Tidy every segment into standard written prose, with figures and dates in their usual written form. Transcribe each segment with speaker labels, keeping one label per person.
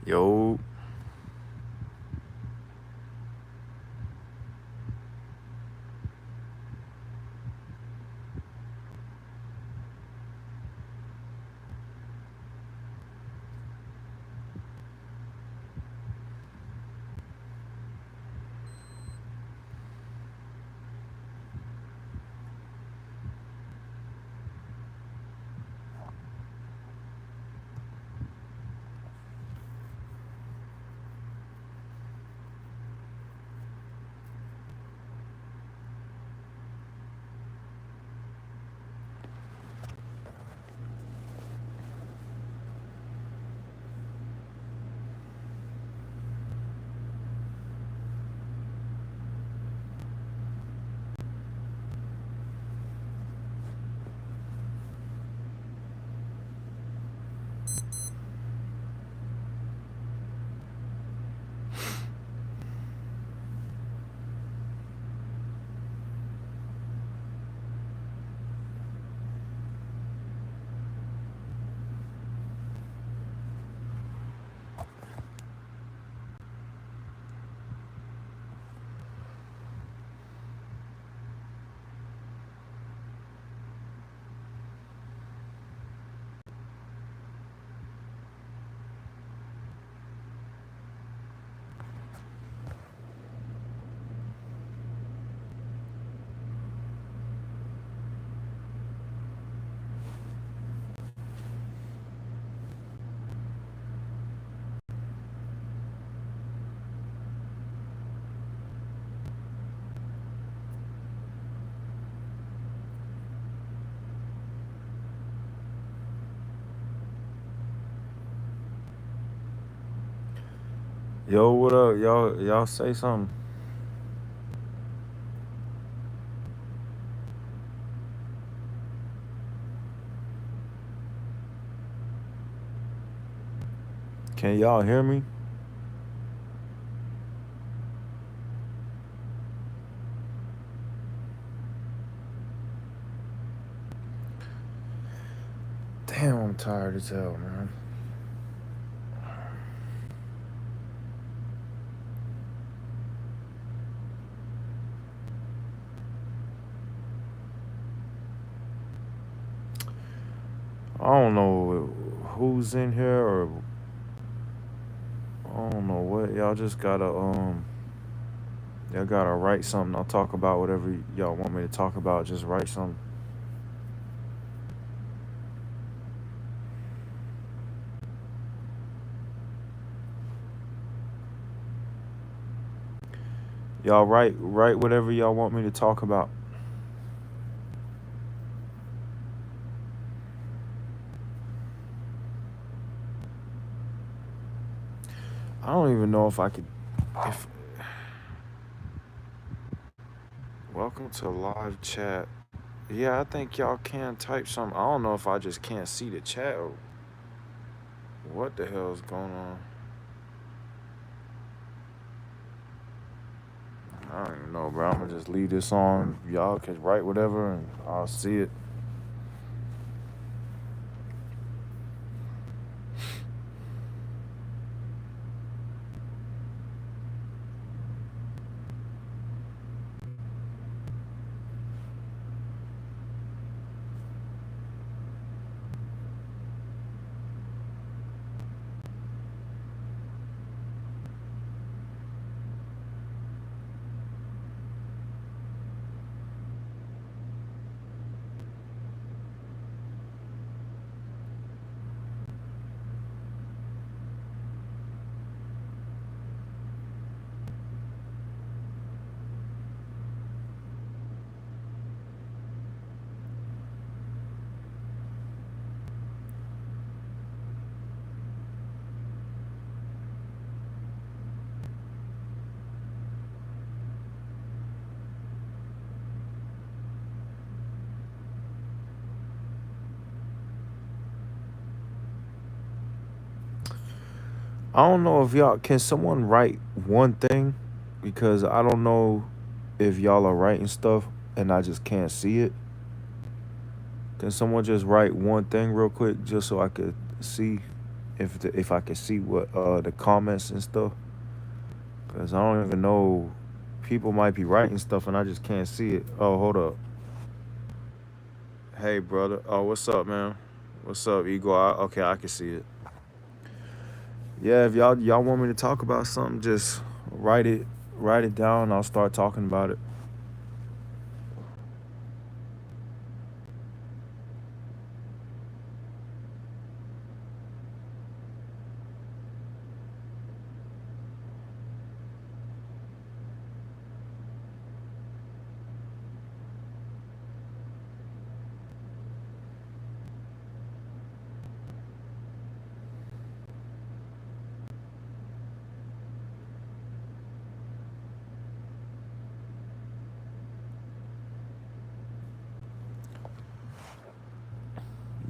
Speaker 1: Yo, yo, what up? Y'all say something. Can y'all hear me? Damn, I'm tired as hell, man. I don't know who's in here or I don't know what. Y'all just gotta y'all gotta write something. I'll talk about whatever y'all want me to talk about. Just write something. Y'all write whatever y'all want me to talk about. I don't even know if I could. If welcome to live chat. Yeah, I think y'all can type something. I don't know if I just can't see the chat or what the hell is going on. I don't even know, bro. I'm gonna just leave this on. Y'all can write whatever, and I'll see it. I don't know if y'all can someone write one thing because I don't know if y'all are writing stuff and I just can't see it. Can someone just write one thing real quick just so I could see if I could see what the comments and stuff, because I don't even know. People might be writing stuff and I just can't see it. Oh, hold up. Hey, brother. Oh, what's up, man? What's up, Igor? Okay, I can see it. Yeah, if y'all want me to talk about something, just write it down. I'll start talking about it.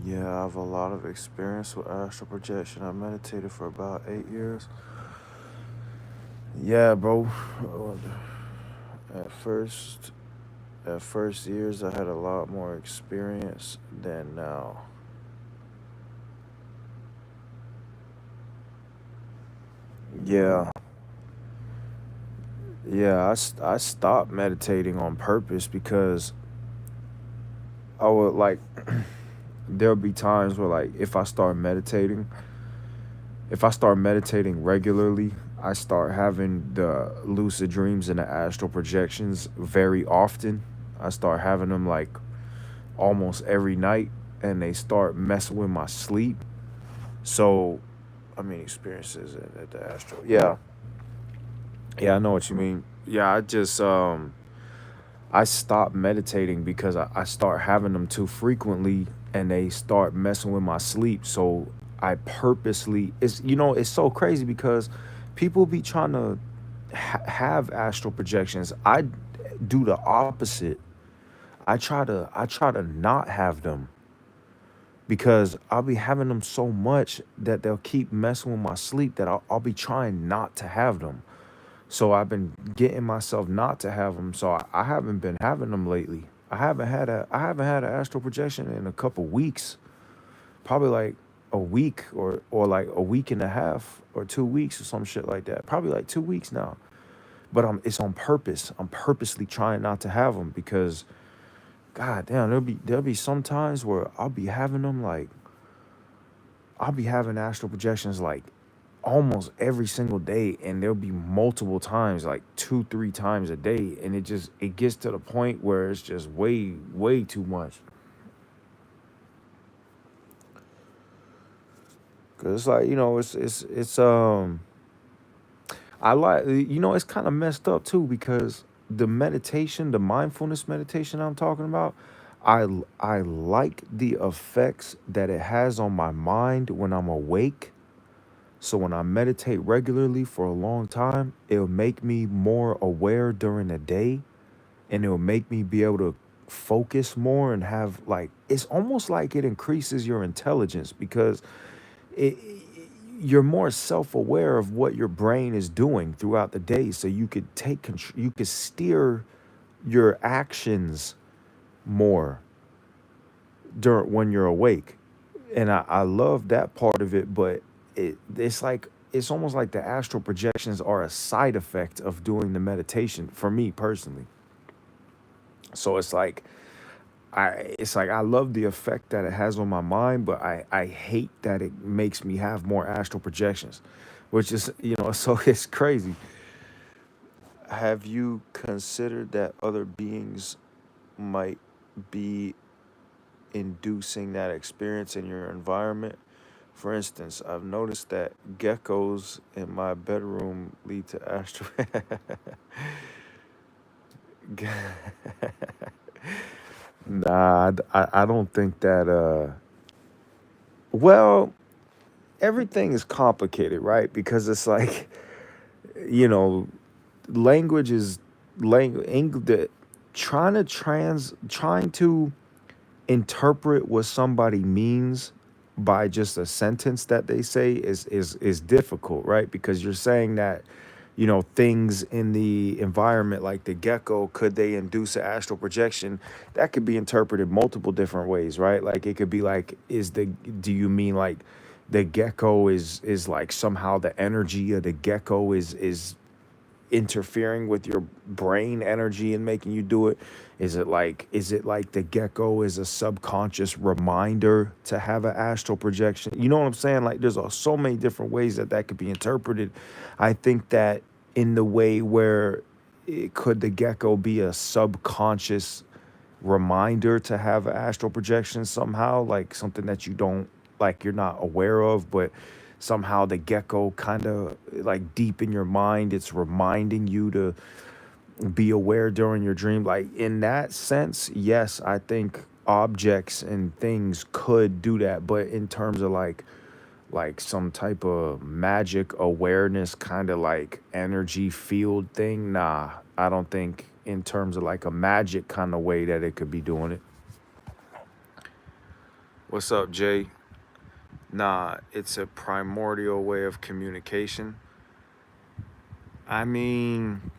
Speaker 1: Yeah, I have a lot of experience with astral projection. I meditated for about 8 years. Yeah, bro. At first, at first years, I had a lot more experience than now. Yeah, yeah. I stopped meditating on purpose because I would like. There'll be times where like if I start meditating regularly, I start having the lucid dreams and the astral projections very often. I start having them like almost every night, and they start messing with my sleep. So, I mean, experiences at the astral. Yeah, yeah, I know what you mean. Yeah, I stopped meditating because I start having them too frequently, and they start messing with my sleep. So I purposely it's so crazy because people be trying to have astral projections. I do the opposite. I try to not have them because I'll be having them so much that they'll keep messing with my sleep that I'll be trying not to have them. So I've been getting myself not to have them. So I haven't been having them lately. I haven't had an astral projection in a couple weeks. Probably like a week or like a week and a half or 2 weeks or some shit like that. Probably like 2 weeks now. But it's on purpose. I'm purposely trying not to have them because God damn, there'll be some times where I'll be having astral projections like almost every single day, and there'll be multiple times, like 2 3 times a day, and it gets to the point where it's just way too much. Cause it's like it's I like it's kind of messed up too because the mindfulness meditation I'm talking about, I like the effects that it has on my mind when I'm awake. So when I meditate regularly for a long time, it'll make me more aware during the day, and it'll make me be able to focus more and have like it's almost like it increases your intelligence because it you're more self-aware of what your brain is doing throughout the day, so you could you could steer your actions more during when you're awake. And I love that part of it, but it's almost like the astral projections are a side effect of doing the meditation for me personally. So it's like I love the effect that it has on my mind, but I hate that it makes me have more astral projections, which is so it's crazy. Have you considered that other beings might be inducing that experience in your environment? For instance, I've noticed that geckos in my bedroom lead to astral. Nah, I don't think that. Well, everything is complicated, right? Because it's like you know, language is language. Trying to interpret what somebody means by just a sentence that they say is difficult, right? Because you're saying that things in the environment like the gecko, could they induce an astral projection? That could be interpreted multiple different ways, right? Like it could be like, do you mean like the gecko is like somehow the energy of the gecko is interfering with your brain energy and making you do it? Is it like the gecko is a subconscious reminder to have an astral projection? You know what I'm saying? Like there's so many different ways that that could be interpreted. I think that in the way where could the gecko be a subconscious reminder to have an astral projection somehow, like something that you don't, like you're not aware of, but somehow the gecko kind of like deep in your mind, it's reminding you to be aware during your dream. Like in that sense, yes, I think objects and things could do that, but in terms of like some type of magic awareness kind of like energy field thing, nah, I don't think in terms of like a magic kind of way that it could be doing it. What's up, Jay? Nah, it's a primordial way of communication. I mean,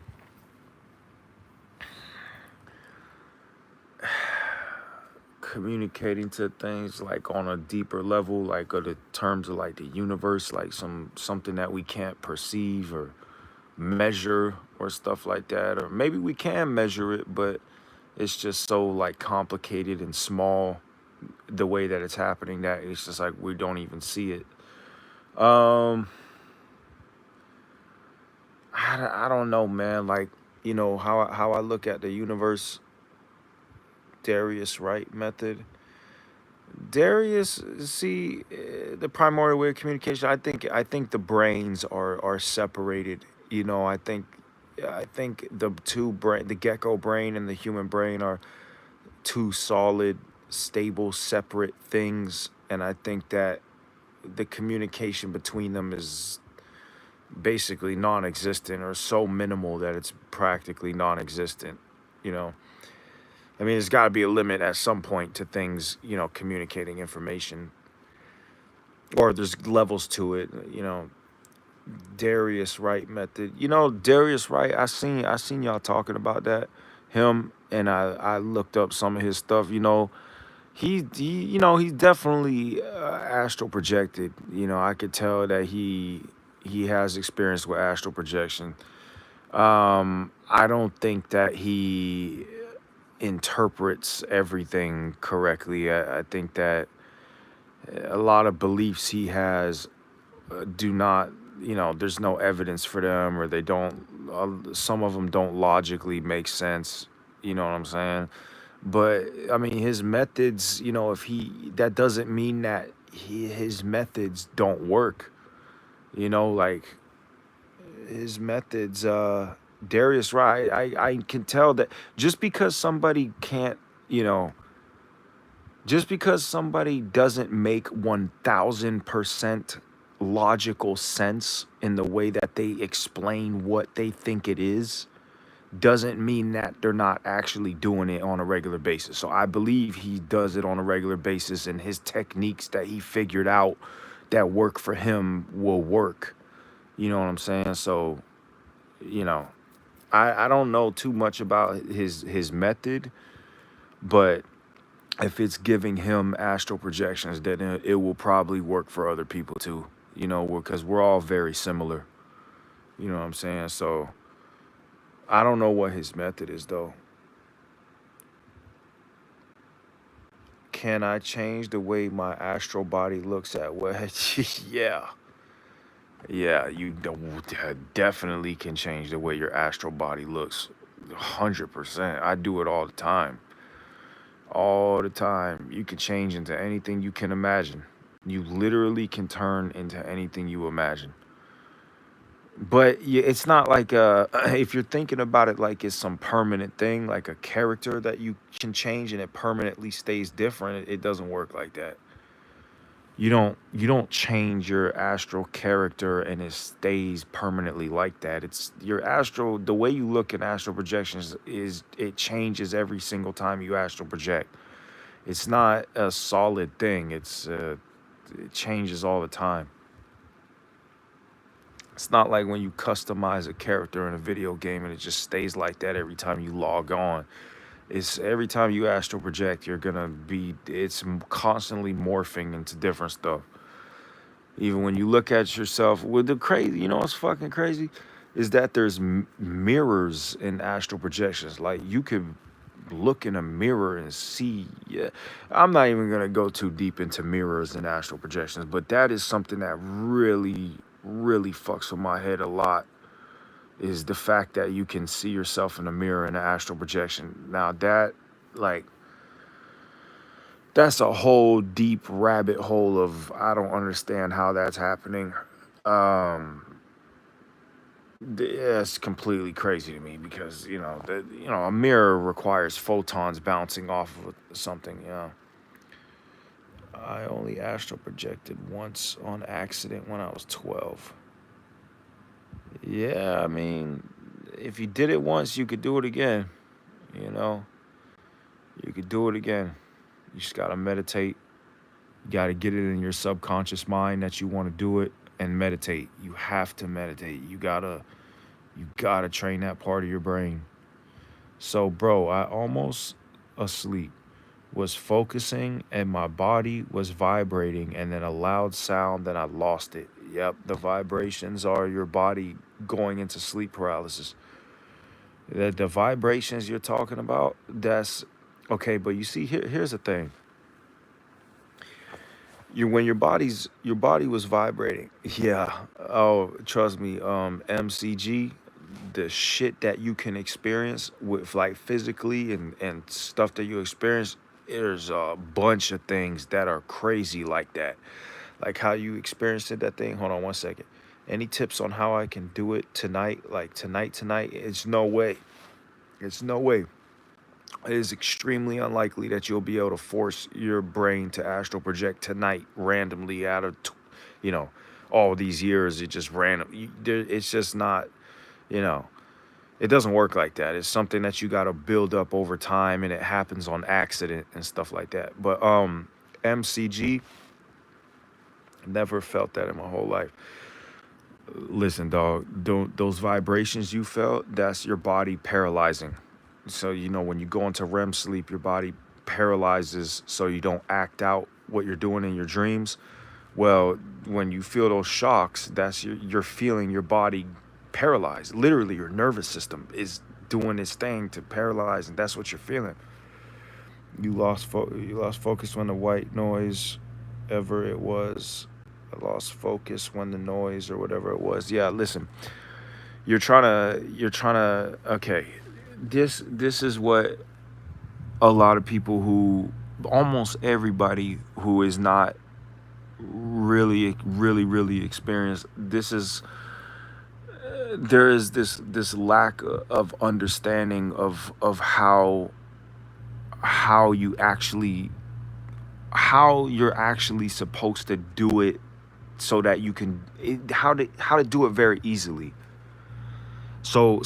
Speaker 1: communicating to things like on a deeper level, like of the terms of like the universe, like something that we can't perceive or measure or stuff like that, or maybe we can measure it, but it's just so like complicated and small the way that it's happening that it's just like we don't even see it. um I don't know, man. Like, how I look at the universe, Darius Right method. Darius, see, the primordial way of communication. I think the brains are separated. I think the two brain, the gecko brain and the human brain, are two solid, stable, separate things, and I think that the communication between them is basically non-existent or so minimal that it's practically non-existent. You know, I mean, there's got to be a limit at some point to things, communicating information, or there's levels to it. Darius Wright method. Darius Wright. I seen y'all talking about that, him, and I looked up some of his stuff. He's definitely astral projected. I could tell that he has experience with astral projection. I don't think that he interprets everything correctly. I think that a lot of beliefs he has do not, there's no evidence for them, or they don't, some of them don't logically make sense. You know what I'm saying? But I mean, his methods, if that doesn't mean that his methods don't work. Like his methods, Darius Right, I can tell that just because somebody can't, you know, just because somebody doesn't make 1000% logical sense in the way that they explain what they think it is, doesn't mean that they're not actually doing it on a regular basis. So I believe he does it on a regular basis, and his techniques that he figured out that work for him will work. You know what I'm saying? So, you know, I don't know too much about his method, but if it's giving him astral projections, then it will probably work for other people too. Because we're all very similar. You know what I'm saying? So I don't know what his method is though. Can I change the way my astral body looks at what? Yeah. Yeah, you definitely can change the way your astral body looks. 100%. I do it all the time. All the time. You can change into anything you can imagine. You literally can turn into anything you imagine. But yeah, it's not like if you're thinking about it like it's some permanent thing, like a character that you can change and it permanently stays different. It doesn't work like that. You don't change your astral character and it stays permanently like that. It's your astral, the way you look in astral projections is it changes every single time you astral project. It's not a solid thing. It changes all the time. It's not like when you customize a character in a video game and it just stays like that every time you log on. It's every time you astral project, it's constantly morphing into different stuff. Even when you look at yourself, with the crazy, you know what's fucking crazy? Is that there's mirrors in astral projections. Like you could look in a mirror and see. Yeah, I'm not even gonna go too deep into mirrors and astral projections, but that is something that really, really fucks with my head a lot. Is the fact that you can see yourself in a mirror in an astral projection. Now that, like, that's a whole deep rabbit hole of I don't understand how that's happening. Um, it's completely crazy to me because a mirror requires photons bouncing off of something. I only astral projected once on accident when I was 12. Yeah, I mean, if you did it once, you could do it again. You know, you could do it again. You just gotta meditate. You gotta get it in your subconscious mind that you want to do it and meditate. You have to meditate. You gotta train that part of your brain. So, bro, I almost asleep, was focusing, and my body was vibrating, and then a loud sound, then I lost it. Yep, the vibrations are your body going into sleep paralysis. The vibrations you're talking about, that's okay. But you see, here's the thing. When your body was vibrating, yeah. Oh, trust me, MCG, the shit that you can experience with like physically and stuff that you experience, there's a bunch of things that are crazy like that. Like how you experienced it, that thing. Hold on one second. Any tips on how I can do it tonight? Like tonight? It's no way. It's no way. It is extremely unlikely that you'll be able to force your brain to astral project tonight randomly out of, you know, all these years. It just random. It's just not, you know, it doesn't work like that. It's something that you got to build up over time, and it happens on accident and stuff like that. But MCG, never felt that in my whole life. Listen, dog, those vibrations you felt, that's your body paralyzing. So, when you go into REM sleep, your body paralyzes so you don't act out what you're doing in your dreams. Well, when you feel those shocks, that's you're feeling your body paralyzed. Literally, your nervous system is doing its thing to paralyze, and that's what you're feeling. You lost focus when the white noise, ever it was. I lost focus when the noise or whatever it was. Yeah, listen. You're trying to okay. This is what a lot of people who almost everybody who is not really experienced, this is there is this lack of understanding of how you actually how you're actually supposed to do it so that you can how to do it very easily. So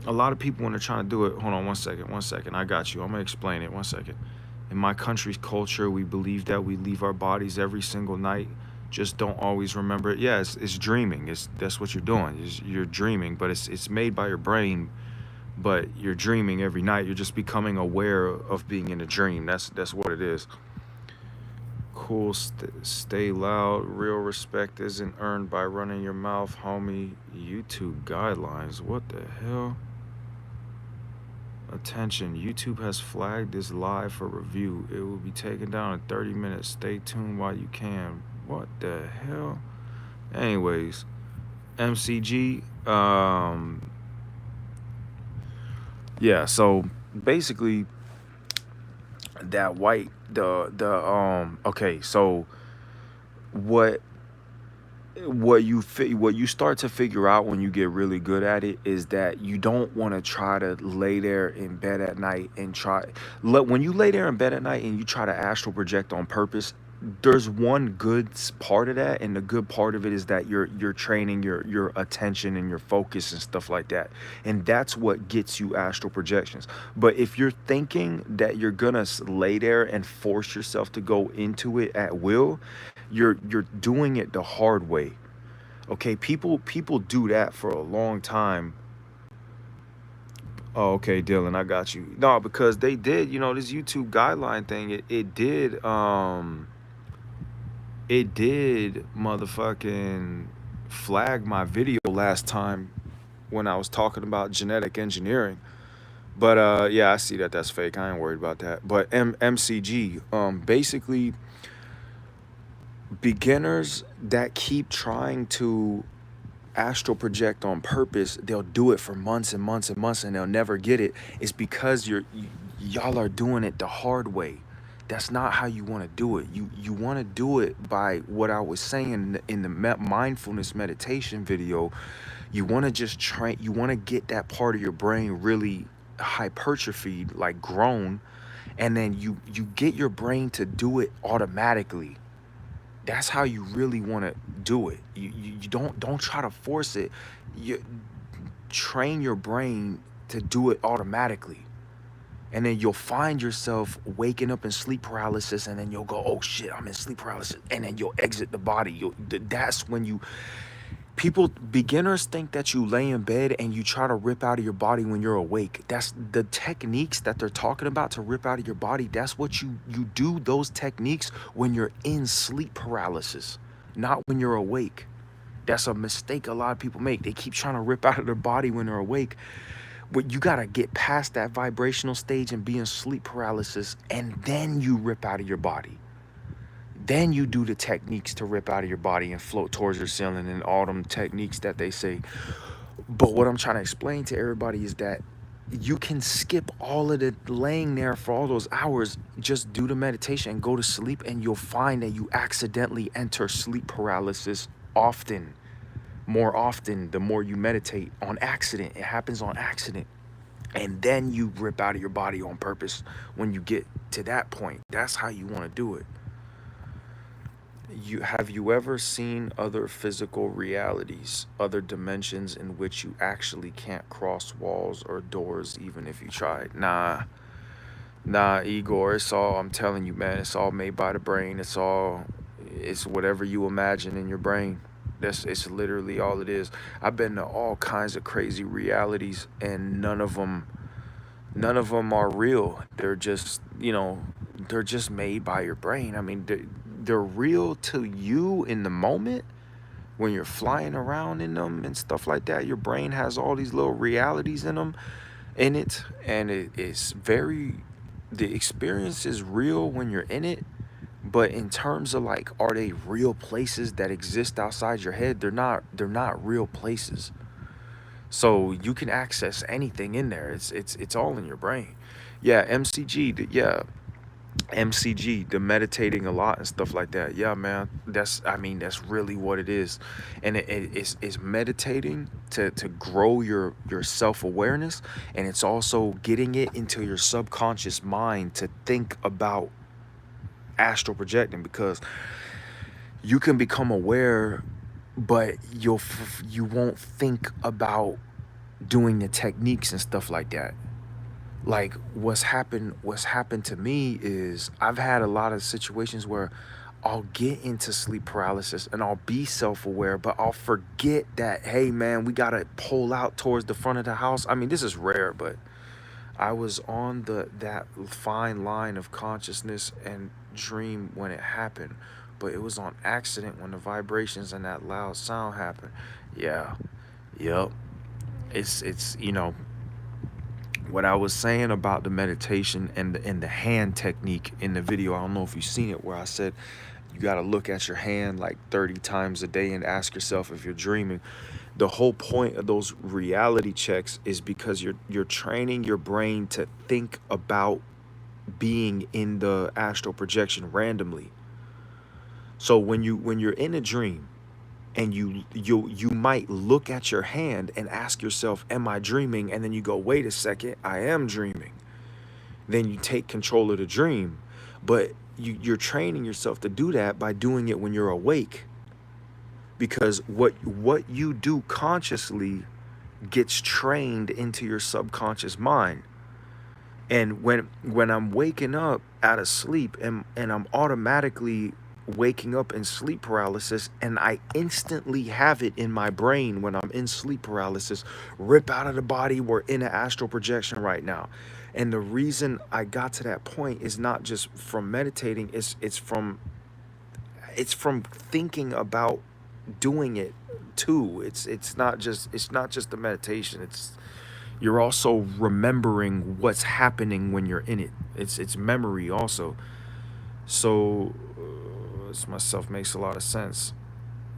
Speaker 1: a lot of people when they're trying to do it, hold on one second, I got you. I'm gonna explain it. One second. In my country's culture, we believe that we leave our bodies every single night. Just don't always remember it. Yeah, it's dreaming. That's what you're doing. You're dreaming, but it's made by your brain. But you're dreaming every night. You're just becoming aware of being in a dream. That's what it is. Cool. Stay loud. Real respect isn't earned by running your mouth, homie. YouTube guidelines. What the hell? Attention, YouTube has flagged this live for review. It will be taken down in 30 minutes. Stay tuned while you can. What the hell? Anyways, MCG, yeah, so basically that white okay, so what what you start to figure out when you get really good at it is that you don't want to try to lay there in bed at night and when you lay there in bed at night and you try to astral project on purpose. There's one good part of that, and the good part of it is that you're training your attention and your focus and stuff like that, and that's what gets you astral projections. But if you're thinking that you're gonna lay there and force yourself to go into it at will, you're doing it the hard way. Okay, people do that for a long time. Oh, okay, Dylan, I got you. No, because they did, this YouTube guideline thing, it did it did motherfucking flag my video last time when I was talking about genetic engineering. But yeah, I see that that's fake. I ain't worried about that. But MCG, basically beginners that keep trying to astral project on purpose, they'll do it for months and months and months and they'll never get it. It's because y'all are doing it the hard way. That's not how you want to do it. You want to do it by what I was saying in the mindfulness meditation video. You want to just train, you want to get that part of your brain really hypertrophied, like grown, and then you get your brain to do it automatically. That's how you really want to do it. You don't try to force it. You train your brain to do it automatically. And then you'll find yourself waking up in sleep paralysis, and then you'll go, oh shit, I'm in sleep paralysis. And then you'll exit the body. That's when you, beginners think that you lay in bed and you try to rip out of your body when you're awake. That's the techniques that they're talking about to rip out of your body. That's what you do those techniques when you're in sleep paralysis, not when you're awake. That's a mistake a lot of people make. They keep trying to rip out of their body when they're awake. But you got to get past that vibrational stage and be in sleep paralysis, and then you rip out of your body. Then you do the techniques to rip out of your body and float towards your ceiling and all them techniques that they say. But what I'm trying to explain to everybody is that you can skip all of the laying there for all those hours, just do the meditation and go to sleep, and you'll find that you accidentally enter sleep paralysis often. More often, the more you meditate, on accident. It happens on accident. And then you rip out of your body on purpose when you get to that point. That's how you want to do it. Have you ever seen other physical realities, other dimensions in which you actually can't cross walls or doors even if you tried? Nah, Igor, it's all, I'm telling you, man, it's all made by the brain. It's whatever you imagine in your brain. It's literally all it is. I've been to all kinds of crazy realities, and none of them are real. They're just, they're just made by your brain. I mean, they're real to you in the moment when you're flying around in them and stuff like that. Your brain has all these little realities in it, and it's very, the experience is real when you're in it. But in terms of like, are they real places that exist outside your head? They're not real places. So you can access anything in there. It's all in your brain. Yeah, MCG. Yeah, MCG. The meditating a lot and stuff like that. Yeah, man. That's really what it is, and it's meditating to grow your self awareness, and it's also getting it into your subconscious mind to think about astral projecting, because you can become aware, but you won't think about doing the techniques and stuff like that. Like what's happened to me is I've had a lot of situations where I'll get into sleep paralysis and I'll be self-aware, but I'll forget that, hey man, we gotta pull out towards the front of the house. I mean, this is rare, but I was on that fine line of consciousness and dream when it happened, but it was on accident when the vibrations and that loud sound happened. Yeah, yep. It's what I was saying about the meditation and the hand technique in the video. I don't know if you've seen it, where I said you got to look at your hand like 30 times a day and ask yourself if you're dreaming. The whole point of those reality checks is because you're training your brain to think about being in the astral projection randomly. So when you're in a dream and you might look at your hand and ask yourself, am I dreaming? And then you go, wait a second, I am dreaming. Then you take control of the dream. But you're training yourself to do that by doing it when you're awake, because what you do consciously gets trained into your subconscious mind. And when I'm waking up out of sleep and I'm automatically waking up in sleep paralysis, and I instantly have it in my brain when I'm in sleep paralysis, rip out of the body, we're in an astral projection right now. And the reason I got to that point is not just from meditating, it's from it's from thinking about doing it too. It's not just the meditation. It's you're also remembering what's happening when you're in it. It's memory also. So this myself makes a lot of sense.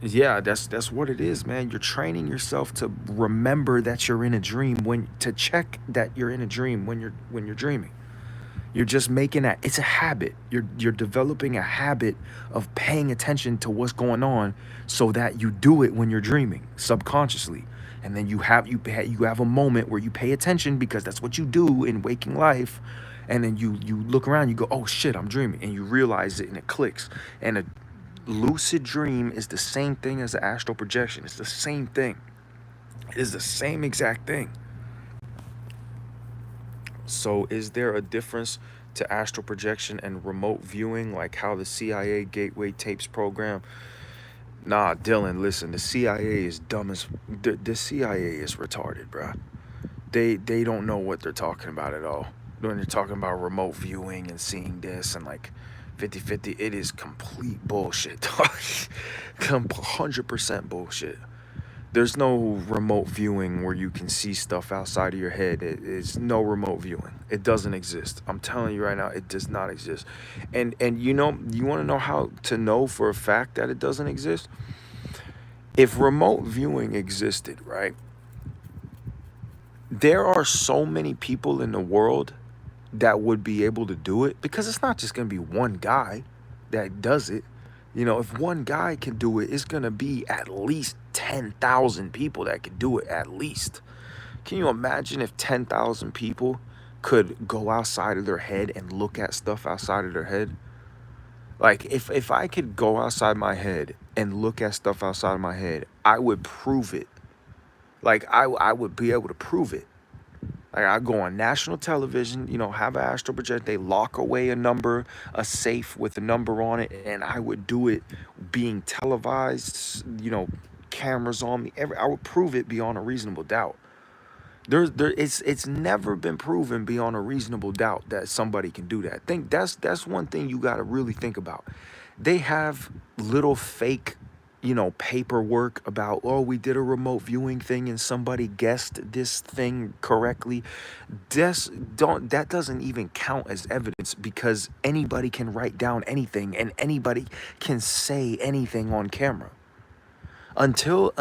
Speaker 1: Yeah, that's what it is, man. You're training yourself to remember that you're in a dream, when to check that you're in a dream when you're dreaming. You're just making that, it's a habit. You're developing a habit of paying attention to what's going on so that you do it when you're dreaming subconsciously. And then you have a moment where you pay attention because that's what you do in waking life. And then you look around, you go, "Oh shit, I'm dreaming." And you realize it and it clicks. And a lucid dream is the same thing as an astral projection. It's the same thing. It is the same exact thing. So, is there a difference to astral projection and remote viewing, like how the CIA Gateway Tapes program? Nah, Dylan, listen, the CIA is dumb as the CIA is retarded, bro. They don't know what they're talking about at all. When they're talking about remote viewing and seeing this and like 50/50, it is complete bullshit. 100% bullshit. There's no remote viewing where you can see stuff outside of your head. It's no remote viewing. It doesn't exist. I'm telling you right now, it does not exist. And you know, you want to know how to know for a fact that it doesn't exist? If remote viewing existed, right? There are so many people in the world that would be able to do it, because it's not just going to be one guy that does it. You know, if one guy can do it, it's going to be at least 10,000 people that could do it at least. Can you imagine if 10,000 people could go outside of their head and look at stuff outside of their head? Like if I could go outside my head and look at stuff outside of my head, I would prove it. Like I would be able to prove it. Like I go on national television, you know, have an astral project. They lock away a number, a safe with a number on it, and I would do it being televised. You know, cameras on me. I would prove it beyond a reasonable doubt. It's never been proven beyond a reasonable doubt that somebody can do that. I think that's one thing you got to really think about. They have little fake, you know, paperwork about, oh, we did a remote viewing thing and somebody guessed this thing correctly. That doesn't even count as evidence, because anybody can write down anything and anybody can say anything on camera. Until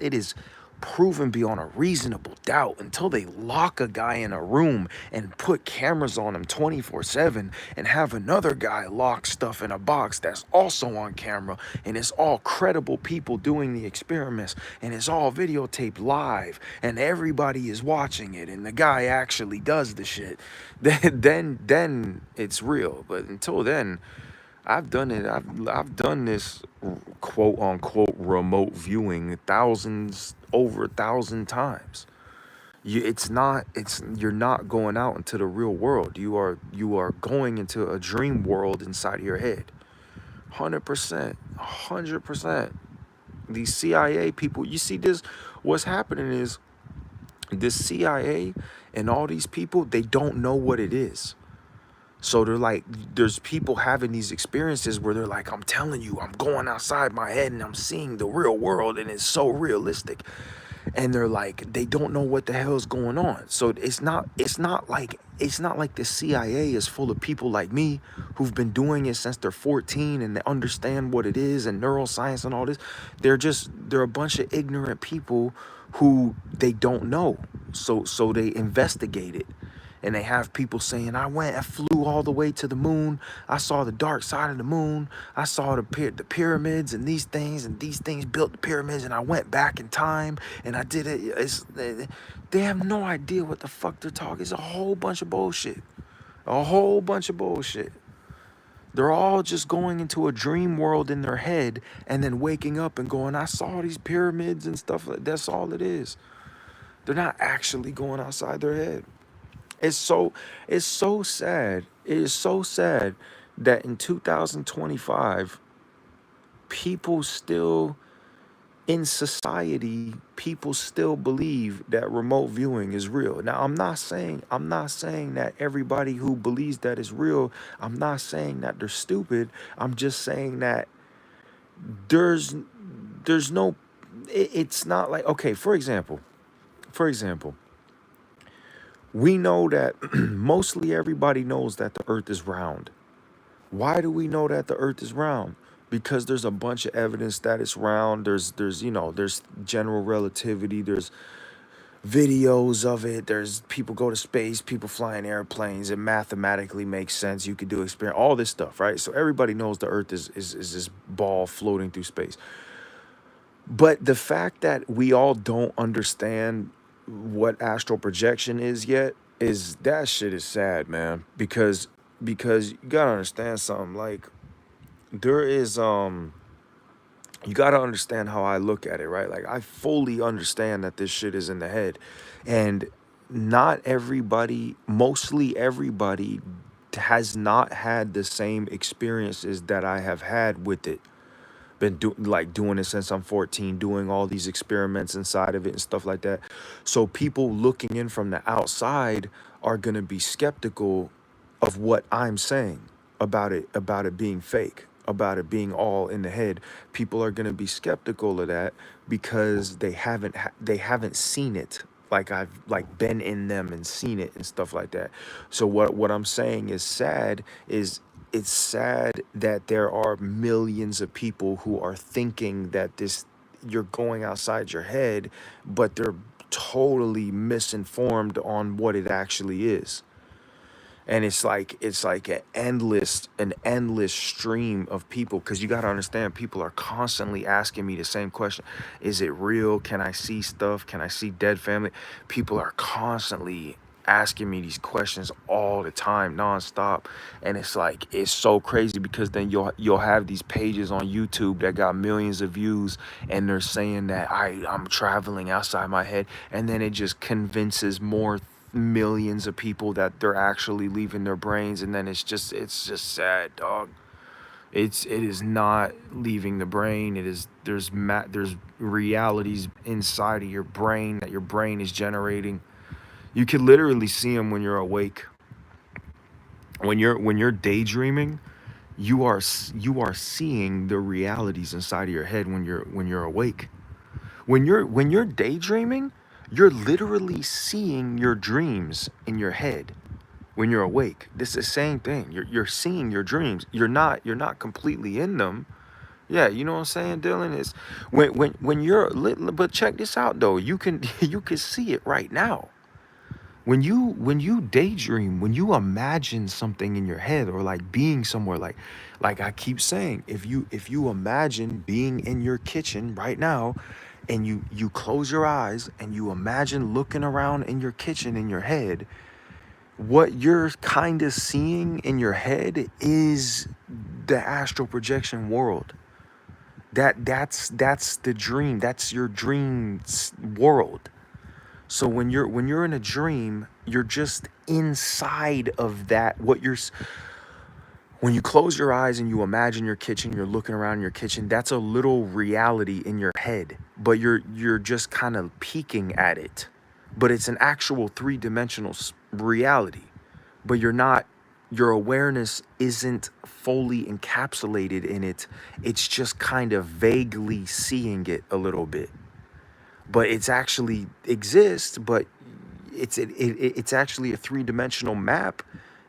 Speaker 1: it is proven beyond a reasonable doubt, until they lock a guy in a room and put cameras on him 24/7 and have another guy lock stuff in a box that's also on camera, and it's all credible people doing the experiments, and it's all videotaped live and everybody is watching it and the guy actually does the shit, then it's real. But until then, I've done it. I've done this quote unquote remote viewing over 1,000 times. You're not going out into the real world. You are going into a dream world inside of your head. 100%, 100%. These CIA people, you see this, what's happening is this CIA and all these people, they don't know what it is. So they're like, there's people having these experiences where they're like, I'm telling you, I'm going outside my head and I'm seeing the real world and it's so realistic. And they're like, they don't know what the hell's going on. So it's not like the CIA is full of people like me who've been doing it since they're 14 and they understand what it is and neuroscience and all this. They're a bunch of ignorant people who they don't know. So they investigate it. And they have people saying, I flew all the way to the moon. I saw the dark side of the moon. I saw the pyramids and these things built the pyramids, and I went back in time and I did it. They have no idea what the fuck they're talking. It's a whole bunch of bullshit. A whole bunch of bullshit. They're all just going into a dream world in their head and then waking up and going, I saw these pyramids and stuff. That's all it is. They're not actually going outside their head. It's so sad. It is so sad that in 2025, people still in society, people still believe that remote viewing is real. Now, I'm not saying that everybody who believes that is real, I'm not saying that they're stupid. I'm just saying that there's there's no, it's not like, okay, for example, we know that mostly everybody knows that the earth is round. Why do we know that the earth is round? Because there's a bunch of evidence that it's round. There's general relativity, there's videos of it. There's people go to space, people fly in airplanes. It mathematically makes sense. You could do experiment, all this stuff, right? So everybody knows the earth is this ball floating through space. But the fact that we all don't understand what astral projection is yet, is that shit is sad, man. Because you gotta understand something. Like, there is you gotta understand how I look at it, right? Like, I fully understand that this shit is in the head. And not everybody, mostly everybody, has not had the same experiences that I have had with it. Been doing it since I'm 14, doing all these experiments inside of it and stuff like that. So people looking in from the outside are gonna be skeptical of what I'm saying about it being fake, about it being all in the head. People are gonna be skeptical of that because they haven't seen it. Like, I've like been in them and seen it and stuff like that. So what I'm saying is sad, is it's sad that there are millions of people who are thinking that this, you're going outside your head, but they're totally misinformed on what it actually is. And it's like an endless stream of people, because you got to understand, people are constantly asking me the same question: is it real? Can I see stuff? Can I see dead family? People are constantly asking me these questions all the time, nonstop. And it's like, it's so crazy, because then you'll have these pages on YouTube that got millions of views, and they're saying that I'm traveling outside my head, and then it just convinces more millions of people that they're actually leaving their brains. And then it's just sad, dog. It is not leaving the brain. It is, there's realities inside of your brain that your brain is generating. You can literally see them when you're awake. When you're daydreaming, you are seeing the realities inside of your head when you're awake. When you're daydreaming, you're literally seeing your dreams in your head. When you're awake, this is the same thing. You're seeing your dreams. You're not completely in them. Yeah, you know what I'm saying, Dylan? Is when you're lit. But check this out though. You can you can see it right now. When you daydream, when you imagine something in your head, or like being somewhere, like I keep saying, if you imagine being in your kitchen right now, and you close your eyes and you imagine looking around in your kitchen in your head, what you're kind of seeing in your head is the astral projection world. That's the dream. That's your dream's world. So when you're in a dream, you're just inside of that. When you close your eyes and you imagine your kitchen, you're looking around your kitchen. That's a little reality in your head, but you're just kind of peeking at it. But it's an actual three-dimensional reality. But you're not. Your awareness isn't fully encapsulated in it. It's just kind of vaguely seeing it a little bit, but it's actually exists. But it's actually a three-dimensional map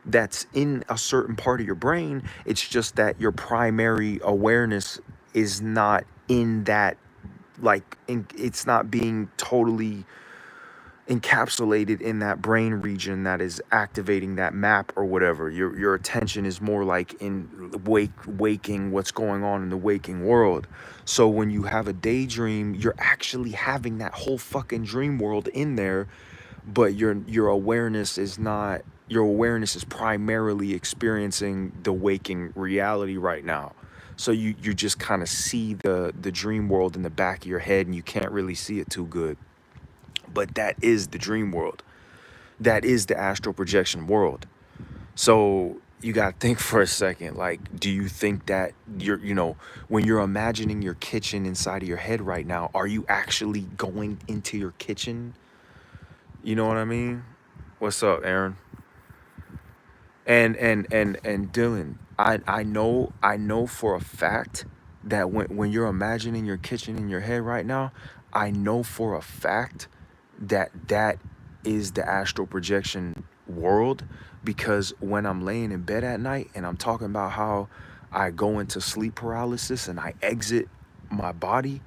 Speaker 1: that's in a certain part of your brain. It's just that your primary awareness is not in that, it's not being totally encapsulated in that brain region that is activating that map or whatever. Your attention is more like in waking, what's going on in the waking world. So when you have a daydream, you're actually having that whole fucking dream world in there, but your awareness is not. Your awareness is primarily experiencing the waking reality right now. So you just kind of see the dream world in the back of your head, and you can't really see it too good. But that is the dream world. That is the astral projection world. So you got to think for a second. Like, do you think that when you're imagining your kitchen inside of your head right now, are you actually going into your kitchen? You know what I mean? What's up, Aaron? And Dylan, I know for a fact that when you're imagining your kitchen in your head right now, I know for a fact that that is the astral projection world, because when I'm laying in bed at night and I'm talking about how I go into sleep paralysis and I exit my body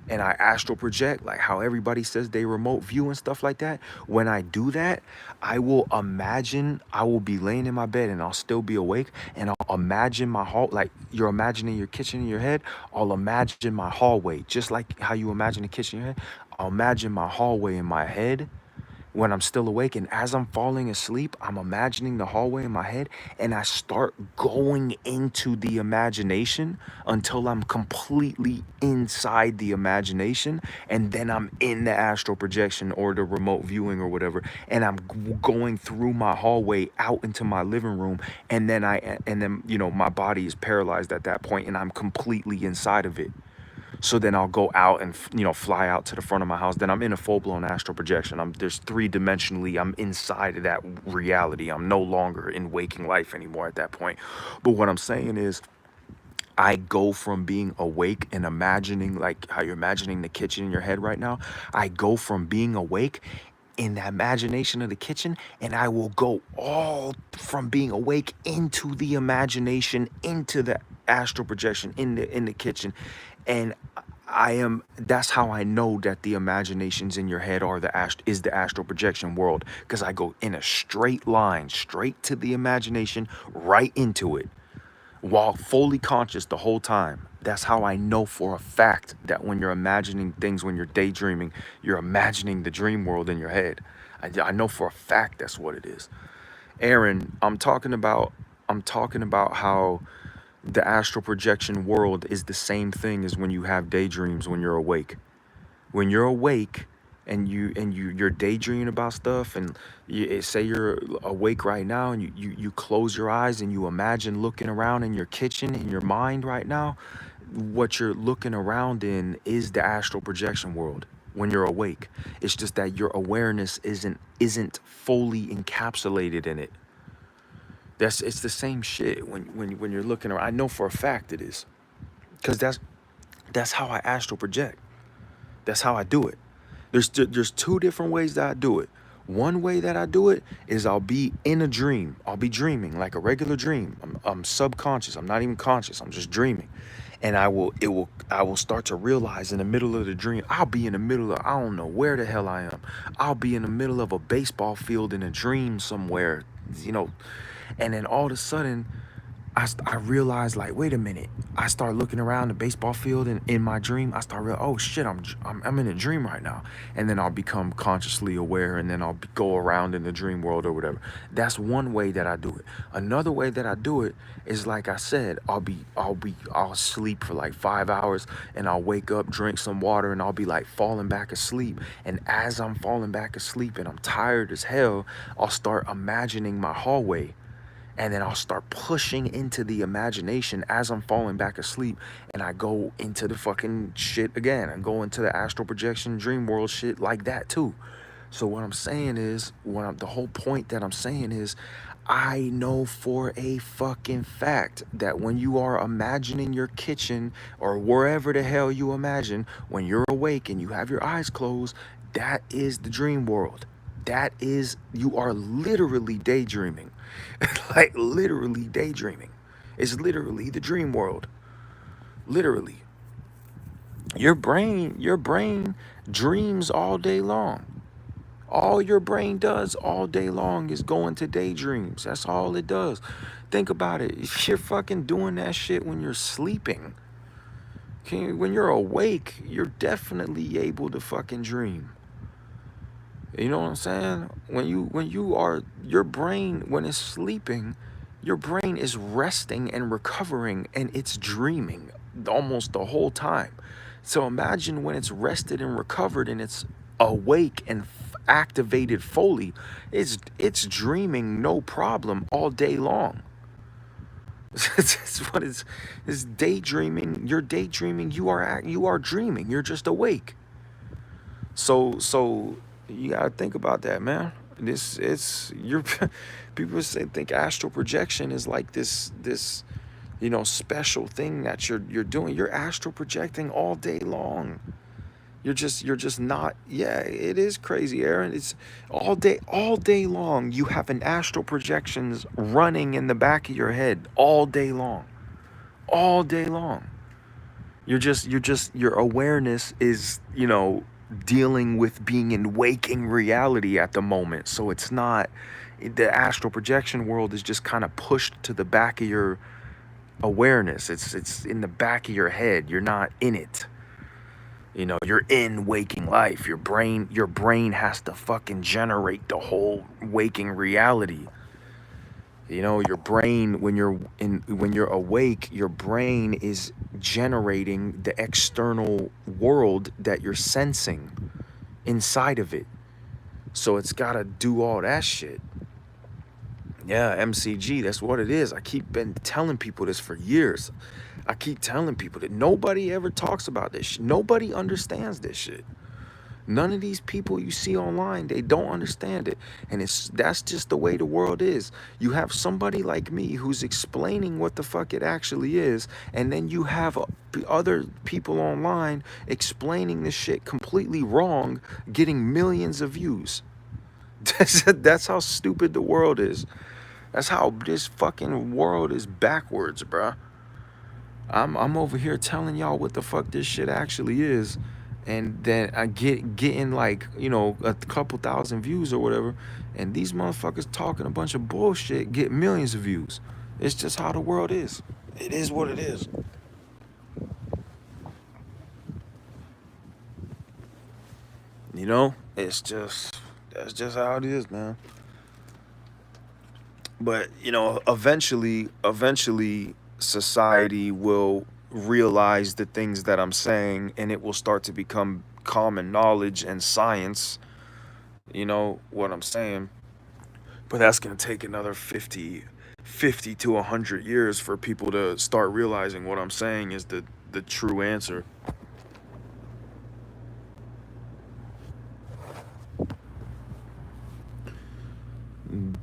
Speaker 1: and I astral project, like how everybody says they remote view and stuff like that. When I do that, I will imagine I will be laying in my bed and I'll still be awake, and I'll imagine my hall, like you're imagining your kitchen in your head. I'll imagine my hallway, just like how you imagine the kitchen in your head. I'll imagine my hallway in my head when I'm still awake, and as I'm falling asleep, I'm imagining the hallway in my head, and I start going into the imagination until I'm completely inside the imagination, and then I'm in the astral projection or the remote viewing or whatever, and I'm going through my hallway out into my living room, and then you know, my body is paralyzed at that point and I'm completely inside of it. So then I'll go out and, you know, fly out to the front of my house. Then I'm in a full-blown astral projection. There's three-dimensionally, I'm inside of that reality. I'm no longer in waking life anymore at that point. But what I'm saying is, I go from being awake and imagining, like how you're imagining the kitchen in your head right now. I go from being awake in the imagination of the kitchen, and I will go all from being awake into the imagination, into the astral projection in the kitchen. And that's how I know that the imaginations in your head are is the astral projection world, because I go in a straight line straight to the imagination, right into it, while fully conscious the whole time. That's how I know for a fact that when you're imagining things, when you're daydreaming, you're imagining the dream world in your head. I know for a fact that's what it is. Aaron, I'm talking about how the astral projection world is the same thing as when you have daydreams when you're awake. When you're awake and you're daydreaming about stuff, and say you're awake right now and you close your eyes and you imagine looking around in your kitchen in your mind right now, what you're looking around in is the astral projection world when you're awake. It's just that your awareness isn't fully encapsulated in it. It's the same shit when you're looking around. I know for a fact it is, because that's how I astral project. That's how I do it. There's two different ways that I do it. One way that I do it is I'll be in a dream. I'll be dreaming like a regular dream. I'm subconscious. I'm not even conscious. I'm just dreaming. And I will start to realize in the middle of the dream, I'll be in the middle of, I don't know where the hell I am. I'll be in the middle of a baseball field in a dream somewhere, you know, and then all of a sudden I realized, like, wait a minute. I start looking around the baseball field, and in my dream, I start realizing, oh shit, I'm in a dream right now. And then I'll become consciously aware, and then go around in the dream world or whatever. That's one way that I do it. Another way that I do it is, like I said, I'll sleep for like 5 hours, and I'll wake up, drink some water, and I'll be like falling back asleep. And as I'm falling back asleep and I'm tired as hell, I'll start imagining my hallway. And then I'll start pushing into the imagination as I'm falling back asleep. And I go into the fucking shit again. I go into the astral projection dream world shit like that too. So what I'm saying is, the whole point that I'm saying is, I know for a fucking fact that when you are imagining your kitchen or wherever the hell you imagine, when you're awake and you have your eyes closed, that is the dream world. You are literally daydreaming. Like literally daydreaming. It's literally the dream world. Literally. Your brain dreams all day long. All your brain does all day long is go into daydreams. That's all it does. Think about it. If you're fucking doing that shit when you're sleeping, when you're awake, you're definitely able to fucking dream. You know what I'm saying? When you are, your brain, when it's sleeping, your brain is resting and recovering, and it's dreaming almost the whole time. So imagine when it's rested and recovered and it's awake and activated fully, it's dreaming no problem all day long. It's what it's daydreaming. You're daydreaming. You are dreaming. You're just awake. So you gotta think about that, man. It's you're people think astral projection is like this you know, special thing that you're doing. You're astral projecting all day long. You're just not. Yeah, it is crazy, Aaron. It's all day long. You have an astral projections running in the back of your head all day long, all day long. Your awareness is, you know, dealing with being in waking reality at the moment. So it's not, the astral projection world is just kind of pushed to the back of your awareness. It's in the back of your head. You're not in it. You know, you're in waking life. Your brain has to fucking generate the whole waking reality. You know, your brain, when you're awake, your brain is generating the external world that you're sensing inside of it. So it's got to do all that shit. Yeah, MCG, that's what it is. I keep been telling people this for years. I keep telling people that nobody ever talks about this shit. Nobody understands this shit. None of these people you see online, they don't understand it. And that's just the way the world is. You have somebody like me who's explaining what the fuck it actually is, and then you have other people online explaining this shit completely wrong, getting millions of views. That's how stupid the world is. That's how this fucking world is backwards, bruh. I'm over here telling y'all what the fuck this shit actually is, and then I getting like, you know, a couple thousand views or whatever, and these motherfuckers talking a bunch of bullshit get millions of views. It's just how the world is. It is what it is. You know, that's just how it is, man. But, you know, eventually society will realize the things that I'm saying, and it will start to become common knowledge and science. You know what I'm saying? But that's going to take another 50 to 100 years for people to start realizing what I'm saying is the true answer.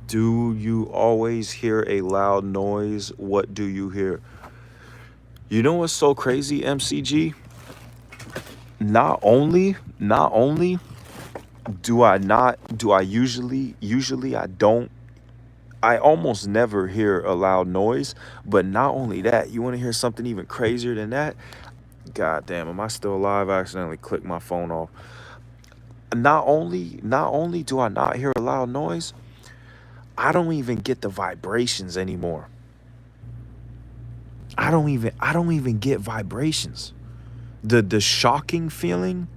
Speaker 1: Do you always hear a loud noise? What do you hear? You know what's so crazy, MCG? Not only do I usually I don't, I almost never hear a loud noise, but not only that, you want to hear something even crazier than that? God damn, am I still alive? I accidentally clicked my phone off. Not only do I not hear a loud noise, I don't even get the vibrations anymore. I don't even get vibrations. The shocking feeling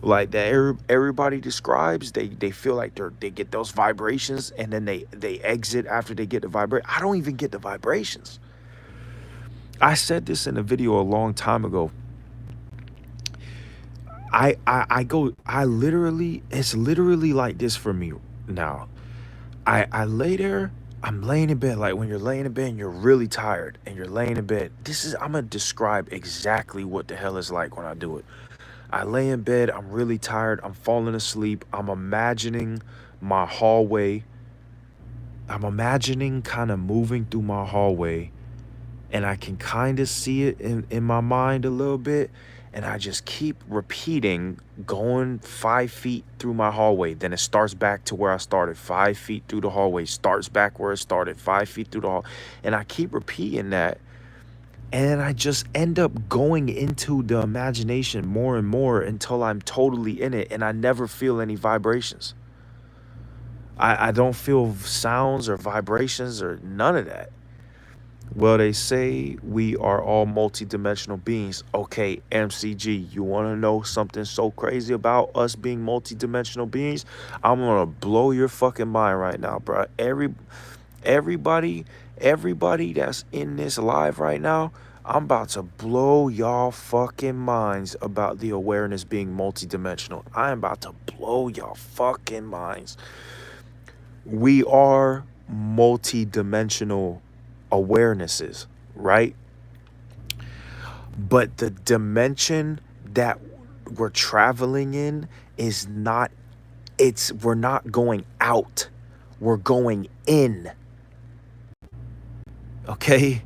Speaker 1: like that everybody describes, they feel like they get those vibrations, and then they exit after they get the vibration. I don't even get the vibrations. I said this in a video a long time ago. I literally, it's literally like this for me now. I lay there, I'm laying in bed, like when you're laying in bed and you're really tired and you're laying in bed. I'm gonna describe exactly what the hell it's like when I do it. I lay in bed, I'm really tired, I'm falling asleep, I'm imagining my hallway. I'm imagining kind of moving through my hallway, and I can kind of see it in my mind a little bit. And I just keep repeating, going 5 feet through my hallway. Then it starts back to where I started, 5 feet through the hallway, starts back where it started, 5 feet through the hall. And I keep repeating that. And I just end up going into the imagination more and more until I'm totally in it, and I never feel any vibrations. I don't feel sounds or vibrations or none of that. Well, they say we are all multidimensional beings. Okay, MCG, you want to know something so crazy about us being multidimensional beings? I'm going to blow your fucking mind right now, bro. Everybody, everybody that's in this live right now, I'm about to blow y'all fucking minds about the awareness being multidimensional. I am about to blow y'all fucking minds. We are multidimensional awarenesses, right? But the dimension that we're traveling in is not, we're not going out, we're going in. Okay?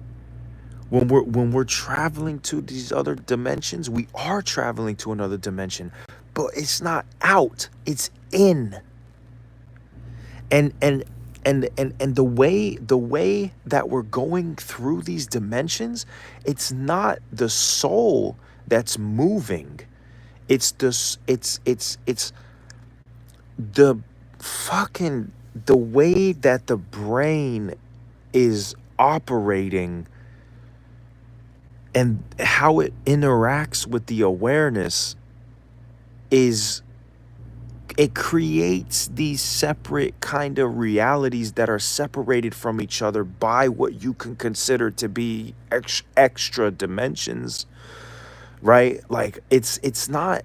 Speaker 1: When we're traveling to these other dimensions, we are traveling to another dimension, but it's not out, it's in. And and and and, and the way that we're going through these dimensions, it's not the soul that's moving. It's the fucking the way that the brain is operating and how it interacts with the awareness is it creates these separate kind of realities that are separated from each other by what you can consider to be extra dimensions, right? Like it's not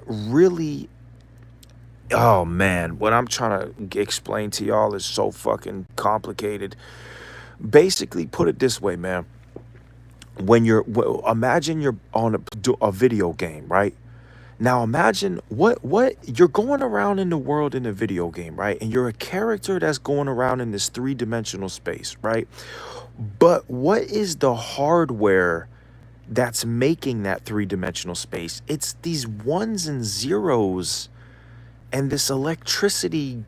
Speaker 1: really. Oh man, what I'm trying to explain to y'all is so fucking complicated. Basically, put it this way, man. Imagine you're on a video game, right? Now imagine what you're going around in the world in a video game, right? And you're a character that's going around in this three-dimensional space, right? But what is the hardware that's making that three-dimensional space? It's these ones and zeros and this electricity,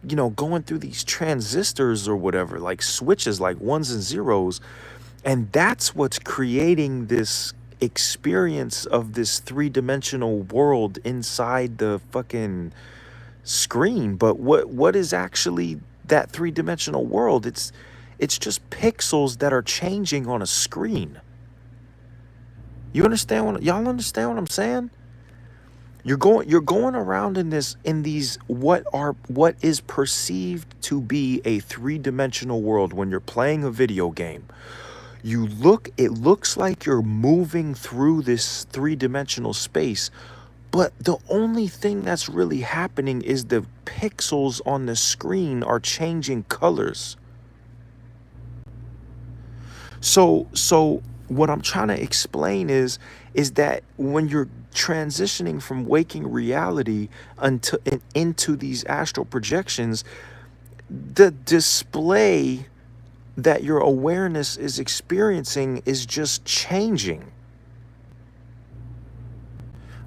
Speaker 1: going through these transistors or whatever, like switches, like ones and zeros. And that's what's creating this experience of this three-dimensional world inside the fucking screen. But what is actually that three-dimensional world? It's just pixels that are changing on a screen. Y'all understand what I'm saying? You're going around in these what is perceived to be a three-dimensional world when you're playing a video game. It looks like you're moving through this three-dimensional space, but the only thing that's really happening is the pixels on the screen are changing colors. So what I'm trying to explain is that when you're transitioning from waking reality into these astral projections, the display that your awareness is experiencing is just changing.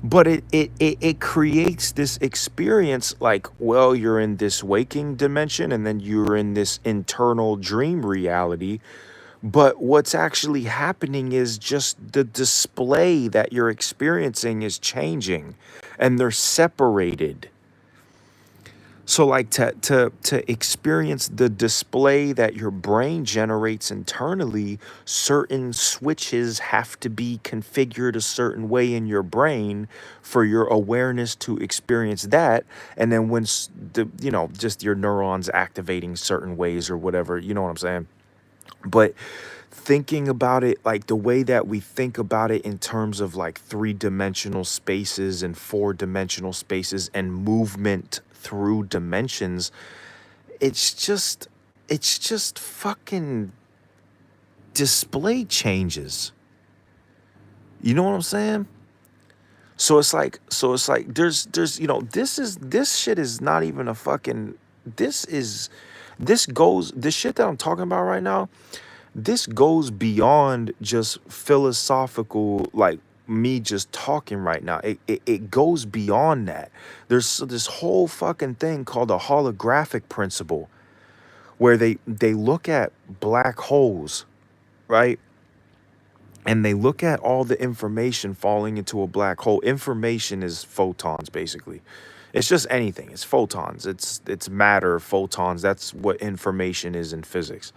Speaker 1: But it creates this experience like, well, you're in this waking dimension and then you're in this internal dream reality. But what's actually happening is just the display that you're experiencing is changing and they're separated. So like to experience the display that your brain generates internally, certain switches have to be configured a certain way in your brain for your awareness to experience that. And then when just your neurons activating certain ways or whatever, you know what I'm saying? But thinking about it like the way that we think about it in terms of like three-dimensional spaces and four-dimensional spaces and movement through dimensions, it's just fucking display changes. You know what I'm saying? So it's like this shit is not even a fucking this is this shit that I'm talking about right now. This goes beyond just philosophical, like me just talking right now. It goes beyond that. There's this whole fucking thing called the holographic principle, where they look at black holes, right? And they look at all the information falling into a black hole. Information is photons, basically. It's just anything. It's photons. It's matter, photons. That's what information is in physics.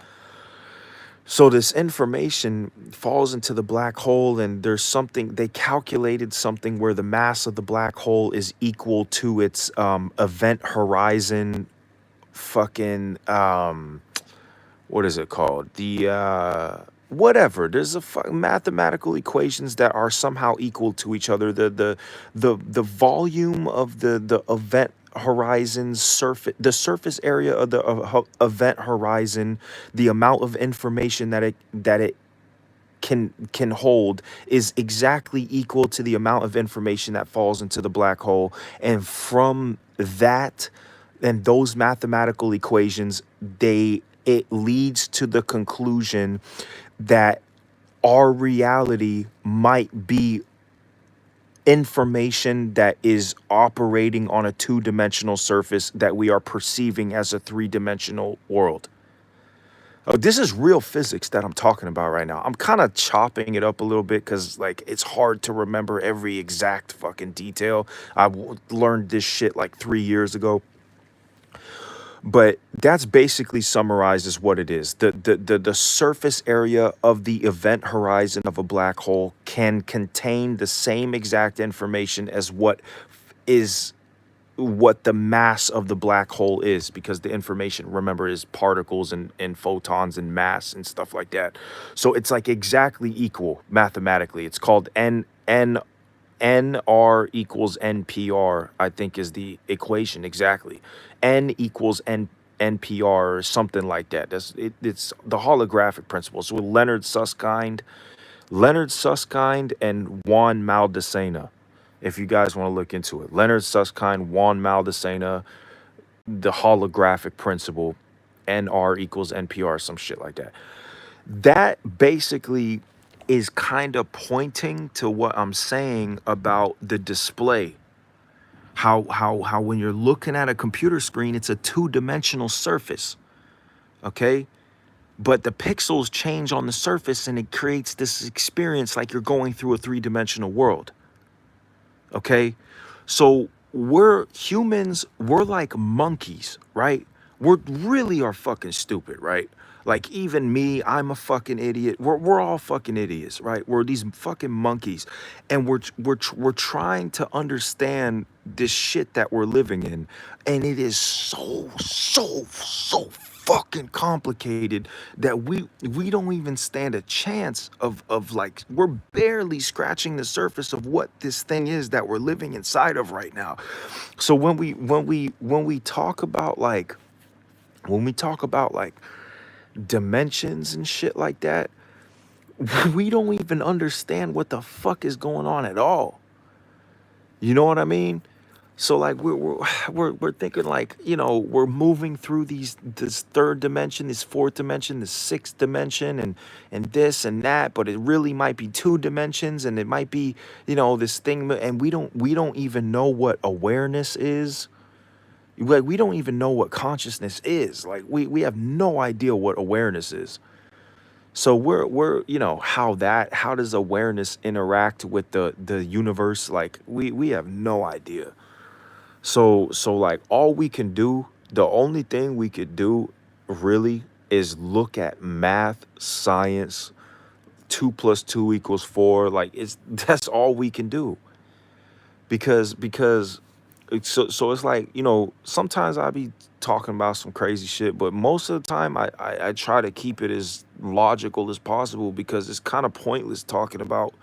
Speaker 1: So this information falls into the black hole, and there's something they calculated something where the mass of the black hole is equal to its event horizon. Fucking what is it called? Whatever. There's mathematical equations that are somehow equal to each other. The volume of the event horizon surface, the surface area of the event horizon, the amount of information that it can hold is exactly equal to the amount of information that falls into the black hole. And from that and those mathematical equations, it leads to the conclusion that our reality might be information that is operating on a two-dimensional surface that we are perceiving as a three-dimensional world. Oh, this is real physics that I'm talking about right now. I'm kind of chopping it up a little bit because, like, it's hard to remember every exact fucking detail. Learned this shit like 3 years ago. But that's basically summarized as what it is. The surface area of the event horizon of a black hole can contain the same exact information as is what the mass of the black hole is, because the information, remember, is particles and photons and mass and stuff like that. So it's like exactly equal mathematically. It's called NR equals NPR, I think, is the equation exactly. N equals NPR or something like that. It's the holographic principle. So with Leonard Susskind and Juan Maldacena, if you guys want to look into it. Leonard Susskind, Juan Maldacena, the holographic principle, NR equals NPR, some shit like that. That basically is kind of pointing to what I'm saying about the display. How when you're looking at a computer screen, it's a two-dimensional surface, okay? But the pixels change on the surface and it creates this experience like you're going through a three-dimensional world, okay? So we're humans, we're like monkeys, right? We're really are fucking stupid, right? Like even me, I'm a fucking idiot. We're all fucking idiots, right? We're these fucking monkeys, and we're trying to understand this shit that we're living in, and it is so fucking complicated that we don't even stand a chance of like, we're barely scratching the surface of what this thing is that we're living inside of right now. So when we talk about like, when we talk about like dimensions and shit like that, we don't even understand what the fuck is going on at all. You know what I mean? So like we're thinking like, you know, we're moving through this third dimension, this fourth dimension, this sixth dimension, and this and that, but it really might be two dimensions, and it might be, you know, this thing, and we don't even know what awareness is. Like we don't even know what consciousness is. Like we have no idea what awareness is. So we're you know, how does awareness interact with the universe? Like we have no idea. So like all we can do, the only thing we could do really is look at math, science, 2 + 2 = 4. Like that's all we can do. Because so it's like, you know, sometimes I be talking about some crazy shit, but most of the time I try to keep it as logical as possible, because it's kind of pointless talking about,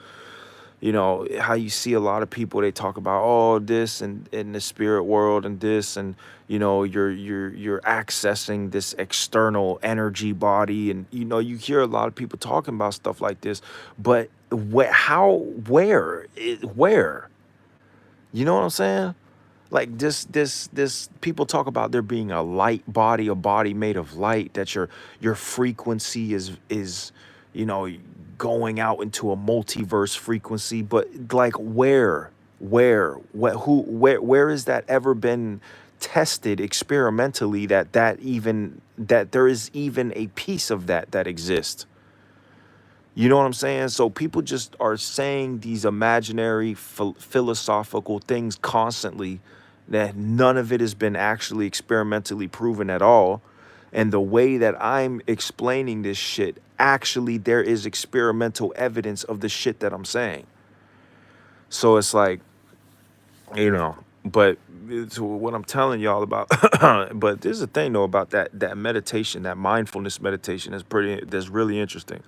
Speaker 1: you know, how you see a lot of people, they talk about, oh, this and in the spirit world and this, and you know, you're accessing this external energy body, and you know, you hear a lot of people talking about stuff like this, but where, you know what I'm saying? Like this people talk about there being a light body, a body made of light, that your frequency is, you know, going out into a multiverse frequency. But like where has that ever been tested experimentally, that there is even a piece of that exists? You know what I'm saying? So people just are saying these imaginary philosophical things constantly, that none of it has been actually experimentally proven at all. And the way that I'm explaining this shit, actually there is experimental evidence of the shit that I'm saying. So it's like, you know, but it's what I'm telling y'all about. But there's a thing though about that meditation, that mindfulness meditation, that's really interesting.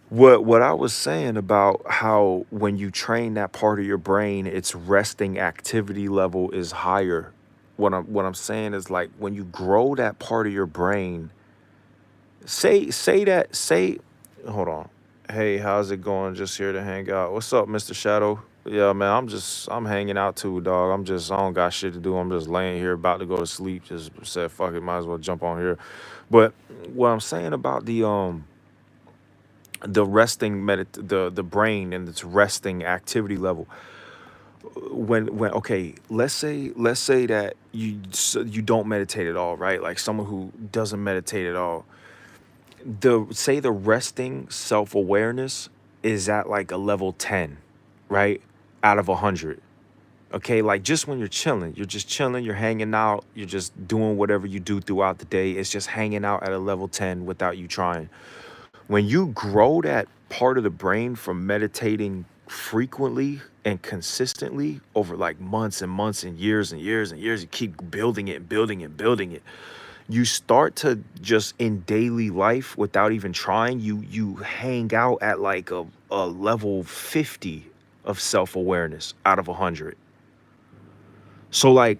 Speaker 1: What I was saying about how when you train that part of your brain, its resting activity level is higher. What I'm saying is, like, when you grow that part of your brain, say hold on. Hey, how's it going? Just here to hang out. What's up, Mr. Shadow? Yeah, man, I'm hanging out too, dog. I don't got shit to do. I'm just laying here about to go to sleep. Just said fuck it, might as well jump on here. But what I'm saying about the resting the brain and its resting activity level. When okay, let's say that you don't meditate at all, right? Like someone who doesn't meditate at all, the resting self-awareness is at like a level 10, right, out of 100. Okay, like just when you're just chilling, you're hanging out, you're just doing whatever you do throughout the day, it's just hanging out at a level 10 without you trying. When you grow that part of the brain from meditating frequently and consistently over like months and months and years and years and years, you keep building it and building it and building it. You start to just in daily life without even trying, you hang out at like a level 50 of self-awareness out of 100. So like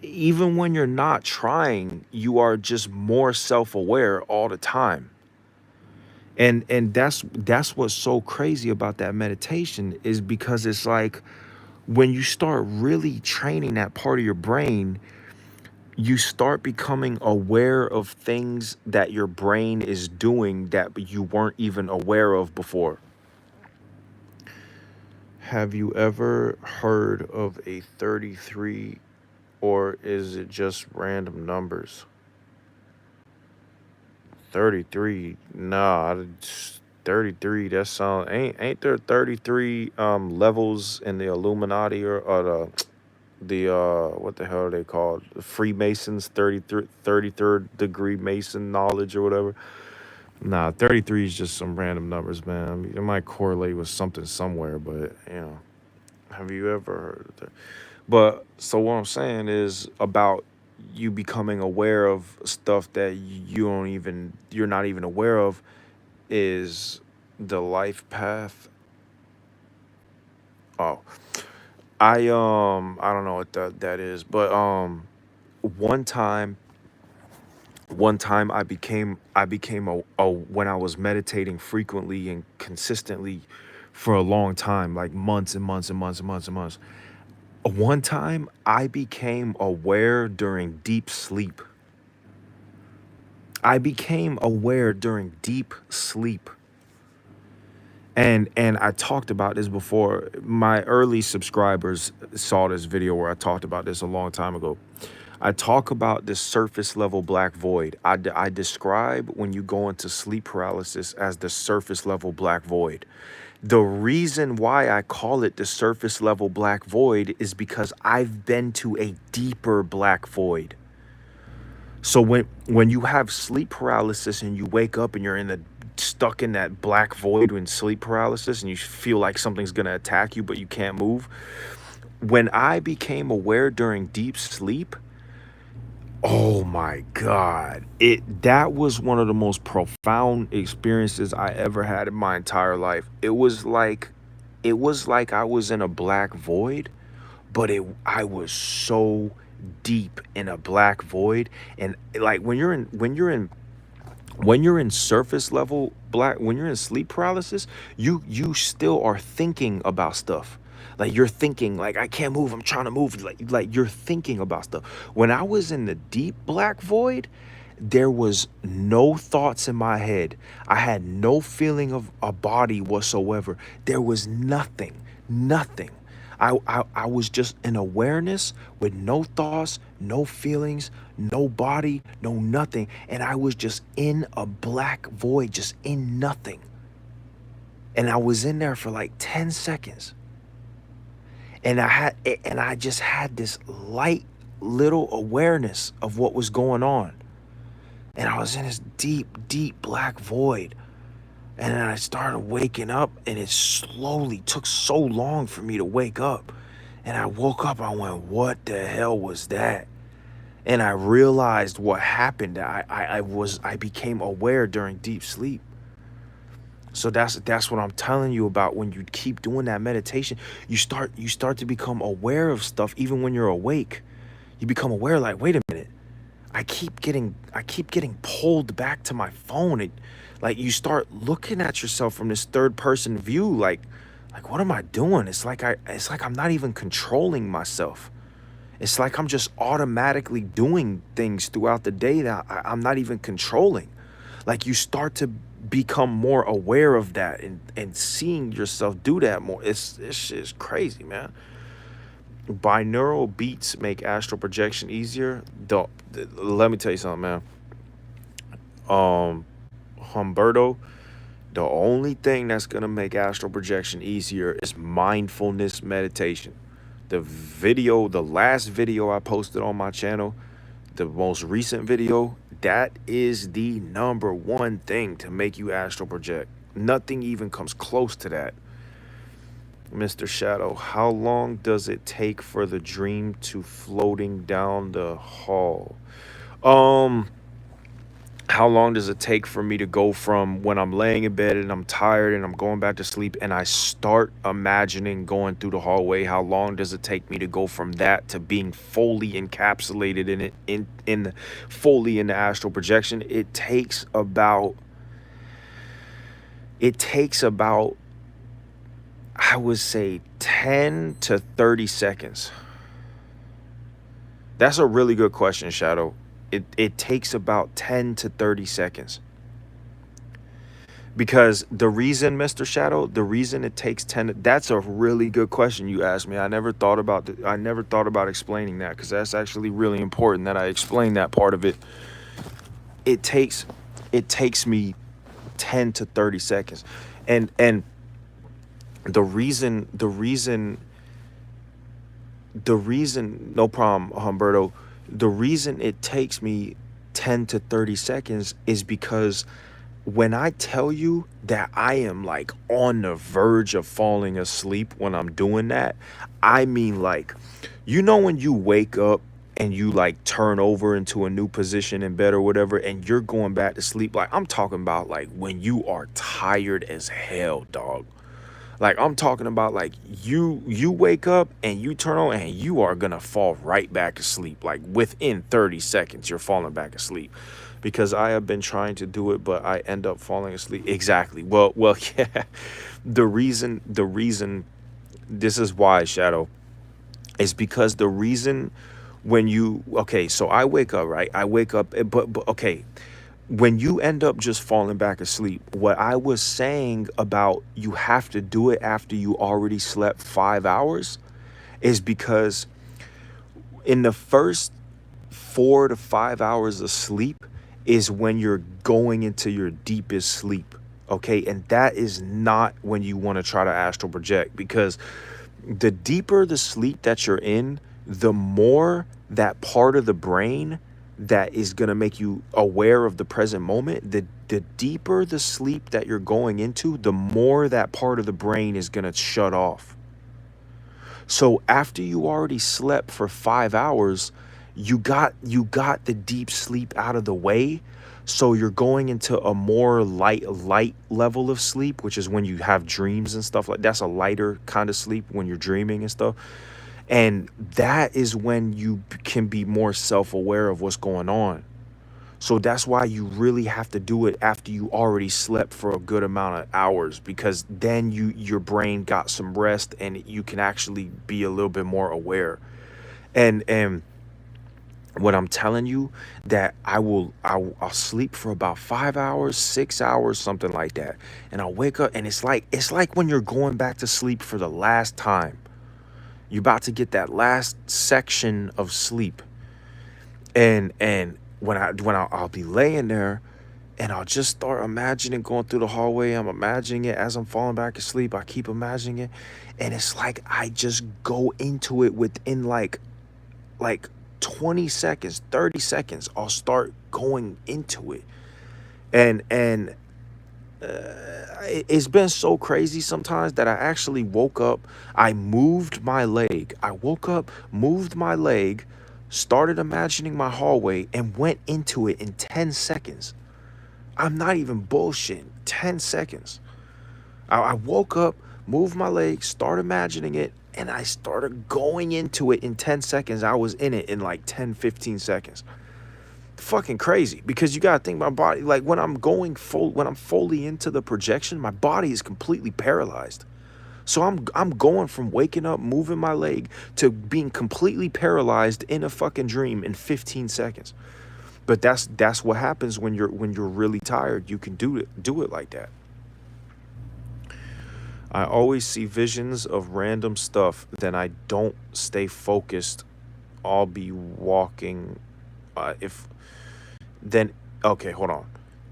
Speaker 1: even when you're not trying, you are just more self-aware all the time. And that's what's so crazy about that meditation, is because it's like when you start really training that part of your brain, you start becoming aware of things that your brain is doing that you weren't even aware of before. Have you ever heard of a 33, or is it just random numbers? 33, nah, 33, that sound, ain't there 33 levels in the Illuminati, or the what the hell are they called? The Freemasons, 33rd degree Mason knowledge or whatever. Nah, 33 is just some random numbers, man. I mean, it might correlate with something somewhere, but have you ever heard of that? But so what I'm saying is about you becoming aware of stuff that you're not even aware of, is the life path. Oh, I don't know what that is, but one time I became a when I was meditating frequently and consistently for a long time, like months and months and months and months and months. One time I became aware during deep sleep. I became aware during deep sleep. And I talked about this before. My early subscribers saw this video where I talked about this a long time ago. I talk about this surface level black void. I describe when you go into sleep paralysis as the surface level black void. The reason why I call it the surface level black void is because I've been to a deeper black void. So when you have sleep paralysis and you wake up and you're in the stuck in that black void when sleep paralysis and you feel like something's going to attack you but you can't move. When I became aware during deep sleep, oh my God, that was one of the most profound experiences I ever had in my entire life. It was like I was in a black void, but I was so deep in a black void. And like when you're in surface level black, when you're in sleep paralysis, you still are thinking about stuff. Like you're thinking like, I can't move, I'm trying to move, like you're thinking about stuff. When I was in the deep black void, there was no thoughts in my head. I had no feeling of a body whatsoever. There was nothing. I was just in awareness with no thoughts, no feelings, no body, no nothing. And I was just in a black void, just in nothing. And I was in there for like 10 seconds. And I just had this light little awareness of what was going on. And I was in this deep black void. And then I started waking up, and it slowly took so long for me to wake up. And I woke up, I went, what the hell was that? And I realized what happened. I became aware during deep sleep. So that's what I'm telling you about. When you keep doing that meditation, you start to become aware of stuff even when you're awake. You become aware, like, wait a minute. I keep getting pulled back to my phone. Like you start looking at yourself from this third person view, like what am I doing? It's like I'm not even controlling myself. It's like I'm just automatically doing things throughout the day that I'm not even controlling. Like you start to become more aware of that and seeing yourself do that more. This shit is crazy, man. Binaural beats make astral projection easier. Don't let me tell you something, man. Humberto, the only thing that's gonna make astral projection easier is mindfulness meditation. The last video I posted on my channel, the most recent video, that is the #1 thing to make you astral project. Nothing even comes close to that. Mr. Shadow, how long does it take for the dream to floating down the hall? How long does it take for me to go from when I'm laying in bed and I'm tired and I'm going back to sleep and I start imagining going through the hallway? How long does it take me to go from that to being fully encapsulated in it, fully in the astral projection? It takes about, I would say 10 to 30 seconds. That's a really good question, Shadow. It takes about 10 to 30 seconds. Because the reason, Mr. Shadow, the reason it takes 10, that's a really good question you asked me. I never thought about explaining that, because that's actually really important that I explain that part of it. It takes me 10 to 30 seconds. And the reason, no problem, Humberto. The reason it takes me 10 to 30 seconds is because when I tell you that I am like on the verge of falling asleep when I'm doing that, I mean, like, you know, when you wake up and you like turn over into a new position in bed or whatever, and you're going back to sleep, like, I'm talking about like when you are tired as hell, dog. Like, I'm talking about like you wake up and you turn on and you are gonna fall right back asleep. Like within 30 seconds, you're falling back asleep. Because I have been trying to do it, but I end up falling asleep. Exactly. Well, yeah. The reason this is why, Shadow, is because the reason when you, okay, so I wake up, right? I wake up, but okay. When you end up just falling back asleep, what I was saying about you have to do it after you already slept 5 hours is because in the first 4 to 5 hours of sleep is when you're going into your deepest sleep, okay? And that is not when you want to try to astral project, because the deeper the sleep that you're in, the more that part of the brain that is going to make you aware of the present moment, the deeper the sleep that you're going into, the more that part of the brain is going to shut off. So after you already slept for 5 hours, you got the deep sleep out of the way. So you're going into a more light level of sleep, which is when you have dreams and stuff like that's a lighter kind of sleep when you're dreaming and stuff. And that is when you can be more self-aware of what's going on. So that's why you really have to do it after you already slept for a good amount of hours, because then your brain got some rest and you can actually be a little bit more aware. And what I'm telling you, that I'll sleep for about 5 hours, 6 hours, something like that. And I'll wake up and it's like when you're going back to sleep for the last time. You're about to get that last section of sleep. And when I'll be laying there and I'll just start imagining going through the hallway. I'm imagining it as I'm falling back asleep. I keep imagining it. And it's like I just go into it within like 20 seconds, 30 seconds. I'll start going into it. And it's been so crazy sometimes that I actually woke up, I moved my leg. I woke up, moved my leg, started imagining my hallway, and went into it in 10 seconds. I'm not even bullshitting. 10 seconds. I woke up, moved my leg, started imagining it, and I started going into it in 10 seconds. I was in it in like 10, 15 seconds. Fucking crazy, because you gotta think my body, like when I'm fully into the projection, my body is completely paralyzed. So I'm going from waking up, moving my leg, to being completely paralyzed in a fucking dream in 15 seconds. But that's what happens when you're really tired. You can do it like that. I always see visions of random stuff, then I don't stay focused. I'll be walking. If then Okay, hold on.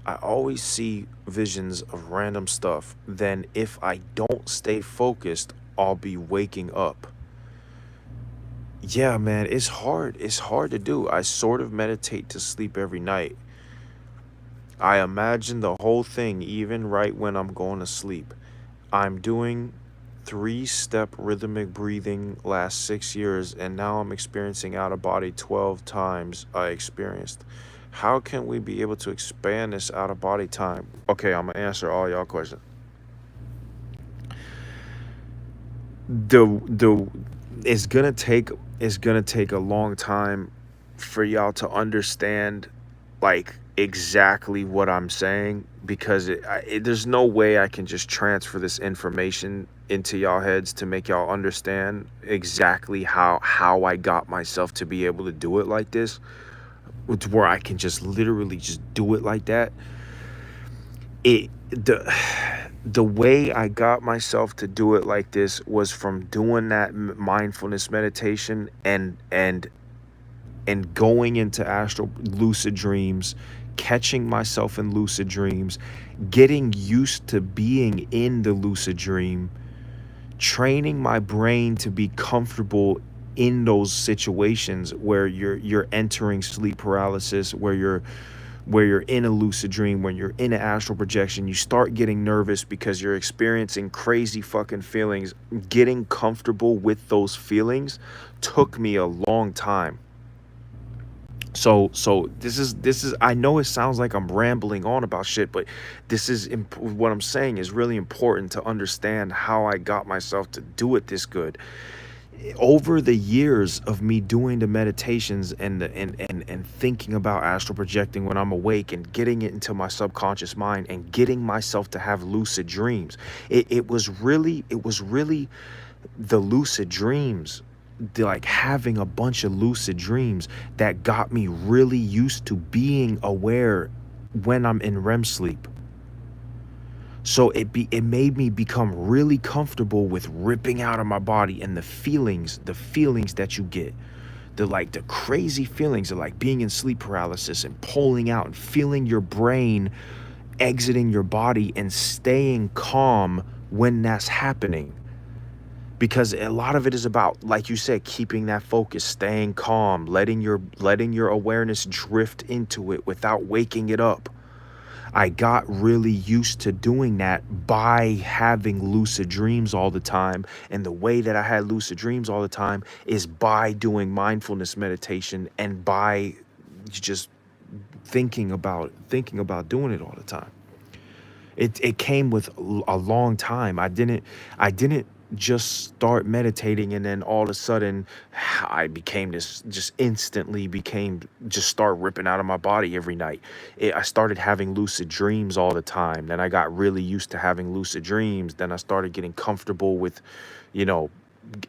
Speaker 1: I always see visions of random stuff. Then if I don't stay focused, I'll be waking up. Yeah, man, it's hard. It's hard to do. I sort of meditate to sleep every night. I imagine the whole thing even right when I'm going to sleep. I'm doing 3-step rhythmic breathing last 6 years, and now I'm experiencing out of body 12 times I experienced. How can we be able to expand this out of body time? Okay, I'm gonna answer all y'all questions. The it's gonna take a long time for y'all to understand like exactly what I'm saying, because there's no way I can just transfer this information into y'all heads to make y'all understand exactly how I got myself to be able to do it like this, where I can just literally just do it like that. It the way I got myself to do it like this was from doing that mindfulness meditation and going into astral lucid dreams, catching myself in lucid dreams, getting used to being in the lucid dream, training my brain to be comfortable in those situations where you're entering sleep paralysis, where you're in a lucid dream, when you're in an astral projection, you start getting nervous because you're experiencing crazy fucking feelings. Getting comfortable with those feelings took me a long time. So this is I know it sounds like I'm rambling on about shit, but what I'm saying is really important to understand how I got myself to do it this good. Over the years of me doing the meditations and thinking about astral projecting when I'm awake and getting it into my subconscious mind and getting myself to have lucid dreams, it was really the lucid dreams, like having a bunch of lucid dreams, that got me really used to being aware when I'm in REM sleep. So it made me become really comfortable with ripping out of my body, and the feelings that you get, the crazy feelings of like being in sleep paralysis and pulling out and feeling your brain exiting your body and staying calm when that's happening. Because a lot of it is about, like you said, keeping that focus, staying calm, letting your awareness drift into it without waking it up. I got really used to doing that by having lucid dreams all the time. And the way that I had lucid dreams all the time is by doing mindfulness meditation and by just thinking about doing it all the time. It came with a long time. I didn't just start meditating and then all of a sudden I became this, just instantly became, just start ripping out of my body every night. I started having lucid dreams all the time. Then I got really used to having lucid dreams. Then I started getting comfortable with, you know,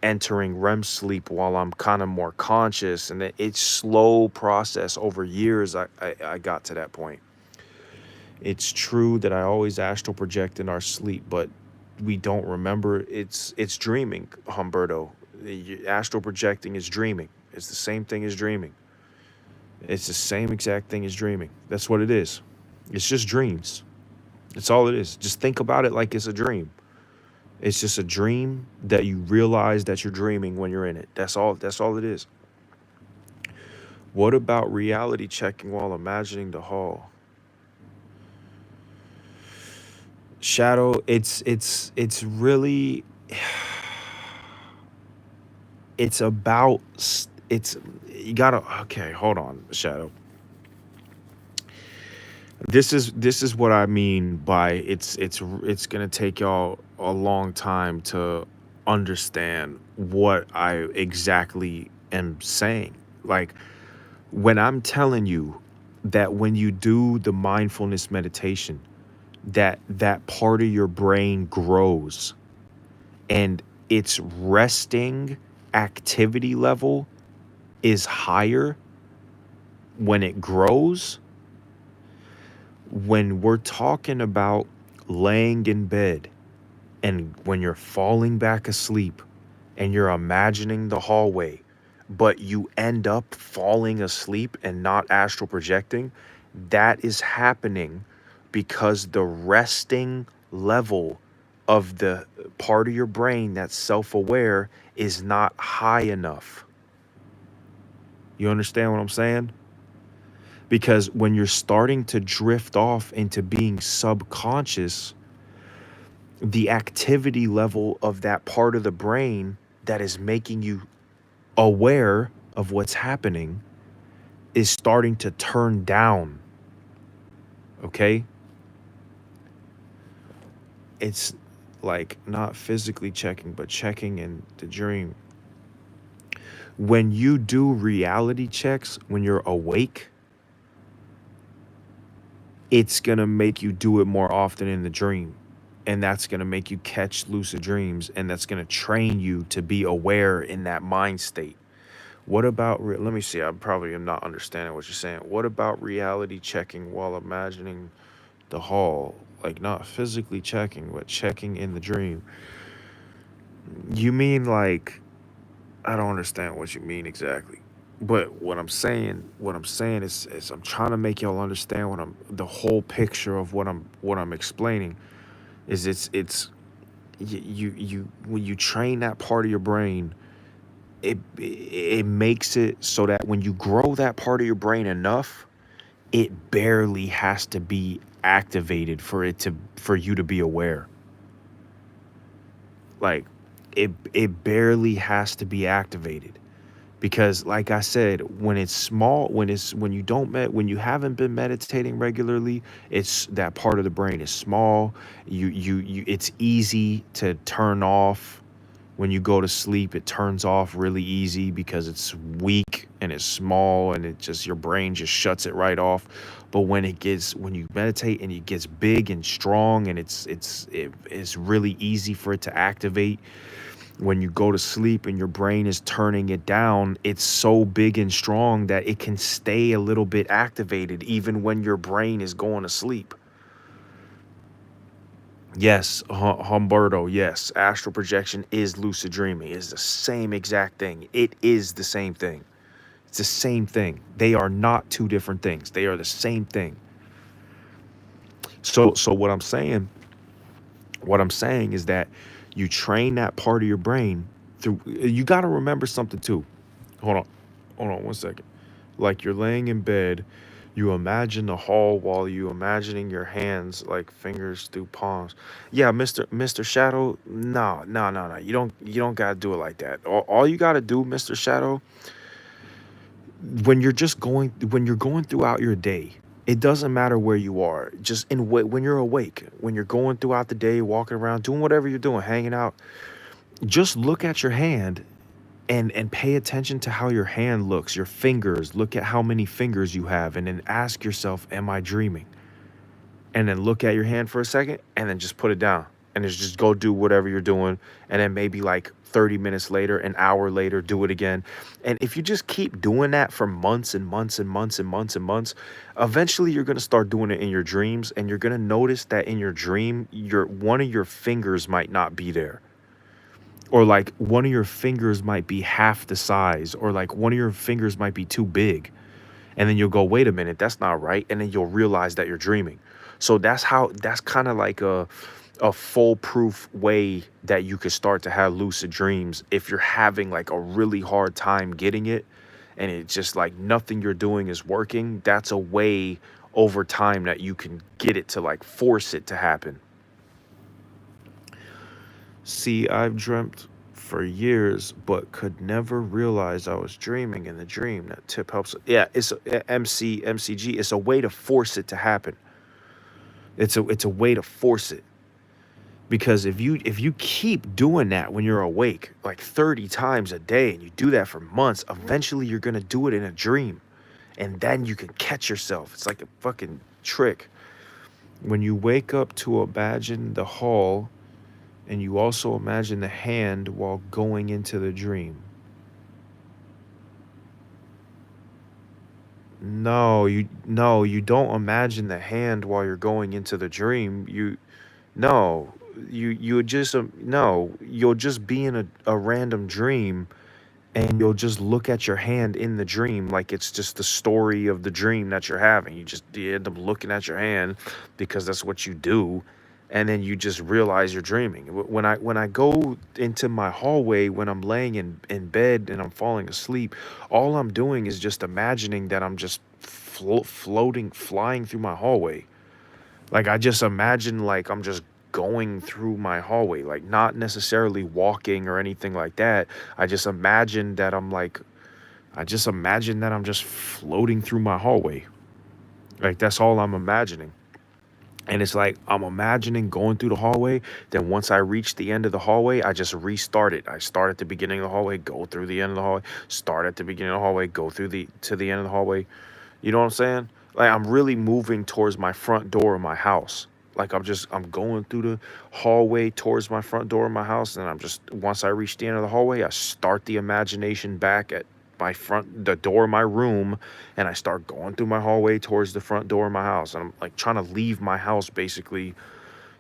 Speaker 1: entering REM sleep while I'm kind of more conscious. And it's slow process over years. I got to that point. It's true that I always astral project in our sleep, but we don't remember. It's dreaming, Humberto. Astral projecting is dreaming. It's the same thing as dreaming. It's the same exact thing as dreaming. That's what it is. It's just dreams. It's all it is. Just think about it like it's a dream. It's just a dream that you realize that you're dreaming when you're in it. That's all. That's all it is. What about reality checking while imagining the hall? Shadow, it's really, it's about it's you gotta, okay, hold on, Shadow. This is what I mean by it's gonna take y'all a long time to understand what I exactly am saying. Like, when I'm telling you that when you do the mindfulness meditation, that part of your brain grows and its resting activity level is higher, when it grows, when we're talking about laying in bed and when you're falling back asleep and you're imagining the hallway, but you end up falling asleep and not astral projecting, that is happening because the resting level of the part of your brain that's self-aware is not high enough. You understand what I'm saying? Because when you're starting to drift off into being subconscious, the activity level of that part of the brain that is making you aware of what's happening is starting to turn down. Okay? It's like not physically checking, but checking in the dream. When you do reality checks when you're awake, it's going to make you do it more often in the dream. And that's going to make you catch lucid dreams. And that's going to train you to be aware in that mind state. What about, let me see, I probably am not understanding what you're saying. What about reality checking while imagining the hall? Like not physically checking, but checking in the dream. You mean like, I don't understand what you mean exactly. But what I'm saying is I'm trying to make y'all understand the whole picture of what I'm explaining is you when you train that part of your brain, it makes it so that when you grow that part of your brain enough, it barely has to be activated for you to be aware. Like it barely has to be activated. Because like I said, when it's small, when you don't when you haven't been meditating regularly, it's that part of the brain is small. You it's easy to turn off. When you go to sleep, it turns off really easy because it's weak and it's small and it just, your brain just shuts it right off. But when you meditate and it gets big and strong and it's really easy for it to activate. When you go to sleep and your brain is turning it down, it's so big and strong that it can stay a little bit activated even when your brain is going to sleep. Yes, Humberto, yes. Astral projection is lucid dreaming. It's the same exact thing. It is the same thing. It's the same thing. They are not two different things. They are the same thing. So what I'm saying is that you train that part of your brain through, you got to remember something too. Hold on. Hold on one second. Like you're laying in bed, you imagine the hall while you imagining your hands like fingers through palms. Yeah, Mr. Shadow, no. You don't gotta do it like that. All you gotta do, Mr. Shadow, when you're going throughout your day, it doesn't matter where you are. Just when you're awake, when you're going throughout the day, walking around, doing whatever you're doing, hanging out, just look at your hand and pay attention to how your hand looks, your fingers. Look at how many fingers you have, and then ask yourself, am I dreaming? And then look at your hand for a second and then just put it down and just go do whatever you're doing. And then maybe like 30 minutes later, an hour later, do it again. And if you just keep doing that for months and months and months and months and months, eventually you're going to start doing it in your dreams, and you're going to notice that in your dream, one of your fingers might not be there, or like one of your fingers might be half the size, or like one of your fingers might be too big. And then you'll go, wait a minute, that's not right. And then you'll realize that you're dreaming. So that's kind of like a foolproof way that you could start to have lucid dreams if you're having like a really hard time getting it and it's just like nothing you're doing is working. That's a way over time that you can get it to like force it to happen. See, I've dreamt for years, but could never realize I was dreaming in the dream. That tip helps. Yeah, it's MCG. It's a way to force it to happen. It's a way to force it. Because if you keep doing that when you're awake, like 30 times a day, and you do that for months, eventually you're gonna do it in a dream. And then you can catch yourself. It's like a fucking trick. When you wake up to imagine the hall, and you also imagine the hand while going into the dream. No, you don't imagine the hand while you're going into the dream. No, you would just no, you'll just be in a random dream, and you'll just look at your hand in the dream like it's just the story of the dream that you're having. You end up looking at your hand because that's what you do, and then you just realize you're dreaming. When I go into my hallway when I'm laying in bed and I'm falling asleep, all I'm doing is just imagining that I'm just floating, flying through my hallway. Like I just imagine like I'm just going through my hallway, like not necessarily walking or anything like that. I just imagine that I'm just floating through my hallway. Like that's all I'm imagining. And it's like I'm imagining going through the hallway. Then once I reach the end of the hallway, I just restart it. I start at the beginning of the hallway, go through the end of the hallway, start at the beginning of the hallway, go through the to the end of the hallway. You know what I'm saying? Like I'm really moving towards my front door of my house. Like I'm going through the hallway towards my front door of my house, and I'm just once I reach the end of the hallway, I start the imagination back at the door of my room, and I start going through my hallway towards the front door of my house, and I'm like trying to leave my house basically,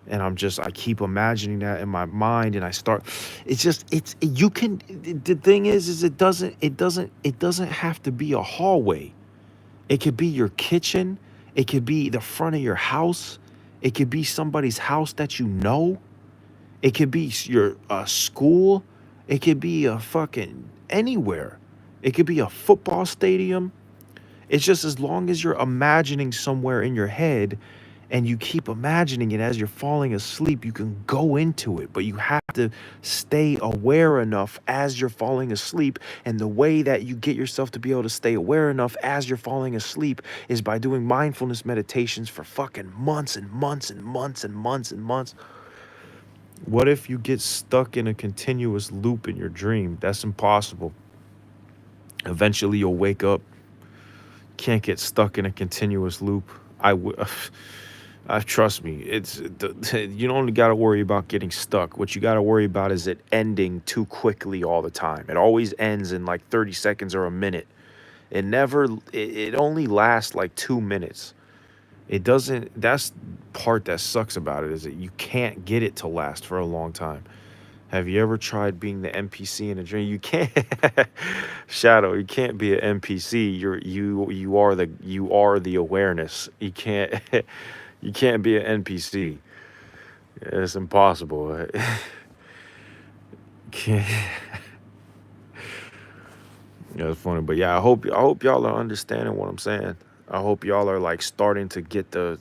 Speaker 1: and I keep imagining that in my mind, and I start it's just it's you can the thing is it doesn't have to be a hallway. It could be your kitchen. It could be the front of your house. It could be somebody's house that you know. It could be your school. It could be a fucking anywhere. It could be a football stadium. It's just as long as you're imagining somewhere in your head and you keep imagining it as you're falling asleep, you can go into it, but you have to stay aware enough as you're falling asleep. And the way that you get yourself to be able to stay aware enough as you're falling asleep is by doing mindfulness meditations for fucking months and months and months and months and months. What if you get stuck in a continuous loop in your dream? That's impossible. Eventually you'll wake up. Can't get stuck in a continuous loop. Trust me, you don't got to worry about getting stuck. What you got to worry about is it ending too quickly all the time. It always ends in like 30 seconds or a minute. It only lasts like 2 minutes. It doesn't, that's part that sucks about it is that you can't get it to last for a long time. Have you ever tried being the NPC in a dream? You can't. Shadow, you can't be an NPC. You are the awareness. You can't you can't be an NPC. It's impossible. Can't. Yeah, it's funny, but yeah, I hope y'all are understanding what I'm saying. I hope y'all are like starting to get the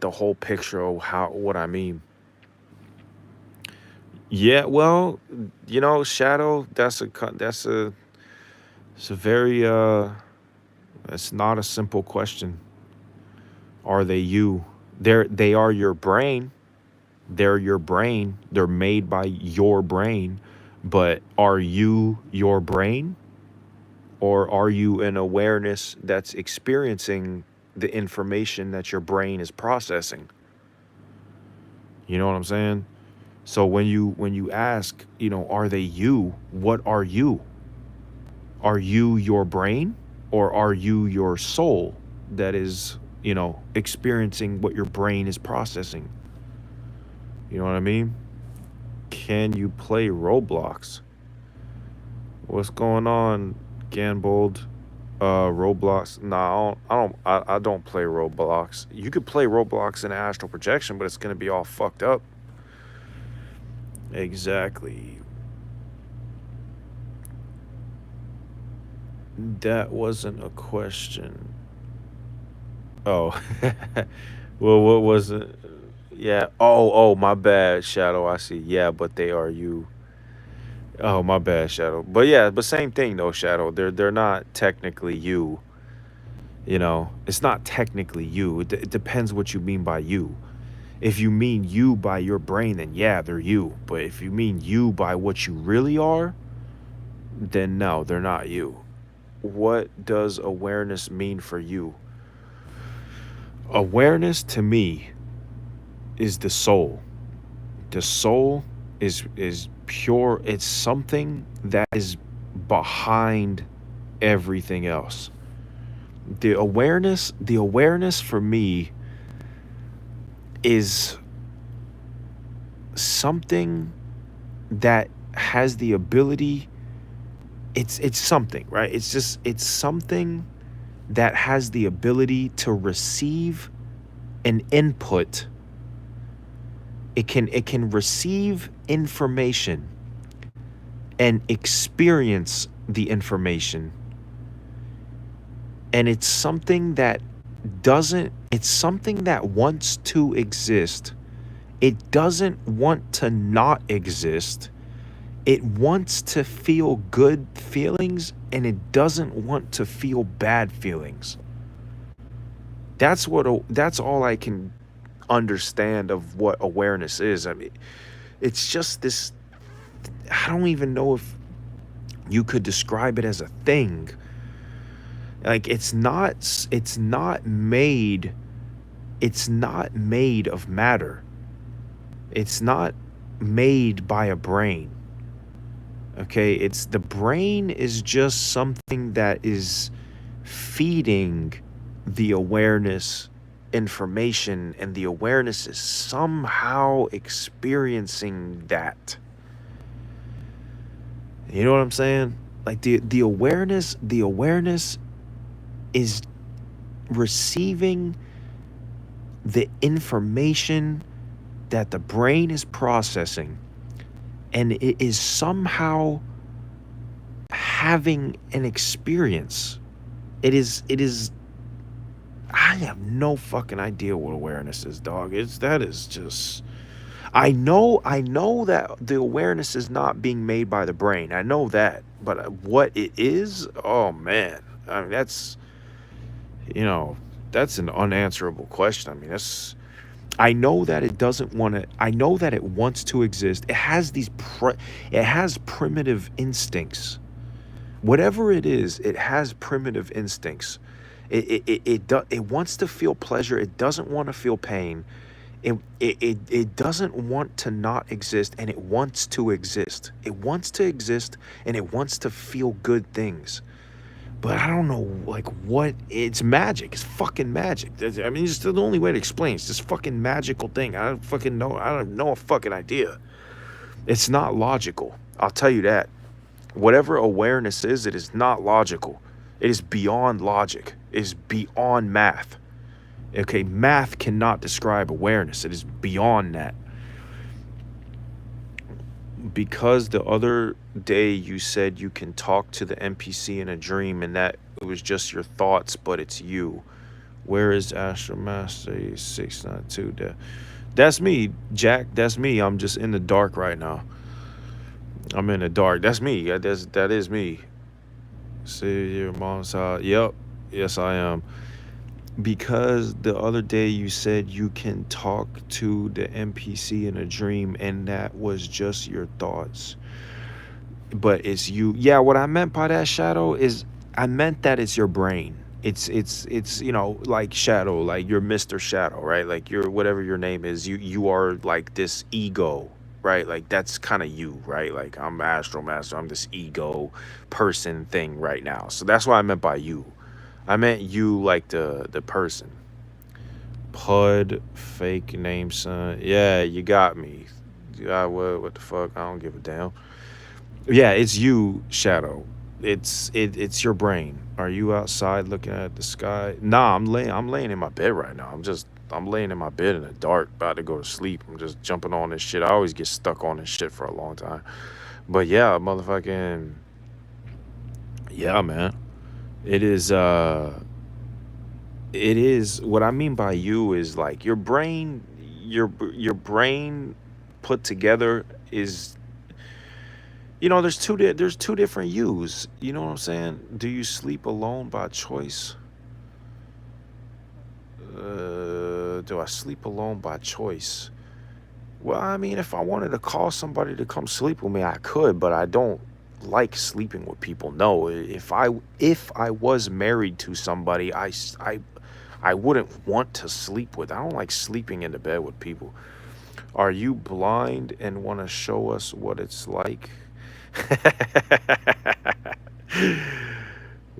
Speaker 1: whole picture of what I mean. Yeah, well, Shadow, it's a very it's not a simple question. Are they you? They are your brain. They're your brain. They're made by your brain. But are you your brain? Or are you an awareness that's experiencing the information that your brain is processing? You know what I'm saying? So when you ask, are they you? What are you? Are you your brain, or are you your soul that is, experiencing what your brain is processing? You know what I mean? Can you play Roblox? What's going on, Ganbold? Roblox? Nah, I don't play Roblox. You could play Roblox in Astral Projection, but it's gonna be all fucked up. Exactly. That wasn't a question. Oh, well, what was it? Yeah. Oh, my bad, Shadow. I see. Yeah, but they are you. Oh, my bad, Shadow. But yeah, but same thing though, Shadow. They're not technically you. It's not technically you. It depends what you mean by you. If you mean you by your brain, then yeah, they're you. But if you mean you by what you really are, then no, they're not you. What does awareness mean for you? Awareness to me is the soul. The soul is pure. It's something that is behind everything else. The awareness for me is something that has the ability, it's something, right? It's something that has the ability to receive an input. It can receive information and experience the information. And it's something that wants to exist. It doesn't want to not exist. It wants to feel good feelings, and it doesn't want to feel bad feelings. That's all I can understand of what awareness is. I mean, it's just this, I don't even know if you could describe it as a thing. Like it's not made of matter. It's not made by a brain. Okay, it's the brain is just something that is feeding the awareness information, and the awareness is somehow experiencing that. You know what I'm saying? Like the awareness is receiving the information that the brain is processing, and it is somehow having an experience. It is I have no fucking idea what awareness is, dog. That is just, I know that the awareness is not being made by the brain. I know that. But what it is, oh man. I mean, that's an unanswerable question. I mean, I know that it doesn't want to. I know that it wants to exist. It has primitive instincts. Whatever it is, it has primitive instincts. It wants to feel pleasure. It doesn't want to feel pain. It doesn't want to not exist, and it wants to exist. It wants to exist, and it wants to feel good things. But I don't know, like, what. It's magic. It's fucking magic. I mean, it's the only way to explain. It's this fucking magical thing. I don't fucking know. I don't know a fucking idea. It's not logical. I'll tell you that. Whatever awareness is, it is not logical. It is beyond logic. It is beyond math. Okay, math cannot describe awareness. It is beyond that. Because the other day you said you can talk to the NPC in a dream, and that it was just your thoughts, but it's you. Where is Astral Master 692? That's me, Jack. That's me. I'm just in the dark right now. I'm in the dark. That's me. That is me. See your mom's house. Yep. Yes, I am. Because the other day you said you can talk to the NPC in a dream, and that was just your thoughts. But it's you. Yeah, what I meant by that, Shadow, is I meant that it's your brain. It's like Shadow, like you're Mr. Shadow, right? Like you're whatever your name is. You are like this ego, right? Like that's kind of you, right? Like I'm Astral Master. I'm this ego person thing right now. So that's what I meant by you. I meant you like the person. Pud, fake name, son. Yeah, you got me. What the fuck? I don't give a damn. Yeah, it's you, Shadow. It's your brain. Are you outside looking at the sky? Nah, I'm laying in my bed right now. I'm laying in my bed in the dark, about to go to sleep. I'm just jumping on this shit. I always get stuck on this shit for a long time. But yeah, motherfucking, yeah, man. It is what I mean by you is like your brain put together is, there's two different yous. You know what I'm saying? Do you sleep alone by choice? Do I sleep alone by choice? Well, I mean, if I wanted to call somebody to come sleep with me, I could, but I don't like sleeping with people. No, if I was married to somebody, I wouldn't want to sleep with. I don't like sleeping in the bed with people. Are you blind and want to show us what it's like?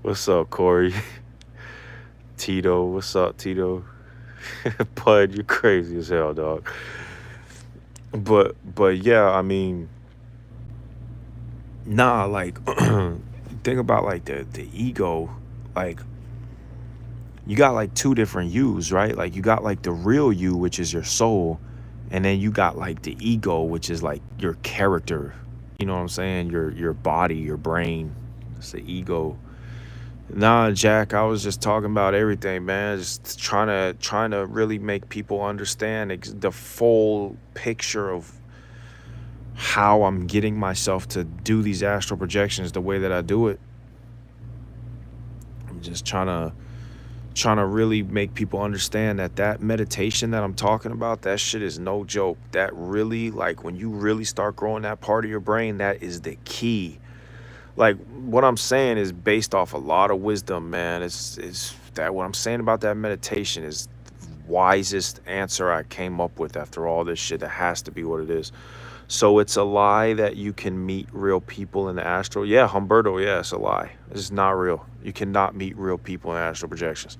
Speaker 1: What's up, Corey? Tito, what's up, Tito? Bud, you crazy as hell, dog. But yeah, I mean, nah, like think about like the ego, like you got like two different yous, right? Like you got like the real you, which is your soul, and then you got like the ego, which is like your character. You know what I'm saying? Your body, your brain. It's the ego. Nah, Jack, I was just talking about everything, man. Just trying to really make people understand the full picture of how I'm getting myself to do these astral projections the way that I do it. I'm just trying to really make people understand that meditation that I'm talking about, that shit is no joke. That really, like, when you really start growing that part of your brain, that is the key. Like, what I'm saying is based off a lot of wisdom, man. It's that what I'm saying about that meditation is the wisest answer I came up with after all this shit. That has to be what it is. So it's a lie that you can meet real people in the astral. Yeah, Humberto, yeah, it's a lie. It's not real. You cannot meet real people in astral projections.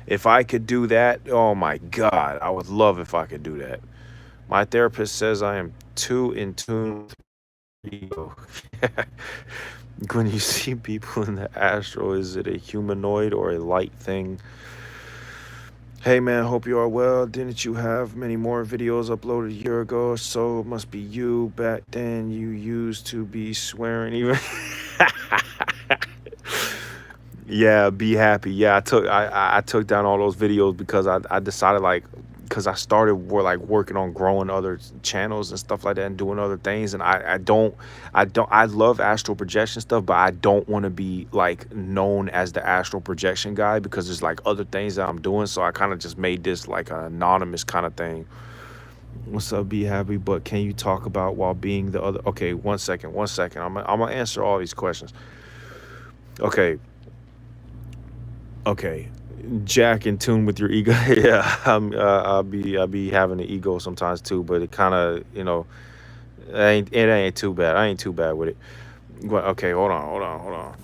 Speaker 1: If I could do that, oh my God, I would love if I could do that. My therapist says I am too in tune with ego. When you see people in the astral, is it a humanoid or a light thing? Hey man, hope you are well. Didn't you have many more videos uploaded a year ago or so? It must be you. Back then you used to be swearing even. Yeah, be happy. Yeah, I took down all those videos because I decided, like, because I started working on growing other channels and stuff like that and doing other things, and I love astral projection stuff, but I don't want to be like known as the astral projection guy because there's like other things that I'm doing, so I kind of just made this like an anonymous kind of thing. What's up, be happy? But can you talk about while being the other? Okay, one second. I'm gonna answer all these questions. Okay. Okay, Jack, in tune with your ego. Yeah, I'll be having an ego sometimes too, but it kind of, it ain't too bad. I ain't too bad with it. But okay, hold on.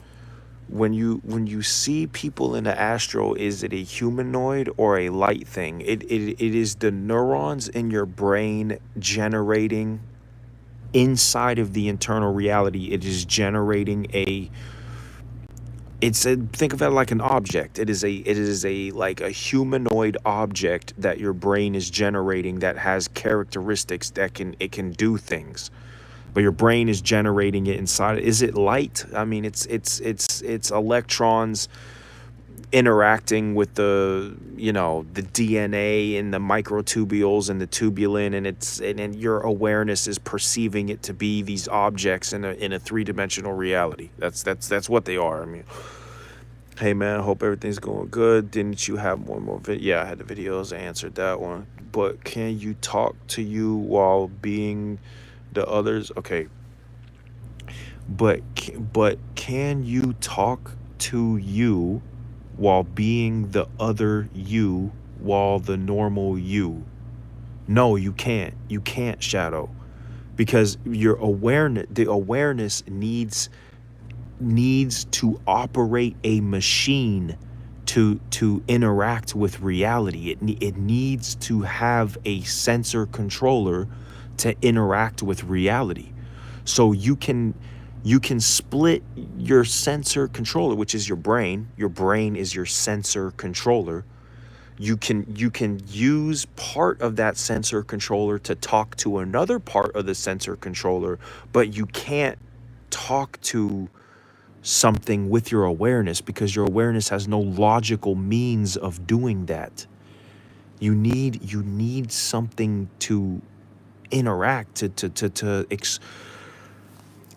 Speaker 1: When you see people in the astral, is it a humanoid or a light thing? It is the neurons in your brain generating inside of the internal reality. It is generating think of it like an object. It is a like a humanoid object that your brain is generating that has characteristics that can do things, but your brain is generating it inside. Is it light? I mean, it's electrons interacting with the DNA and the microtubules and the tubulin, and your awareness is perceiving it to be these objects in a three-dimensional reality. That's what they are. I mean, hey man, hope everything's going good. Didn't you have one more video? Yeah, I had the videos. I answered that one. But can you talk to you while being the others? Okay. But can you talk to you while being the other you while the normal you? No, you can't. You can't, Shadow. Because the awareness needs to operate a machine to interact with reality. It needs to have a sensor controller to interact with reality. So you can split your sensor controller, which is your brain. Your brain is your sensor controller. You can use part of that sensor controller to talk to another part of the sensor controller, but you can't talk to something with your awareness because your awareness has no logical means of doing that. You need something to interact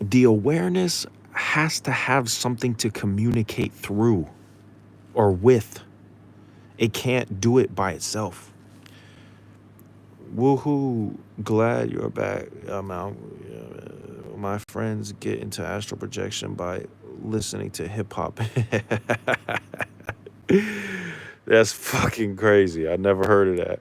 Speaker 1: the awareness has to have something to communicate through or with. It can't do it by itself. Woohoo! Glad you're back. My friends get into astral projection by listening to hip hop. That's fucking crazy. I never heard of that.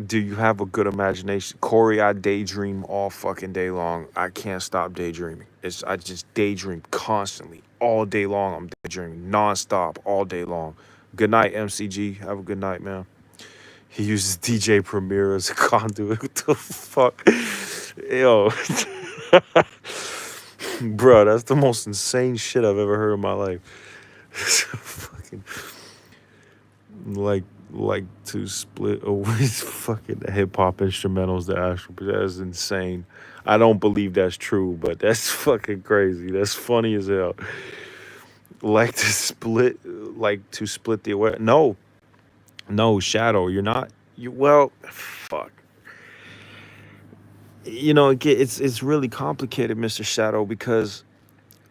Speaker 1: Do you have a good imagination? Corey, I daydream all fucking day long. I can't stop daydreaming. I just daydream constantly. All day long, I'm daydreaming nonstop all day long. Good night, MCG. Have a good night, man. He uses DJ Premier as a conduit. What the fuck? Yo, bro, that's the most insane shit I've ever heard in my life. Fucking like like to split away fucking hip hop instrumentals to astral. That's insane. I don't believe that's true, but that's fucking crazy. That's funny as hell. Like to split the aware. No, no, Shadow, you're not. You well, fuck. You know, it's really complicated, Mr. Shadow, because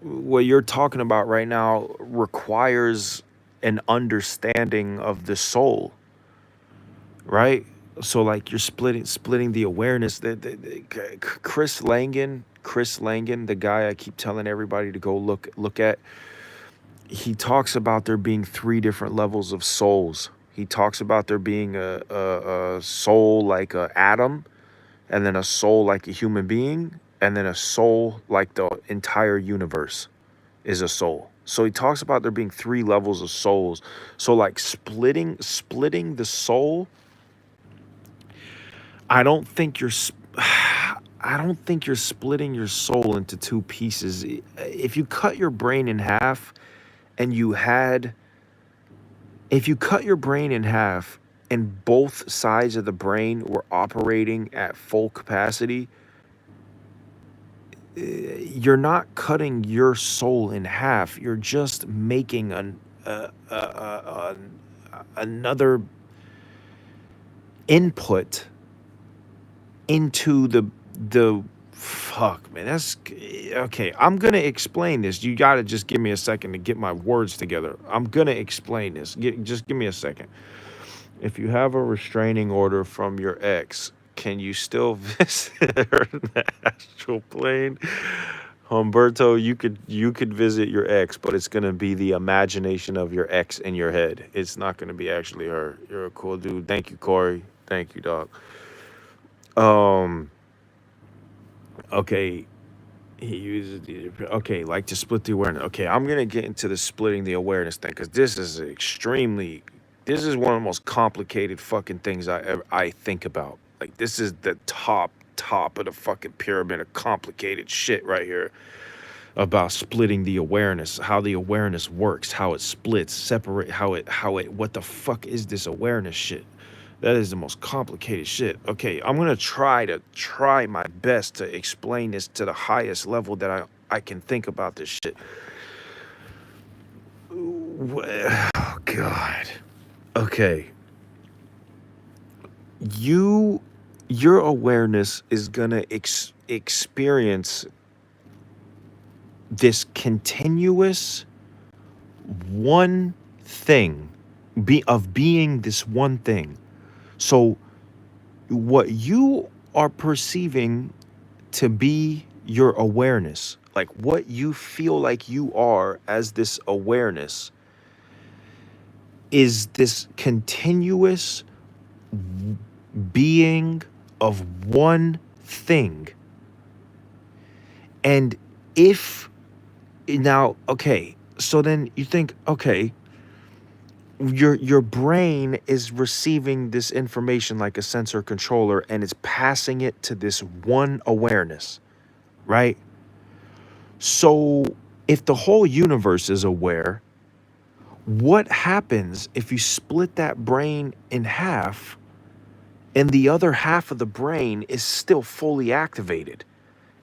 Speaker 1: what you're talking about right now requires an understanding of the soul, right? So like you're splitting the awareness. Chris Langan, the guy I keep telling everybody to go look at, he talks about there being three different levels of souls. He talks about there being a soul like a atom, and then a soul like a human being, and then a soul like the entire universe is a soul. So he talks about there being three levels of souls. So like splitting the soul, I don't think you're I don't think you're splitting your soul into two pieces. If you cut your brain in half and you had if you cut your brain in half and both sides of the brain were operating at full capacity, you're not cutting your soul in half. You're just making another input into the fuck, man. That's okay. I'm gonna explain this. You gotta just give me a second to get my words together. I'm gonna explain this. Just give me a second. If you have a restraining order from your ex, can you still visit her in the astral plane? Humberto, you could visit your ex, but it's gonna be the imagination of your ex in your head. It's not gonna be actually her. You're a cool dude. Thank you, Corey. Thank you, dog. Um, okay. He uses okay, like to split the awareness. Okay, I'm gonna get into the splitting the awareness thing because this is this is one of the most complicated fucking things I think about. Like this is the top of the fucking pyramid of complicated shit right here about splitting the awareness, how the awareness works, how it splits, separate, how it what the fuck is this awareness shit? That is the most complicated shit. Okay, I'm gonna try my best to explain this to the highest level that I can think about this shit. Oh God. Okay. Your awareness is gonna experience this continuous one thing, being this one thing. So what you are perceiving to be your awareness, like what you feel like you are as this awareness, is this continuous being of one thing. And if now, okay, so then you think, okay, your brain is receiving this information like a sensor controller and it's passing it to this one awareness, right? So if the whole universe is aware, what happens if you split that brain in half and the other half of the brain is still fully activated?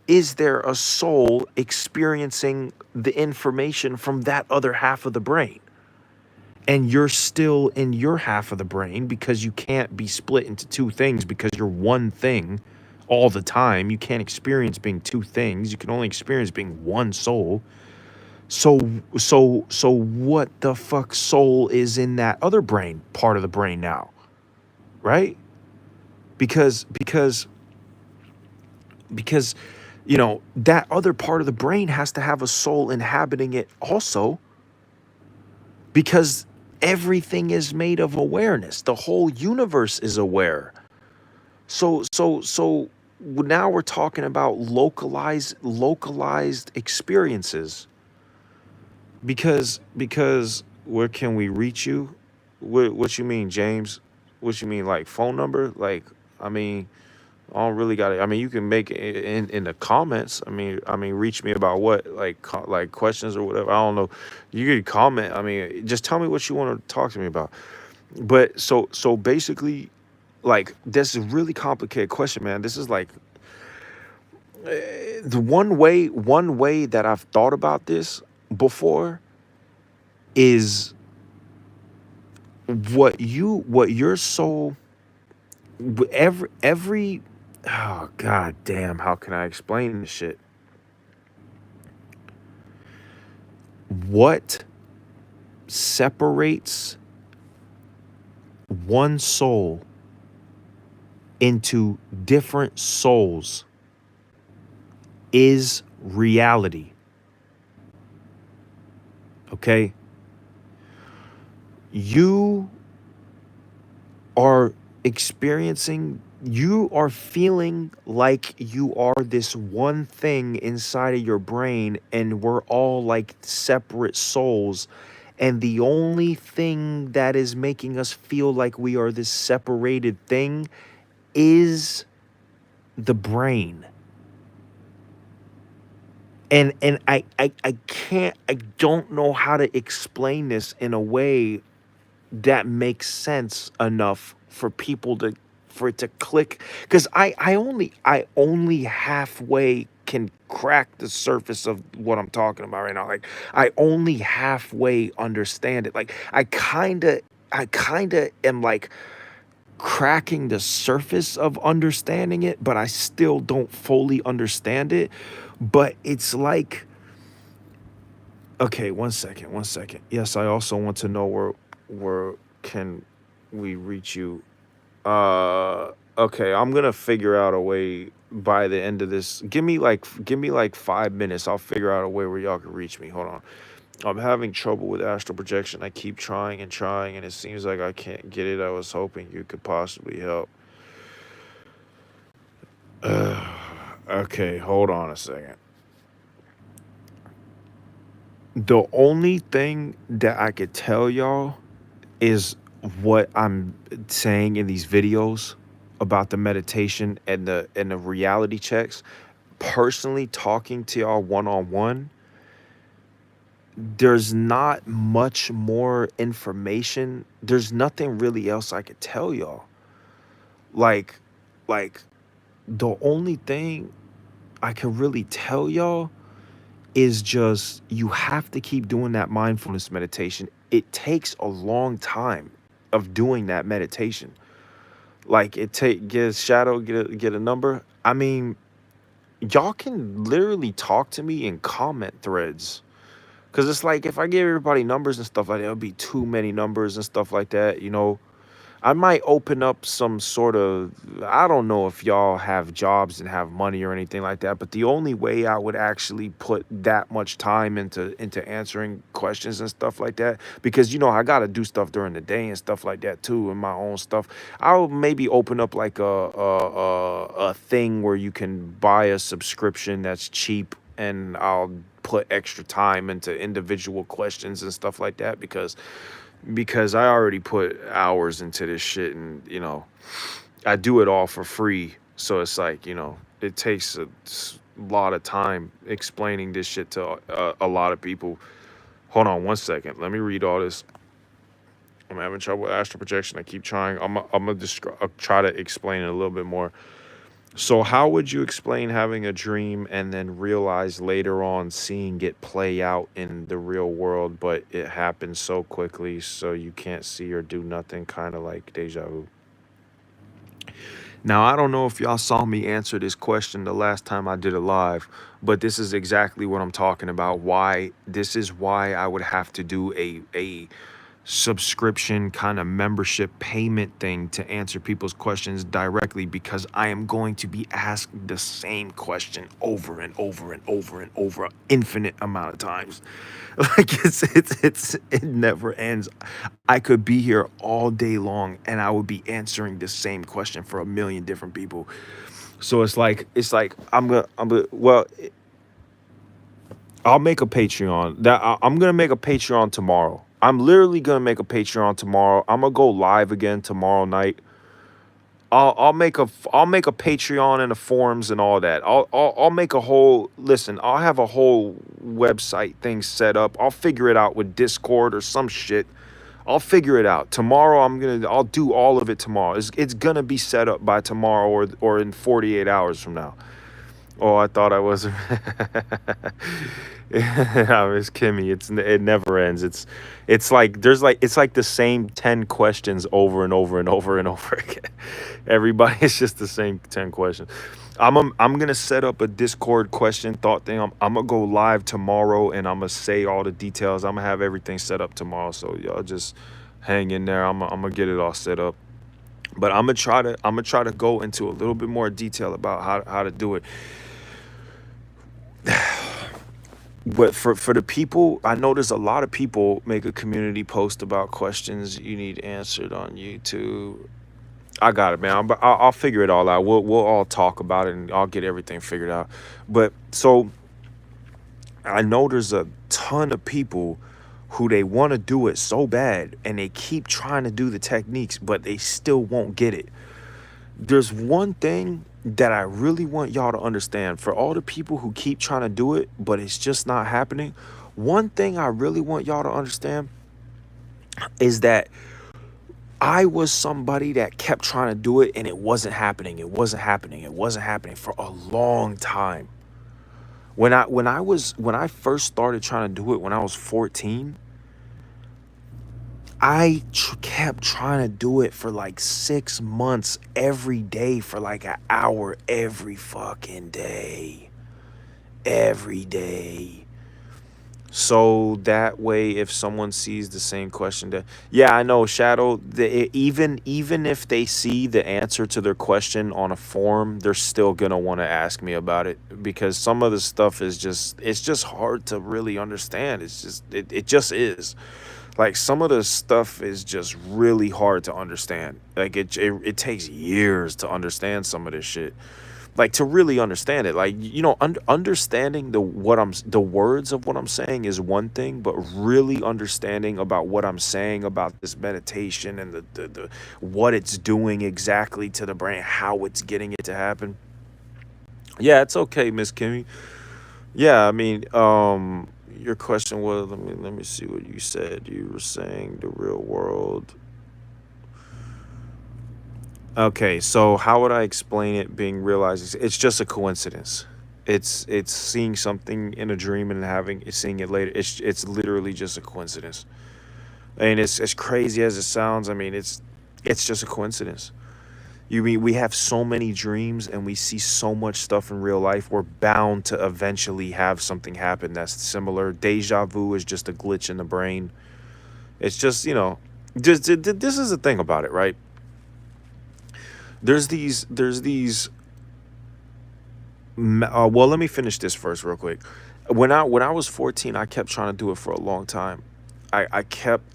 Speaker 1: Is there a soul experiencing the information from that other half of the brain? And you're still in your half of the brain because you can't be split into two things because you're one thing all the time. You can't experience being two things. You can only experience being one soul. So what the fuck soul is in that other brain, part of the brain now, right? Because you know, that other part of the brain has to have a soul inhabiting it also, because everything is made of awareness. The whole universe is aware. So now we're talking about localized experiences. Because where can we reach you? What you mean, James? What you mean, like phone number? Like, I mean, I don't really got it. I mean, you can make it in the comments. I mean, reach me about what, like, like questions or whatever. I don't know. You could comment. I mean, just tell me what you want to talk to me about. But so basically, like, this is a really complicated question, man. This is like the one way that I've thought about this before is what your soul, every oh god damn, how can I explain this shit? What separates one soul into different souls is reality. Okay? You are you are feeling like you are this one thing inside of your brain, and we're all like separate souls. And the only thing that is making us feel like we are this separated thing is the brain. And I can't, I don't know how to explain this in a way that makes sense enough for people to, for it to click, because I only halfway can crack the surface of what I'm talking about right now. Like, I only halfway understand it. Like, I kind of am like cracking the surface of understanding it, but I still don't fully understand it. But it's like, okay, one second. Yes, I also want to know where can we reach you. Okay, I'm gonna figure out a way by the end of this. Give me like 5 minutes. I'll figure out a way where y'all can reach me. Hold on. I'm having trouble with astral projection. I keep trying and trying, and it seems like I can't get it. I was hoping you could possibly help. Okay, hold on a second. The only thing that I could tell y'all is what I'm saying in these videos about the meditation and the reality checks. Personally, talking to y'all one on one, there's not much more information. There's nothing really else I could tell y'all. Like, like the only thing I can really tell y'all is just you have to keep doing that mindfulness meditation. It takes a long time of doing that meditation. Like, it take get a shadow, get a number. I mean, y'all can literally talk to me in comment threads. Cause it's like, if I give everybody numbers and stuff like that, it'll be too many numbers and stuff like that, you know. I might open up some sort of, I don't know if y'all have jobs and have money or anything like that, but the only way I would actually put that much time into answering questions and stuff like that, because you know I gotta do stuff during the day and stuff like that too, and my own stuff. I'll maybe open up like a thing where you can buy a subscription that's cheap, and I'll put extra time into individual questions and stuff like that, because I already put hours into this shit, and you know, I do it all for free. So it's like, you know, it takes a lot of time explaining this shit to a lot of people. Hold on one second. Let me read all this. I'm having trouble with astral projection. I keep trying. I'm gonna try to explain it a little bit more. So how would you explain having a dream and then realize later on seeing it play out in the real world, but it happens so quickly so you can't see or do nothing, kind of like deja vu? Now, I don't know if y'all saw me answer this question the last time I did a live, but this is exactly what I'm talking about. Why this is why I would have to do a subscription kind of membership payment thing to answer people's questions directly, because I am going to be asked the same question over and over and over and over an infinite amount of times. Like, it never ends. I could be here all day long and I would be answering the same question for a million different people. So it's like I'm gonna well, I'll make a Patreon. I'm gonna make a Patreon tomorrow. I'm literally gonna make a Patreon tomorrow. I'm gonna go live again tomorrow night. I'll make a Patreon and the forums and all that. I'll make a whole listen. I'll have a whole website thing set up. I'll figure it out with Discord or some shit. I'll figure it out tomorrow. I'll do all of it tomorrow. It's gonna be set up by tomorrow or in 48 hours from now. Oh, I thought I was. Yeah, Miss Kimmy, it never ends. It's like it's like the same 10 questions over and over and over and over again. Everybody, it's just the same 10 questions. I'm gonna set up a Discord question thought thing. I'm gonna go live tomorrow and I'm gonna say all the details. I'm gonna have everything set up tomorrow. So y'all just hang in there. I'm gonna get it all set up. But I'm gonna try to go into a little bit more detail about how to do it. But for the people, I know there's a lot of people make a community post about questions you need answered on YouTube. I got it, man. But I'll figure it all out. We'll all talk about it and I'll get everything figured out. But so I know there's a ton of people who they want to do it so bad and they keep trying to do the techniques, but they still won't get it. There's one thing that I really want y'all to understand for all the people who keep trying to do it, but it's just not happening. One thing I really want y'all to understand is that I was somebody that kept trying to do it and it wasn't happening. It wasn't happening. It wasn't happening for a long time. When I first started trying to do it when I was 14, I kept trying to do it for like 6 months every day for like an hour every fucking day. Every day. So that way, if someone sees the same question, yeah, I know, Shadow. Even if they see the answer to their question on a forum, they're still gonna want to ask me about it because some of the stuff is it's just hard to really understand. It just is. Like some of the stuff is just really hard to understand. Like it takes years to understand some of this shit. Like to really understand it. Like understanding the words of what I'm saying is one thing, but really understanding about what I'm saying about this meditation and the what it's doing exactly to the brain, how it's getting it to happen. Yeah, it's okay, Miss Kimmy. Yeah, I mean, your question was, let me see what you said. You were saying the real world. Okay, so how would I explain it being realized? It's just a coincidence. It's seeing something in a dream and seeing it later. It's literally just a coincidence. And it's as crazy as it sounds. I mean, it's just a coincidence. You mean we have so many dreams and we see so much stuff in real life, we're bound to eventually have something happen that's similar. Deja vu is just a glitch in the brain. It's just, this is the thing about it, right? There's these well, let me finish this first real quick. When I was 14, I kept trying to do it for a long time. I kept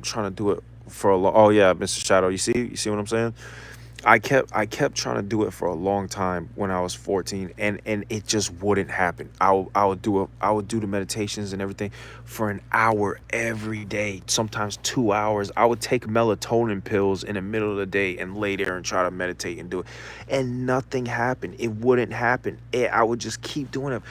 Speaker 1: trying to do it for a long. Oh yeah, Mr. Shadow, you see what I'm saying? I kept trying to do it for a long time when I was 14 and it just wouldn't happen. I would do the meditations and everything for an hour every day, sometimes 2 hours. I would take melatonin pills in the middle of the day and lay there and try to meditate and do it. And nothing happened. It wouldn't happen. I would just keep doing it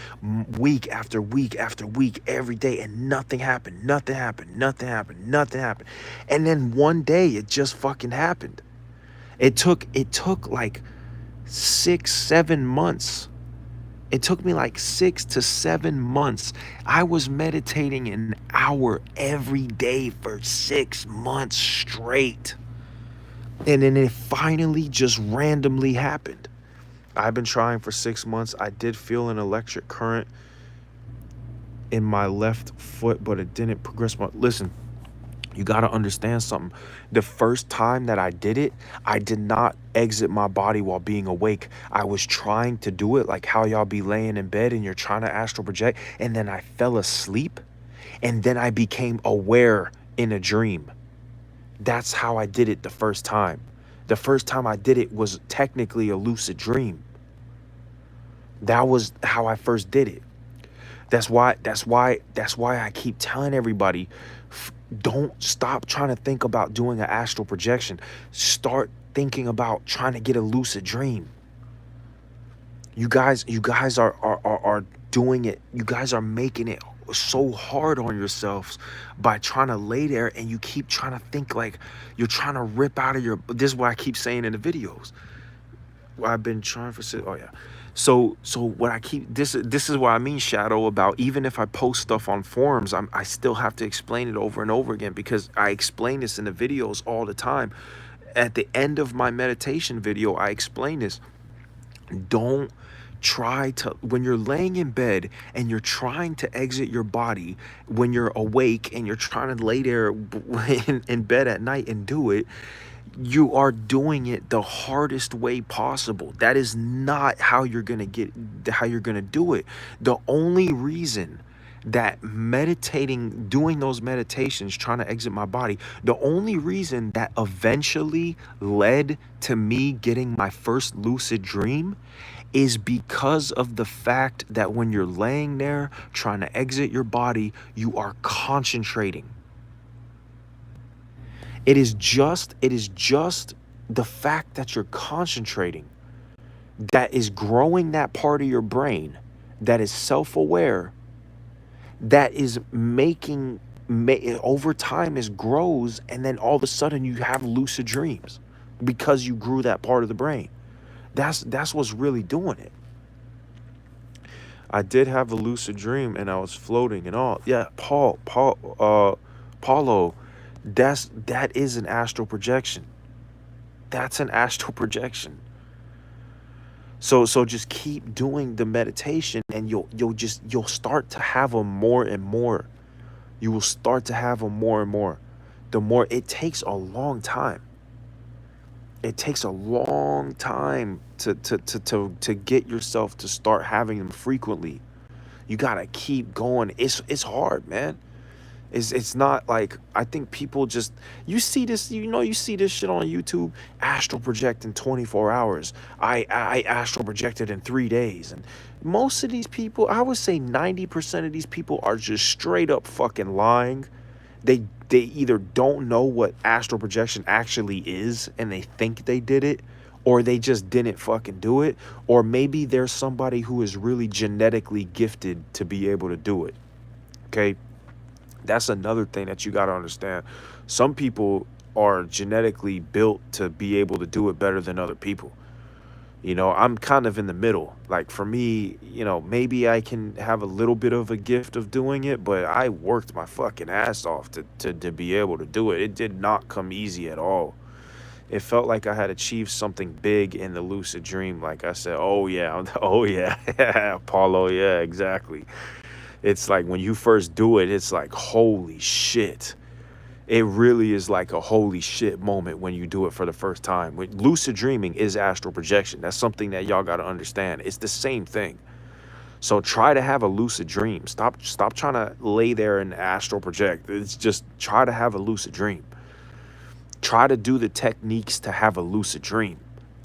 Speaker 1: week after week after week every day and nothing happened. Nothing happened. Nothing happened. Nothing happened. And then one day it just fucking happened. It took like 6-7 months. It took me like 6 to 7 months. I was meditating an hour every day for 6 months straight. And then it finally just randomly happened. I've been trying for 6 months. I did feel an electric current in my left foot, but it didn't progress much. Listen, you got to understand something. The first time that I did it, I did not exit my body while being awake. I was trying to do it like how y'all be laying in bed and you're trying to astral project. And then I fell asleep and then I became aware in a dream. That's how I did it the first time. The first time I did it was technically a lucid dream. That was how I first did it. That's why I keep telling everybody, Don't stop trying to think about doing an astral projection. Start thinking about trying to get a lucid dream. You guys are doing it. You guys are making it so hard on yourselves by trying to lay there, and you keep trying to think like you're trying to rip out of your. This is what I keep saying in the videos. I've been trying for. Oh yeah. So what I keep this is what I mean, Shadow, about even if I post stuff on forums, I still have to explain it over and over again, because I explain this in the videos all the time. At the end of my meditation video, I explain this. Don't try to, when you're laying in bed and you're trying to exit your body, when you're awake and you're trying to lay there in bed at night and do it, you are doing it the hardest way possible. That is not how you're gonna do it. The only reason that doing those meditations, trying to exit my body, the only reason that eventually led to me getting my first lucid dream is because of the fact that when you're laying there trying to exit your body, you are concentrating. It is just the fact that you're concentrating that is growing that part of your brain that is self-aware, that is making, over time it grows, and then all of a sudden you have lucid dreams because you grew that part of the brain. That's what's really doing it. I did have a lucid dream and I was floating and all. Yeah, Paulo, that is an astral projection. That's an astral projection. So just keep doing the meditation, and you'll start to have them more and more. You will start to have them more and more. The more, it takes a long time. It takes a long time to get yourself to start having them frequently. You gotta keep going. It's hard, man. It's not like, I think people just, you see this shit on YouTube, astral project in 24 hours. I astral projected in 3 days. And most of these people, I would say 90% of these people are just straight up fucking lying. They either don't know what astral projection actually is and they think they did it, or they just didn't fucking do it, or maybe there's somebody who is really genetically gifted to be able to do it. Okay? That's another thing that you got to understand. Some people are genetically built to be able to do it better than other people. You know, I'm kind of in the middle. Like for me, you know, maybe I can have a little bit of a gift of doing it, but I worked my fucking ass off to be able to do it. It did not come easy at all. It felt like I had achieved something big in the lucid dream. Like I said, oh yeah, oh yeah, Paulo, yeah, exactly. It's like when you first do it, it's like, holy shit. It really is like a holy shit moment when you do it for the first time. Lucid dreaming is astral projection. That's something that y'all got to understand. It's the same thing. So try to have a lucid dream. Stop trying to lay there and astral project. It's just try to have a lucid dream. Try to do the techniques to have a lucid dream.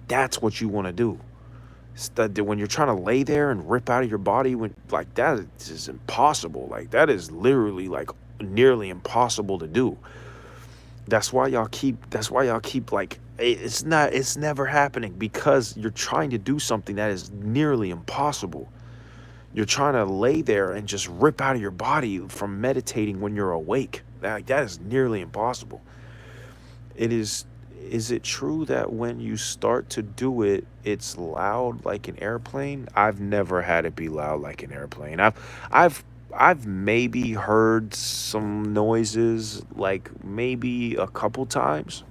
Speaker 1: That's what you want to do. When you're trying to lay there and rip out of your body, like that is impossible. Like that is literally like nearly impossible to do. That's why y'all keep like, it's never happening, because you're trying to do something that is nearly impossible. You're trying to lay there and just rip out of your body from meditating when you're awake. That is nearly impossible. Is it true that when you start to do it, it's loud like an airplane? I've never had it be loud like an airplane. I've maybe heard some noises, like maybe a couple times.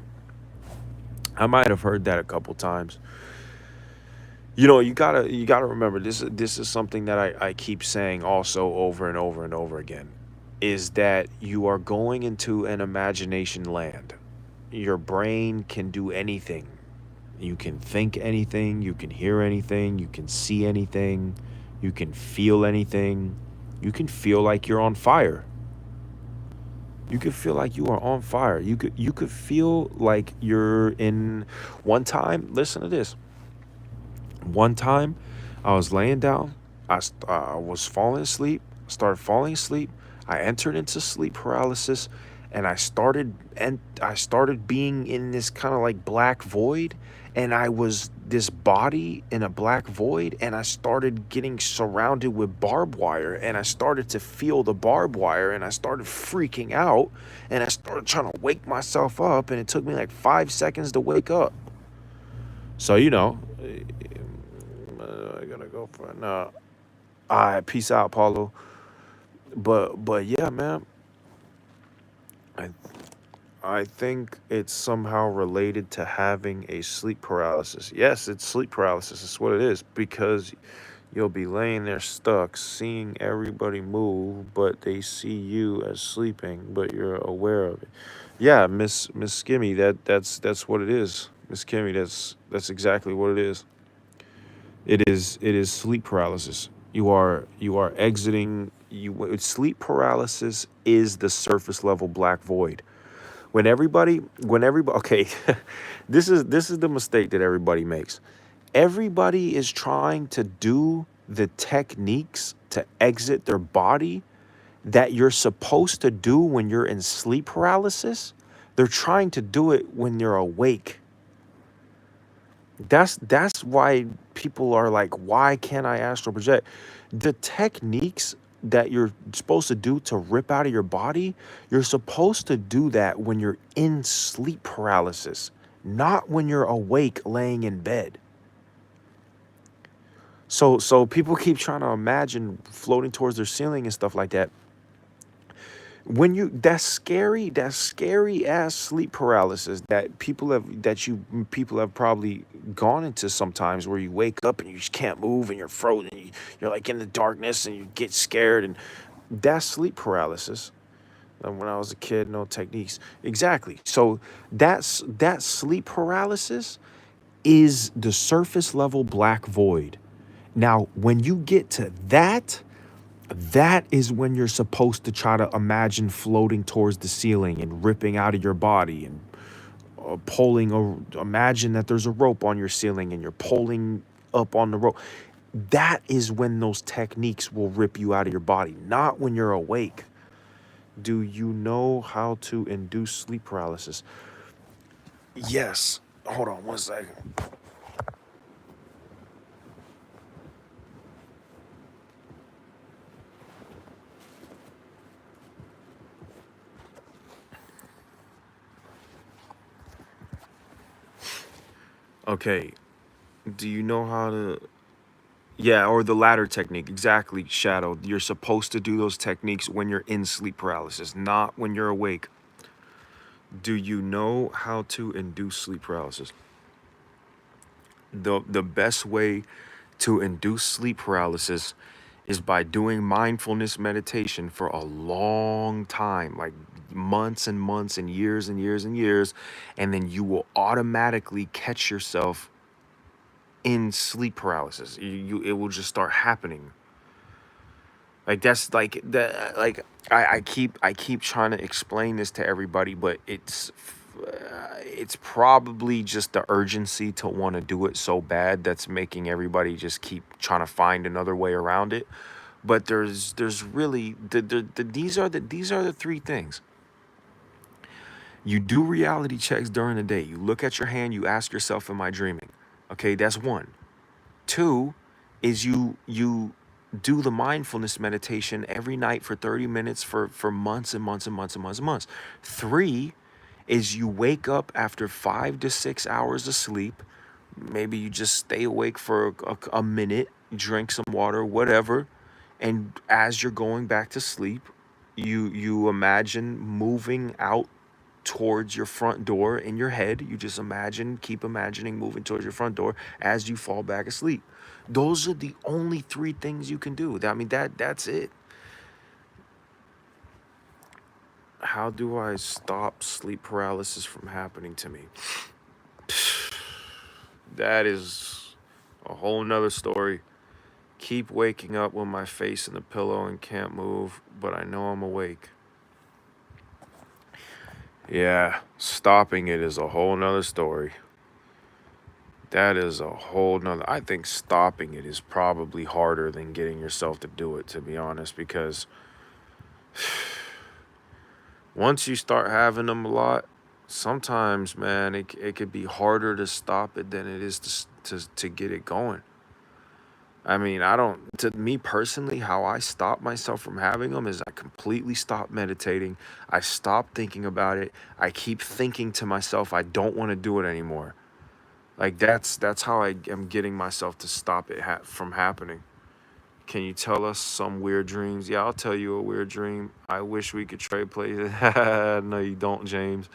Speaker 1: I might have heard that a couple times. You know, you gotta remember, this is something that I keep saying also over and over and over again, is that you are going into an imagination land. Your brain can do anything. You can think anything, you can hear anything, you can see anything, you can feel anything. You can feel like you're on fire. You could feel like you are on fire. You could feel like you're in. One time, listen to this. One time, I was laying down. I was falling asleep. Started falling asleep. I entered into sleep paralysis, and I started being in this kind of like black void, and I was this body in a black void, and I started getting surrounded with barbed wire, and I started to feel the barbed wire, and I started freaking out, and I started trying to wake myself up, and it took me like 5 seconds to wake up. So I gotta go for it now. All right, peace out, Paulo. But yeah, man, I I think it's somehow related to having a sleep paralysis. Yes, it's sleep paralysis. It's what it is, because you'll be laying there stuck, seeing everybody move, but they see you as sleeping, but you're aware of it. Yeah, Miss Skimmy, that's what it is. Miss Kimmy, that's exactly what it is. It is sleep paralysis. You are exiting. Sleep paralysis is the surface level black void. When everybody okay, this is the mistake that everybody makes. Everybody is trying to do the techniques to exit their body that you're supposed to do when you're in sleep paralysis. They're trying to do it when you're awake. That's why people are like, why can't I astral project? The techniques that you're supposed to do to rip out of your body, you're supposed to do that when you're in sleep paralysis, not when you're awake laying in bed. So people keep trying to imagine floating towards their ceiling and stuff like that. When you That's scary ass sleep paralysis that people have probably gone into sometimes, where you wake up and you just can't move and you're frozen, you're like in the darkness and you get scared, and that's sleep paralysis. And when I was a kid, no techniques, exactly. So that sleep paralysis is the surface level black void. Now when you get to that is when you're supposed to try to imagine floating towards the ceiling and ripping out of your body, and imagine that there's a rope on your ceiling and you're pulling up on the rope. That is when those techniques will rip you out of your body, not when you're awake. Do you know how to induce sleep paralysis? Yes. Hold on 1 second. Okay. Do you know how to Yeah, or the latter technique. Exactly, Shadow. You're supposed to do those techniques when you're in sleep paralysis, not when you're awake. Do you know how to induce sleep paralysis? The best way to induce sleep paralysis is by doing mindfulness meditation for a long time, like months and months and years and years and years, and then you will automatically catch yourself in sleep paralysis. It will just start happening. Like that's like the like I keep trying to explain this to everybody, but it's probably just the urgency to want to do it so bad that's making everybody just keep trying to find another way around it. But there's really these are the three things. You do reality checks during the day. You look at your hand, you ask yourself, am I dreaming? Okay, that's one. Two is you do the mindfulness meditation every night for 30 minutes for months and months and months and months and months. Three is you wake up after 5 to 6 hours of sleep. Maybe you just stay awake for a minute, drink some water, whatever. And as you're going back to sleep, you imagine moving out towards your front door in your head. You just keep imagining moving towards your front door as you fall back asleep. Those are the only three things you can do. I mean, that's it. How do I stop sleep paralysis from happening to me? That is a whole nother story. Keep waking up with my face in the pillow and can't move, but I know I'm awake. Yeah, stopping it is a whole nother story. That is a whole nother. I think stopping it is probably harder than getting yourself to do it, to be honest, because Once you start having them a lot, sometimes, man, it could be harder to stop it than it is to get it going. I mean, I don't, to me personally, how I stop myself from having them is I completely stop meditating. I stop thinking about it. I keep thinking to myself, I don't want to do it anymore. Like that's how I am getting myself to stop it from happening. Can you tell us some weird dreams? Yeah, I'll tell you a weird dream. I wish we could trade places. No, you don't, James.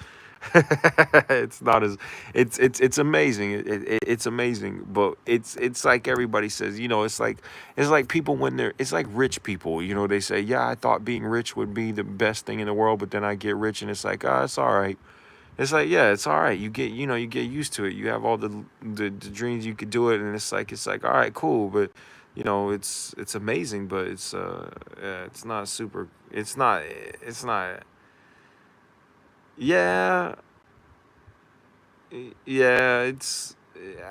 Speaker 1: It's not as it's amazing. It's amazing, but it's like everybody says. You know, it's like people when they're it's like rich people. You know, they say, yeah, I thought being rich would be the best thing in the world, but then I get rich and it's like, ah, it's all right. It's like, yeah, it's all right. You get, you know, you get used to it. You have all the dreams you could do it, and it's like, all right, cool, but you know, it's amazing, but yeah, it's not super. It's not. Yeah, yeah. It's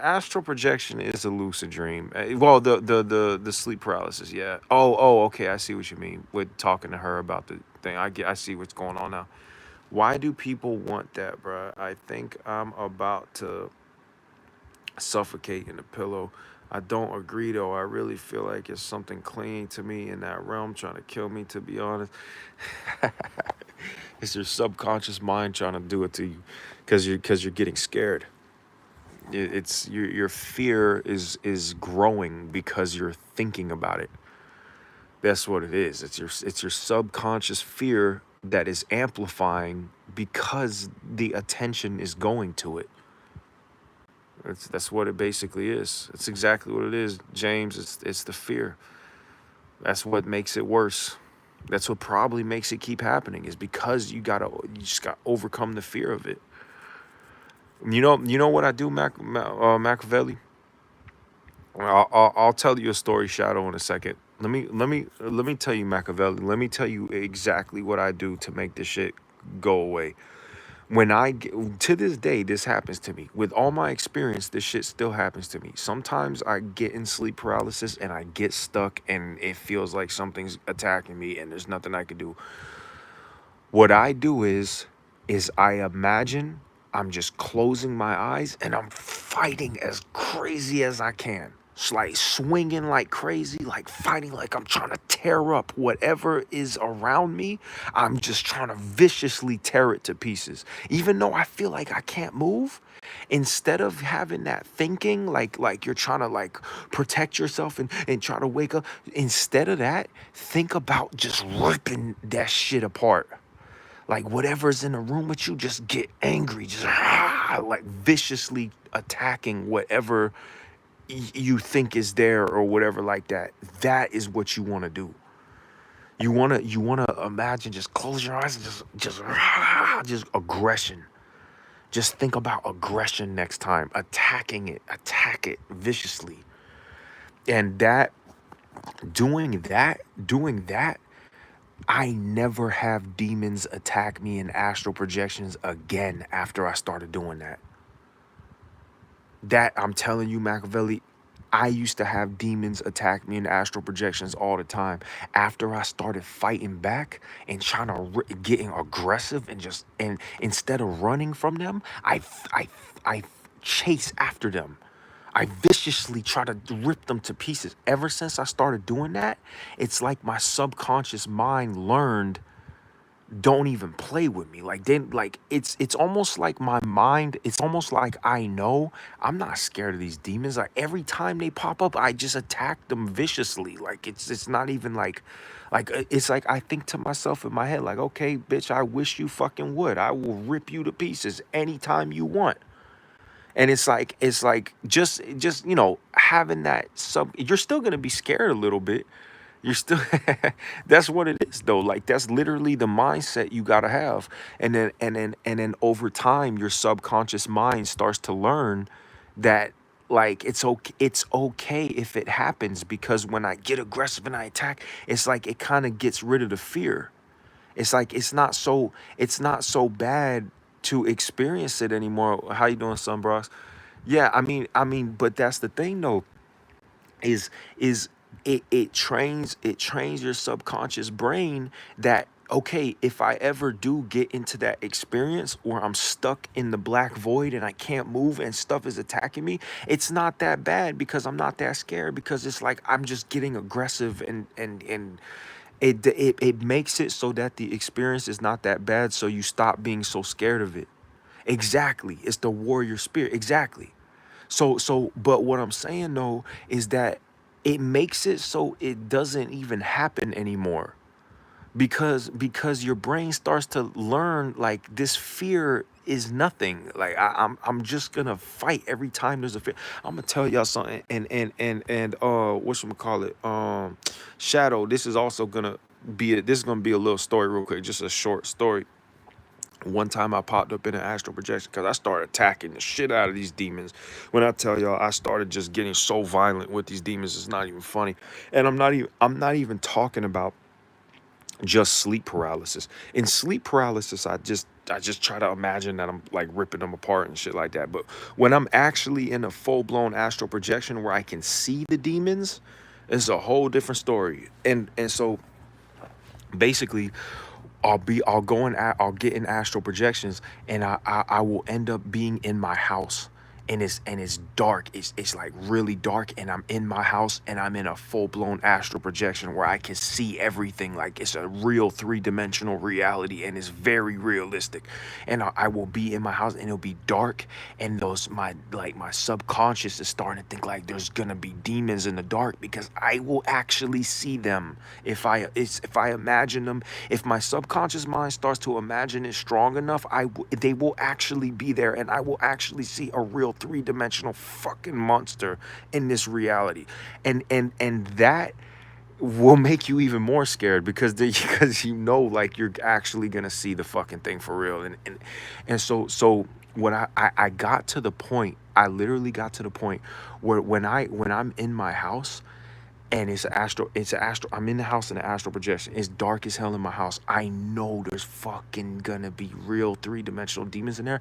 Speaker 1: astral projection is a lucid dream. Well, the sleep paralysis. Yeah. Oh, okay. I see what you mean with talking to her about the thing. I see what's going on now. Why do people want that, bruh? I think I'm about to suffocate in the pillow. I don't agree though. I really feel like it's something clinging to me in that realm trying to kill me, to be honest. It's your subconscious mind trying to do it to you because you're getting scared. It's your fear is growing because you're thinking about it. That's what it is. It's your subconscious fear that is amplifying because the attention is going to it. That's what it basically is. It's exactly what it is, James. It's the fear. That's what makes it worse. That's what probably makes it keep happening is because you just got to overcome the fear of it. You know what I do, Machiavelli. I'll tell you a story, Shadow, in a second. Let me tell you, Machiavelli. Let me tell you exactly what I do to make this shit go away. To this day, this happens to me. With all my experience, this shit still happens to me. Sometimes I get in sleep paralysis and I get stuck and it feels like something's attacking me and there's nothing I can do. What I do is I imagine I'm just closing my eyes and I'm fighting as crazy as I can. It's like swinging like crazy, like fighting like I'm trying to tear up whatever is around me. I'm just trying to viciously tear it to pieces. Even though I feel like I can't move, instead of having that thinking like you're trying to like protect yourself and try to wake up, instead of that, think about just ripping that shit apart. Like whatever's in the room with you, just get angry, just like viciously attacking whatever you think is there or whatever like that. That is what you want to do. You wanna imagine, just close your eyes and just aggression. Just think about aggression next time, attack it viciously. And doing that, I never have demons attack me in astral projections again after I started doing that. That I'm telling you, Machiavelli, I used to have demons attack me in astral projections all the time. After I started fighting back and trying to getting aggressive and instead of running from them, I chase after them. I viciously try to rip them to pieces. Ever since I started doing that, it's like my subconscious mind learned, don't even play with me. Like then like it's almost like my mind, it's almost like I know I'm not scared of these demons. Like every time they pop up, I just attack them viciously. Like it's not even it's like I think to myself in my head, like, okay, bitch, I wish you fucking would. I will rip you to pieces anytime you want. And it's like just having that you're still gonna be scared a little bit. You're still that's what it is though. Like that's literally the mindset you gotta have. And then over time your subconscious mind starts to learn that like it's okay if it happens, because when I get aggressive and I attack, it's like it kind of gets rid of the fear. It's like it's not so bad to experience it anymore. How you doing, son, bros? Yeah, I mean, but that's the thing though, is it trains your subconscious brain that okay, if I ever do get into that experience where I'm stuck in the black void and I can't move and stuff is attacking me, it's not that bad because I'm not that scared, because it's like I'm just getting aggressive, and it makes it so that the experience is not that bad, so you stop being so scared of it. Exactly. It's the warrior spirit. Exactly. But what I'm saying though is that it makes it so it doesn't even happen anymore, because your brain starts to learn like this fear is nothing. Like I'm just gonna fight every time there's a fear. I'm gonna tell y'all something, and whatchamacallit, Shadow, this is also gonna this is gonna be a little story real quick, just a short story. One time I popped up in an astral projection because I started attacking the shit out of these demons. When I tell y'all, I started just getting so violent with these demons, it's not even funny. And I'm not even talking about just sleep paralysis. In sleep paralysis, I just try to imagine that I'm like ripping them apart and shit like that. But when I'm actually in a full-blown astral projection where I can see the demons, it's a whole different story. And so basically I'll get in astral projections, and I will end up being in my house, and it's dark. It's like really dark, and I'm in my house, and I'm in a full-blown astral projection where I can see everything. Like it's a real three-dimensional reality, and it's very realistic. And I will be in my house, and it'll be dark, and my subconscious is starting to think like there's gonna be demons in the dark, because I will actually see them if I imagine them. If my subconscious mind starts to imagine it strong enough, they will actually be there, and I will actually see a real three-dimensional fucking monster in this reality. And that will make you even more scared, because because like you're actually gonna see the fucking thing for real. And so when I got to the point, I literally got to the point where when I'm in my house, and it's an astral, I'm in the house in the astral projection, it's dark as hell in my house, I know there's fucking gonna be real three-dimensional demons in there.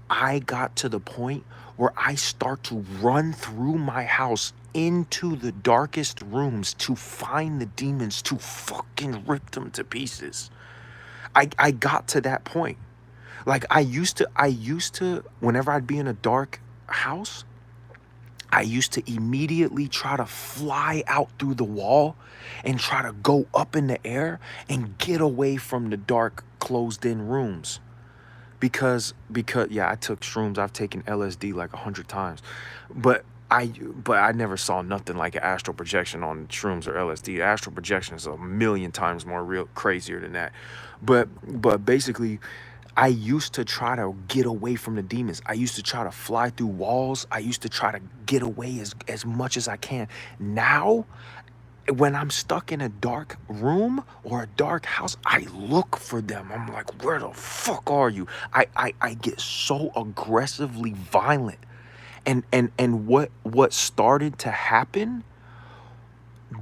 Speaker 1: I got to the point where I start to run through my house into the darkest rooms to find the demons, to fucking rip them to pieces. I got to that point. Like I used to whenever I'd be in a dark house, I used to immediately try to fly out through the wall and try to go up in the air and get away from the dark closed in rooms. Because yeah, I took shrooms. I've taken LSD like 100 times, but I never saw nothing like an astral projection on shrooms or LSD. Astral projection is a million times more real, crazier than that. But basically, I used to try to get away from the demons. I used to try to fly through walls. I used to try to get away as much as I can. Now, when I'm stuck in a dark room or a dark house, I look for them. I'm like, where the fuck are you? I get so aggressively violent. And what started to happen,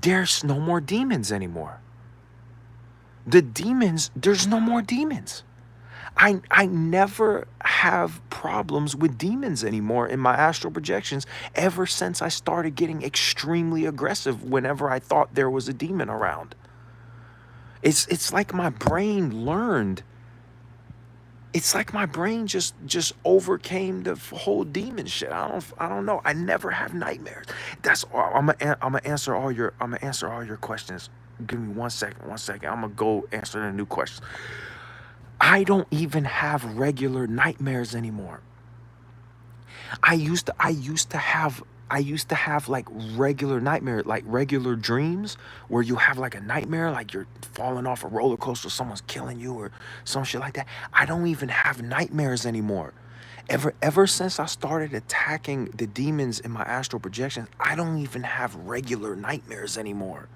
Speaker 1: there's no more demons anymore. There's no more demons. I never have problems with demons anymore in my astral projections ever since I started getting extremely aggressive whenever I thought there was a demon around. It's like my brain learned. It's like my brain just overcame the whole demon shit. I don't know. I never have nightmares. That's all. I'm gonna answer all your questions. Give me 1 second. 1 second. I'm gonna go answer the new questions. I don't even have regular nightmares anymore. I used to have like regular nightmare, like regular dreams where you have like a nightmare, like you're falling off a roller coaster, someone's killing you or some shit like that. I don't even have nightmares anymore. Ever since I started attacking the demons in my astral projections, I don't even have regular nightmares anymore.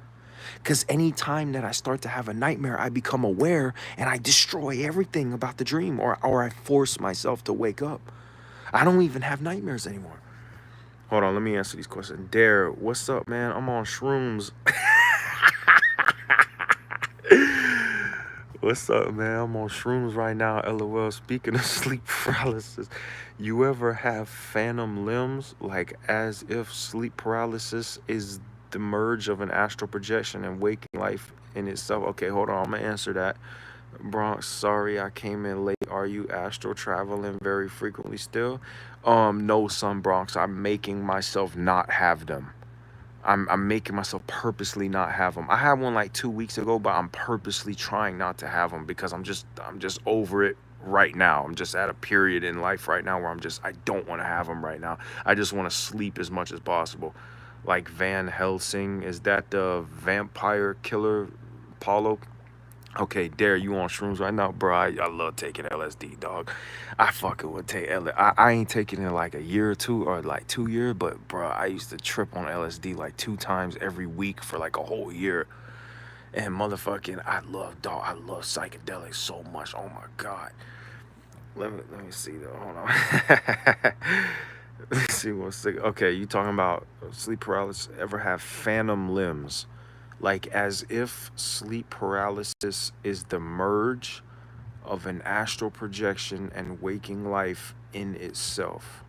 Speaker 1: Because anytime that I start to have a nightmare, I become aware and I destroy everything about the dream, or I force myself to wake up. I don't even have nightmares anymore. Hold on, let me answer these questions. Dare, what's up, man? I'm on shrooms. What's up, man? I'm on shrooms right now. LOL. Speaking of sleep paralysis, you ever have phantom limbs, like as if sleep paralysis is the merge of an astral projection and waking life in itself. Okay, hold on, I'm gonna answer that. Bronx, sorry I came in late. Are you astral traveling very frequently still? No, son, Bronx. I'm making myself not have them. I'm making myself purposely not have them. I had one like 2 weeks ago, but I'm purposely trying not to have them because I'm just over it right now. I'm just at a period in life right now where I don't want to have them right now. I just want to sleep as much as possible. Like Van Helsing, is that the vampire killer, Paulo? Okay, Dare, you on shrooms right now, bro? I love taking LSD, dog. I fucking would take LSD. I ain't taking it like a year or two or like 2 years, but bro, I used to trip on LSD like 2 times every week for like a whole year. And motherfucking, I love, dog. I love psychedelics so much. Oh my god. Let me see though. Hold on. Let's see what's sick. Okay, you talking about sleep paralysis? Ever have phantom limbs? Like as if sleep paralysis is the merge of an astral projection and waking life in itself.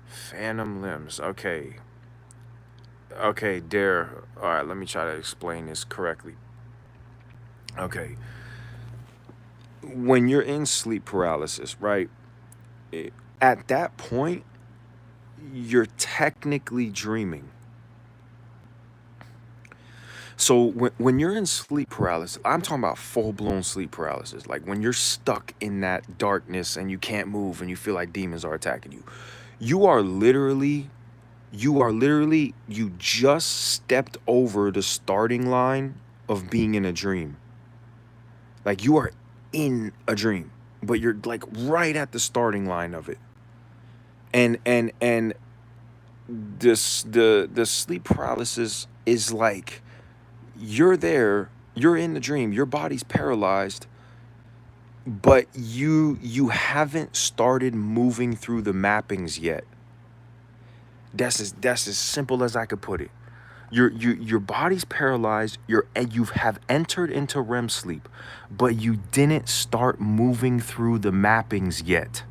Speaker 1: Phantom limbs. Okay. Okay, Dare. All right, let me try to explain this correctly. Okay. When you're in sleep paralysis, right? At that point, you're technically dreaming. So when you're in sleep paralysis, I'm talking about full-blown sleep paralysis. Like when you're stuck in that darkness and you can't move and you feel like demons are attacking you. You are literally, you just stepped over the starting line of being in a dream. Like you are in a dream, but you're like right at the starting line of it. And this the sleep paralysis is like you're there, you're in the dream, your body's paralyzed, but you haven't started moving through the mappings yet. That's as simple as I could put it. Your body's paralyzed, you have entered into REM sleep, but you didn't start moving through the mappings yet.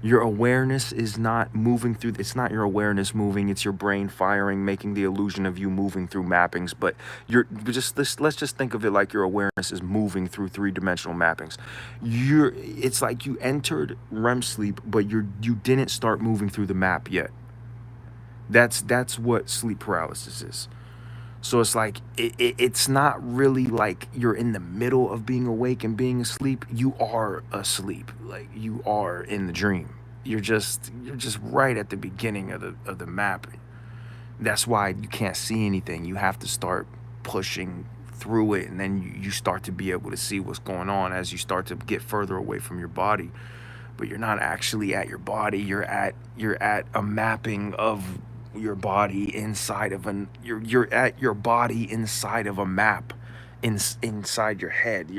Speaker 1: Your awareness is not moving through, it's not your awareness moving, it's your brain firing, making the illusion of you moving through mappings. But let's just think of it like your awareness is moving through three-dimensional mappings. It's like you entered REM sleep, but you didn't start moving through the map yet. That's what sleep paralysis is. So it's like it's not really like you're in the middle of being awake and being asleep. You are asleep. Like you are in the dream. You're just right at the beginning of the map. That's why you can't see anything. You have to start pushing through it, and then you start to be able to see what's going on as you start to get further away from your body. But you're not actually at your body. You're at a mapping of your body inside of you're at your body inside of a map inside your head.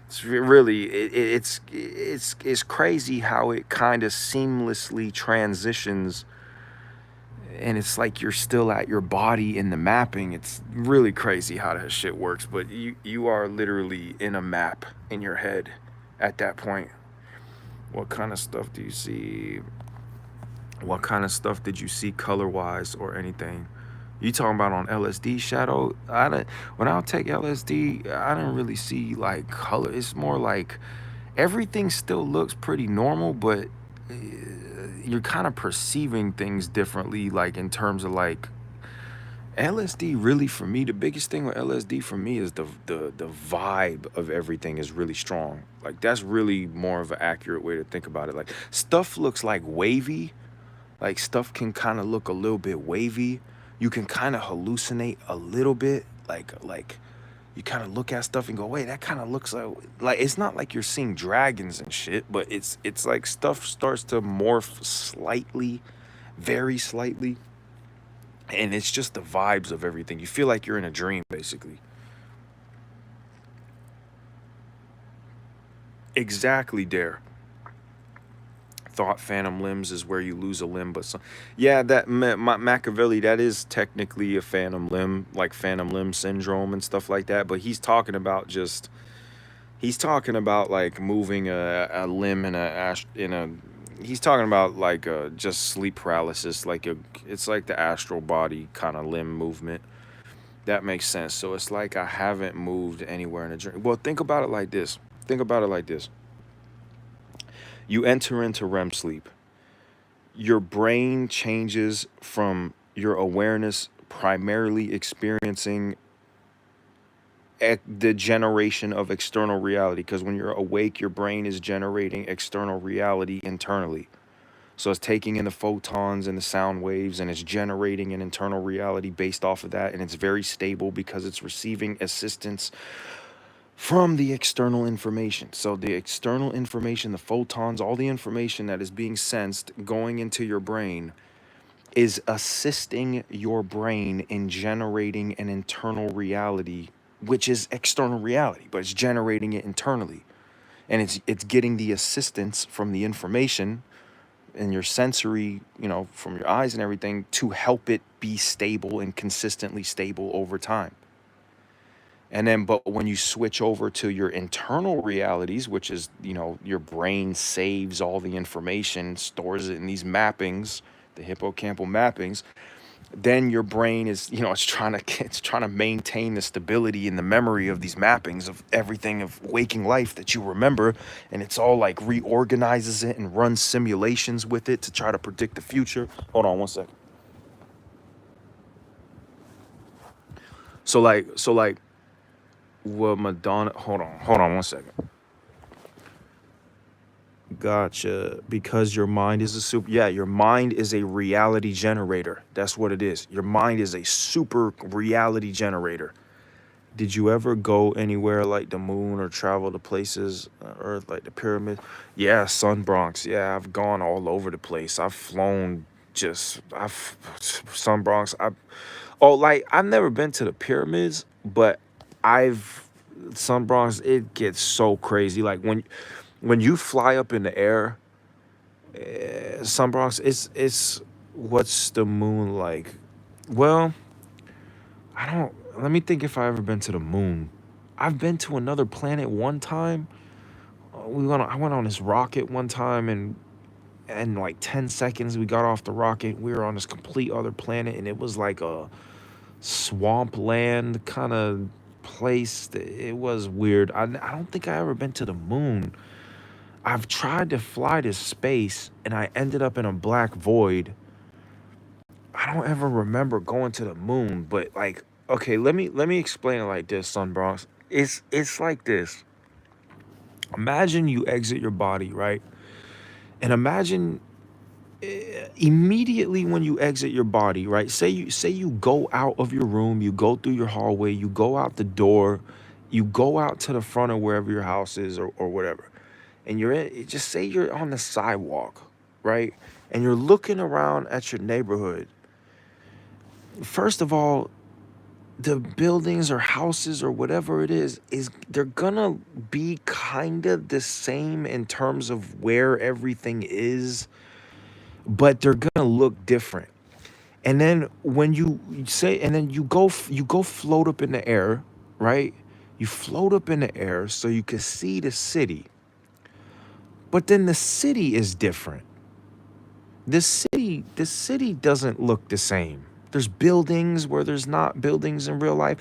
Speaker 1: It's really it's crazy how it kind of seamlessly transitions, and it's like you're still at your body in the mapping. It's really crazy how that shit works, but you are literally in a map in your head at that point. What kind of stuff do you see? What kind of stuff did you see color-wise or anything? You talking about on LSD, Shadow? When I take LSD, I don't really see like color. It's more like everything still looks pretty normal, but you're kind of perceiving things differently, like in terms of like LSD. Really, for me, the biggest thing with LSD for me is the vibe of everything is really strong. Like that's really more of an accurate way to think about it. Like stuff looks like wavy, like stuff can kind of look a little bit wavy. You can kind of hallucinate a little bit, like you kind of look at stuff and go, wait, that kind of looks like it's not like you're seeing dragons and shit, but it's like stuff starts to morph slightly, very slightly, and it's just the vibes of everything. You feel like you're in a dream, basically. Exactly, Dare. Thought phantom limbs is where you lose a limb, but yeah, that Machiavelli, that is technically a phantom limb, like phantom limb syndrome and stuff like that. But he's talking about like moving a limb in a. He's talking about like just sleep paralysis, it's like the astral body kind of limb movement. That makes sense. So it's like I haven't moved anywhere in a dream. Well, think about it like this. Think about it like this. You enter into REM sleep. Your brain changes from your awareness primarily experiencing the generation of external reality, because when you're awake, your brain is generating external reality internally. So it's taking in the photons and the sound waves, and it's generating an internal reality based off of that. And it's very stable because it's receiving assistance from the external information. So the external information, the photons, all the information that is being sensed going into your brain is assisting your brain in generating an internal reality, which is external reality, but it's generating it internally. And it's getting the assistance from the information and your sensory, from your eyes and everything, to help it be stable and consistently stable over time. And then, but when you switch over to your internal realities, which is, your brain saves all the information, stores it in these mappings, the hippocampal mappings, then your brain is, it's trying to maintain the stability and the memory of these mappings of everything of waking life that you remember. And it's all like reorganizes it and runs simulations with it to try to predict the future. Hold on one second. So like what Madonna, hold on one second. Gotcha. Because your mind is your mind is a reality generator. That's what it is. Your mind is a super reality generator. Did you ever go anywhere like the moon or travel to places, Earth, like the pyramid? Yeah, Sun Bronx. Yeah, I've gone all over the place. I've flown Sun Bronx. I've never been to the pyramids, but I've, Sun Bronx, it gets so crazy. Like when you fly up in the air, Sun Bronx, it's what's the moon like? Well, I don't. Let me think if I ever been to the moon. I've been to another planet one time. I went on this rocket one time, and like 10 seconds we got off the rocket. We were on this complete other planet, and it was like a swampland kind of place. It was weird. I don't think I ever been to the moon. I've tried to fly to space, and I ended up in a black void. I don't ever remember going to the moon, but like, okay, let me explain it like this, Sun Bronx. It's like this. Imagine you exit your body, right? And imagine immediately when you exit your body, right? Say you go out of your room, you go through your hallway, you go out the door, you go out to the front of wherever your house is, or whatever. And just say you're on the sidewalk, right? And you're looking around at your neighborhood. First of all, the buildings or houses or whatever it is they're gonna be kind of the same in terms of where everything is, but they're gonna look different. And then when you say, and then you go float up in the air, right? You float up in the air so you can see the city. But then the city is different. The city doesn't look the same. There's buildings where there's not buildings in real life.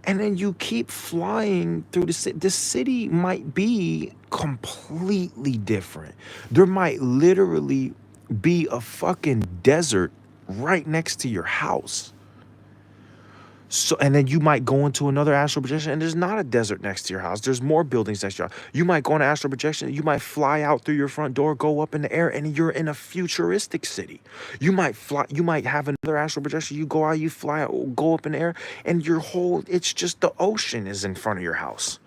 Speaker 1: And then you keep flying through the city. The city might be completely different. There might literally be a fucking desert right next to your house. So, and then you might go into another astral projection, and there's not a desert next to your house. There's more buildings next to your house. You might go into astral projection. You might fly out through your front door, go up in the air, and you're in a futuristic city. You might fly. You might have another astral projection. You go out, you fly out, go up in the air, and it's just the ocean is in front of your house.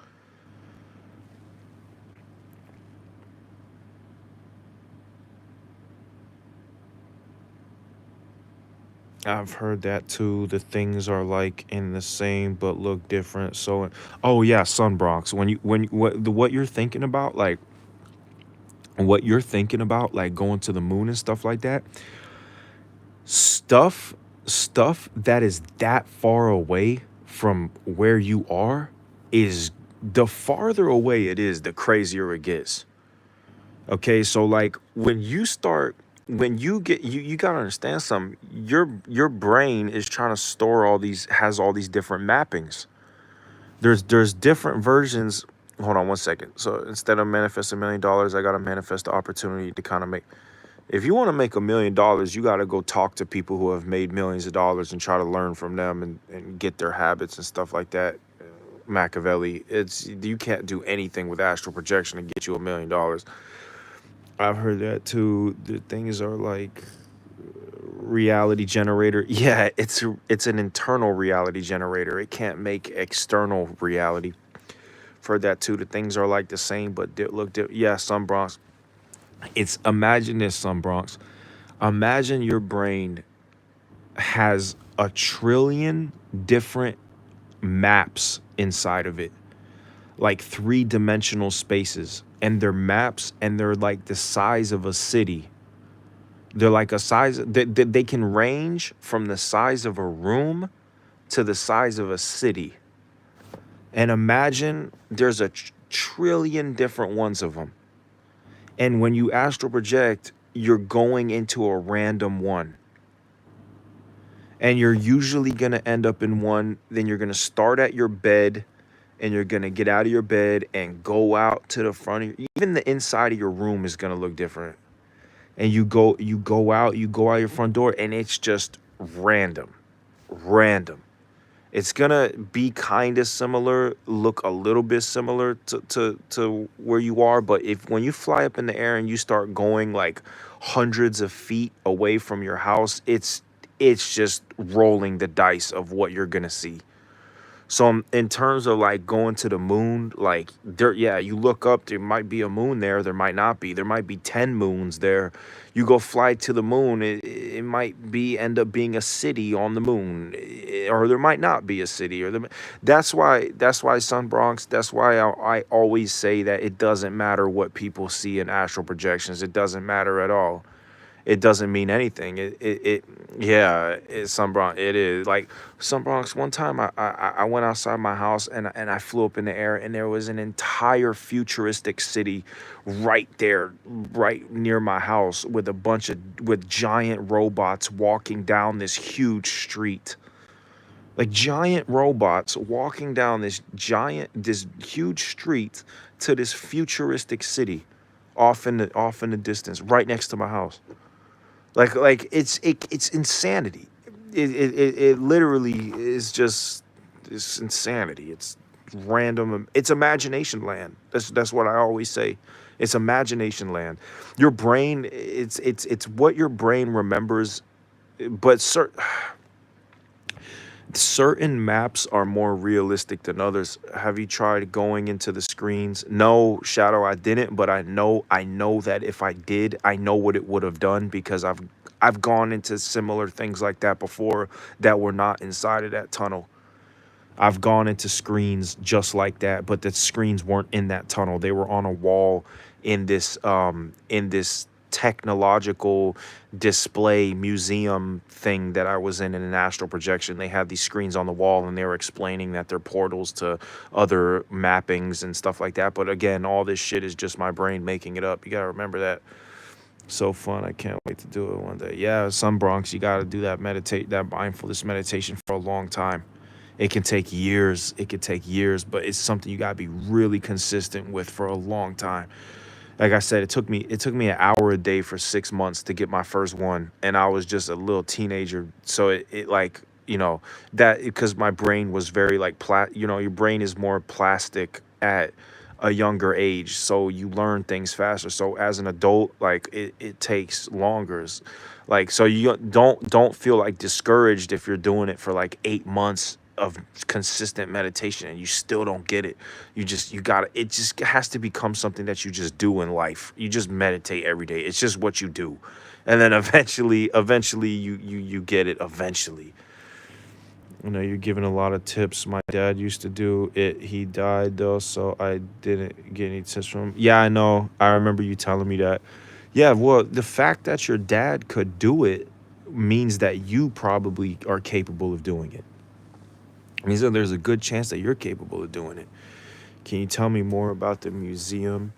Speaker 1: I've heard that too. The things are like in the same but look different. So, oh yeah, Sun Bronx. What you're thinking about, like going to the moon and stuff like that, stuff stuff that is that far away from where you are is, the farther away it is, the crazier it gets. Okay, so like when you get you gotta understand something. Your brain is trying to store has all these different mappings. There's different versions. Hold on one second. So instead of manifest $1 million, I gotta manifest the opportunity to kind of make. If you want to make $1 million, you gotta go talk to people who have made millions of dollars and try to learn from them and get their habits and stuff like that. Machiavelli, you can't do anything with astral projection to get you $1 million. I've heard that too. The things are like reality generator. Yeah, it's an internal reality generator. It can't make external reality. For that too, the things are like the same, but yeah, Sun Bronx. It's imagine this, Sun Bronx. Imagine your brain has a trillion different maps inside of it, like three-dimensional spaces, and they're maps, and they're like the size of a city. They're like a size, they can range from the size of a room to the size of a city. And imagine there's a trillion different ones of them. And when you astral project, you're going into a random one. And you're usually going to end up in one. Then you're going to start at your bed, and you're going to get out of your bed and go out to the front of even the inside of your room is going to look different. And you go out your front door, and it's just random. It's gonna be kind of similar, look a little bit similar to where you are, but when you fly up in the air and you start going like hundreds of feet away from your house, it's just rolling the dice of what you're gonna see. So in terms of like going to the moon, like yeah, you look up, there might be a moon there might not be. There might be 10 moons there. You go fly to the moon, it might end up being a city on the moon, or there might not be a city. That's why Sun Bronx. That's why I always say that it doesn't matter what people see in astral projections. It doesn't matter at all. It doesn't mean anything. Yeah, it's Sun Bronx. It is like Sun Bronx. One time I went outside my house and I flew up in the air, and there was an entire futuristic city right there, right near my house, with with giant robots walking down this huge street. Like giant robots walking down this huge street to this futuristic city off in the distance, right next to my house. Like it's insanity. It literally is just it's insanity. It's random. It's imagination land. That's what I always say. It's imagination land. Your brain. It's what your brain remembers, but certain maps are more realistic than others. Have you tried going into the screens? No, Shadow, I didn't, but I know that if I did, I know what it would have done, because I've gone into similar things like that before that were not inside of that tunnel. I've gone into screens just like that, but the screens weren't in that tunnel. They were on a wall in this technological display museum thing that I was in an astral projection. They had these screens on the wall, and they were explaining that they're portals to other mappings and stuff like that. But again, all this shit is just my brain making it up. You gotta remember that. So fun. I can't wait to do it one day. Yeah, Sun Bronx, you gotta do that mindfulness meditation for a long time. It can take years. But it's something you gotta be really consistent with for a long time. Like I said, it took me an hour a day for 6 months to get my first one, and I was just a little teenager. So it like, that, because my brain was very like your brain is more plastic at a younger age, so you learn things faster. So as an adult, like it takes longer. Like, so you don't feel like discouraged if you're doing it for like 8 months of consistent meditation and you still don't get it. You gotta, it just has to become something that you just do in life. You just meditate every day. It's just what you do. And then eventually you get it eventually. You're giving a lot of tips. My dad used to do it. He died though, so I didn't get any tips from him. Yeah, I know. I remember you telling me that. Yeah, well, the fact that your dad could do it means that you probably are capable of doing it. It means that there's a good chance that you're capable of doing it. Can you tell me more about the museum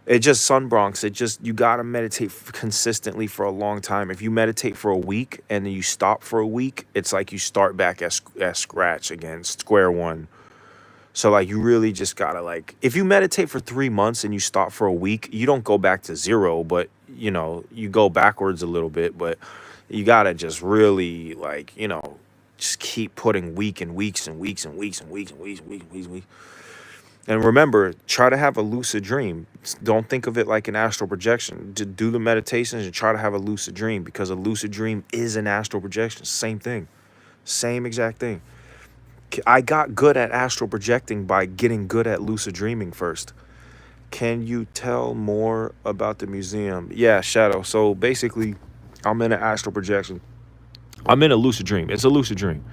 Speaker 1: It just sun Bronx. It just, you gotta meditate consistently for a long time. If you meditate for a week and then you stop for a week, it's like you start back at scratch again, square one. So like you really just gotta like, if you meditate for 3 months and you stop for a week, you don't go back to zero, but you know, you go backwards a little bit, but you gotta just really like, you know, just keep putting week and weeks and weeks and weeks and weeks and weeks and weeks and weeks and weeks. And remember, try to have a lucid dream. Don't think of it like an astral projection. Do the meditations and try to have a lucid dream, because a lucid dream is an astral projection. Same thing. Same exact thing. I got good at astral projecting by getting good at lucid dreaming first. Can you tell more about the museum? Yeah, Shadow. So basically, I'm in an astral projection. I'm in a lucid dream. It's a lucid dream.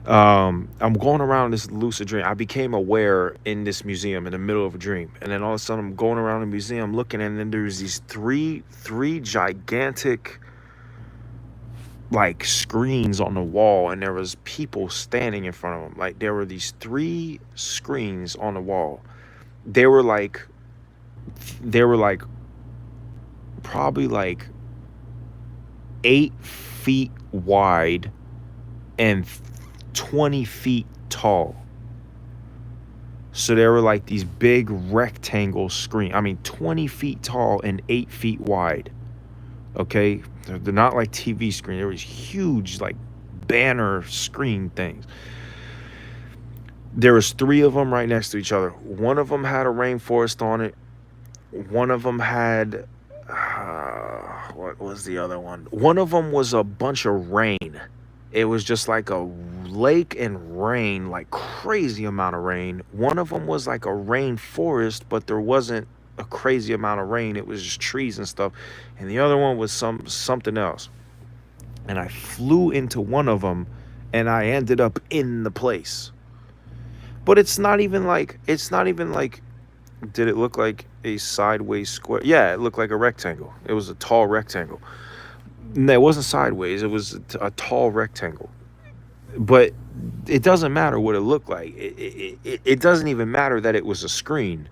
Speaker 1: I'm going around this lucid dream. I became aware in this museum in the middle of a dream, and then all of a sudden I'm going around the museum looking, and then there's these three gigantic like screens on the wall, and there was people standing in front of them. Like there were these 3 screens on the wall. They were like probably like 8 feet wide and 20 feet tall. So there were like these big rectangle screen. I mean, 20 feet tall and 8 feet wide. Okay, they're not like TV screen. There was huge like banner screen things. There was 3 of them right next to each other. One of them had a rainforest on it. One of them had what was the other one? One of them was a bunch of rain. It was just like a lake and rain, like crazy amount of rain. One of them was like a rainforest, but there wasn't a crazy amount of rain. It was just trees and stuff. And the other one was something else. And I flew into one of them, and I ended up in the place. But it's not even like, did it look like a sideways square? Yeah, it looked like a rectangle. It was a tall rectangle. No, it wasn't sideways. It was a tall rectangle. But it doesn't matter what it looked like. It doesn't even matter that it was a screen.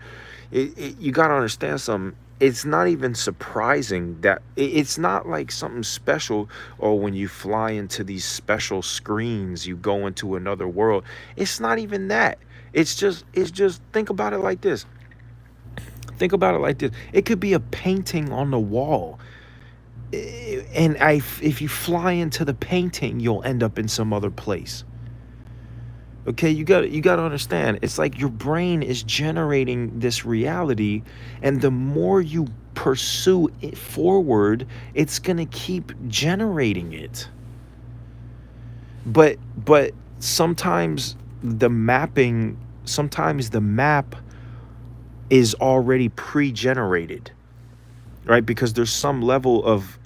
Speaker 1: You got to understand something. It's not even surprising that it's not like something special, or when you fly into these special screens, you go into another world. It's not even that. It's just think about it like this. Think about it like this. It could be a painting on the wall. And if you fly into the painting, you'll end up in some other place. Okay, you got to understand. It's like your brain is generating this reality, and the more you pursue it forward, it's gonna keep generating it. But sometimes the map is already pre-generated. Right? Because there's some level of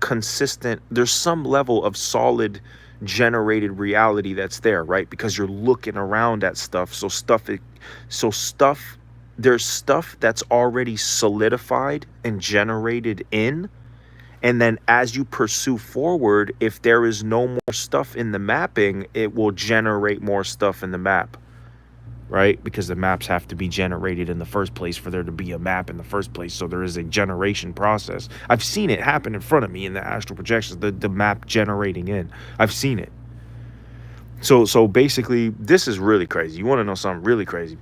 Speaker 1: consistent, there's some level of solid generated reality that's there, right? Because you're looking around at stuff. There's stuff that's already solidified and generated in. And then as you pursue forward, if there is no more stuff in the mapping, it will generate more stuff in the map. Right? Because the maps have to be generated in the first place for there to be a map in the first place. So there is a generation process. I've seen it happen in front of me in the astral projections, the map generating in. I've seen it. So basically, this is really crazy. You want to know something really crazy?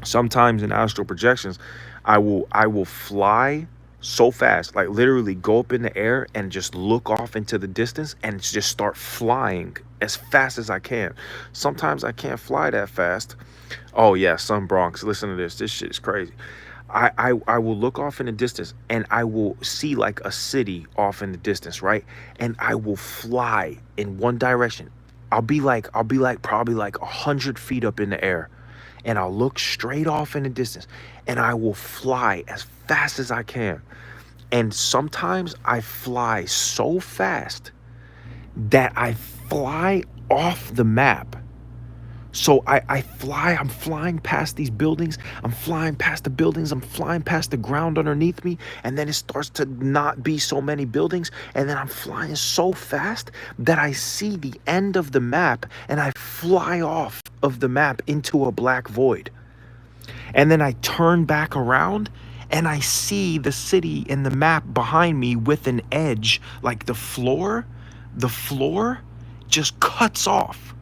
Speaker 1: Sometimes in astral projections, I will fly so fast, like literally go up in the air and just look off into the distance and just start flying as fast as I can. Sometimes I can't fly that fast. Oh yeah, Sun Bronx, listen to this. This shit is crazy. I will look off in the distance, and I will see like a city off in the distance, right? And I will fly in one direction. I'll be like probably like 100 feet up in the air, and I'll look straight off in the distance, and I will fly as fast as I can. And sometimes I fly so fast that I fly off the map. So I'm flying past these buildings, I'm flying past the buildings, I'm flying past the ground underneath me, and then it starts to not be so many buildings, and then I'm flying so fast that I see the end of the map, and I fly off of the map into a black void. And then I turn back around and I see the city and the map behind me with an edge, like the floor just cuts off.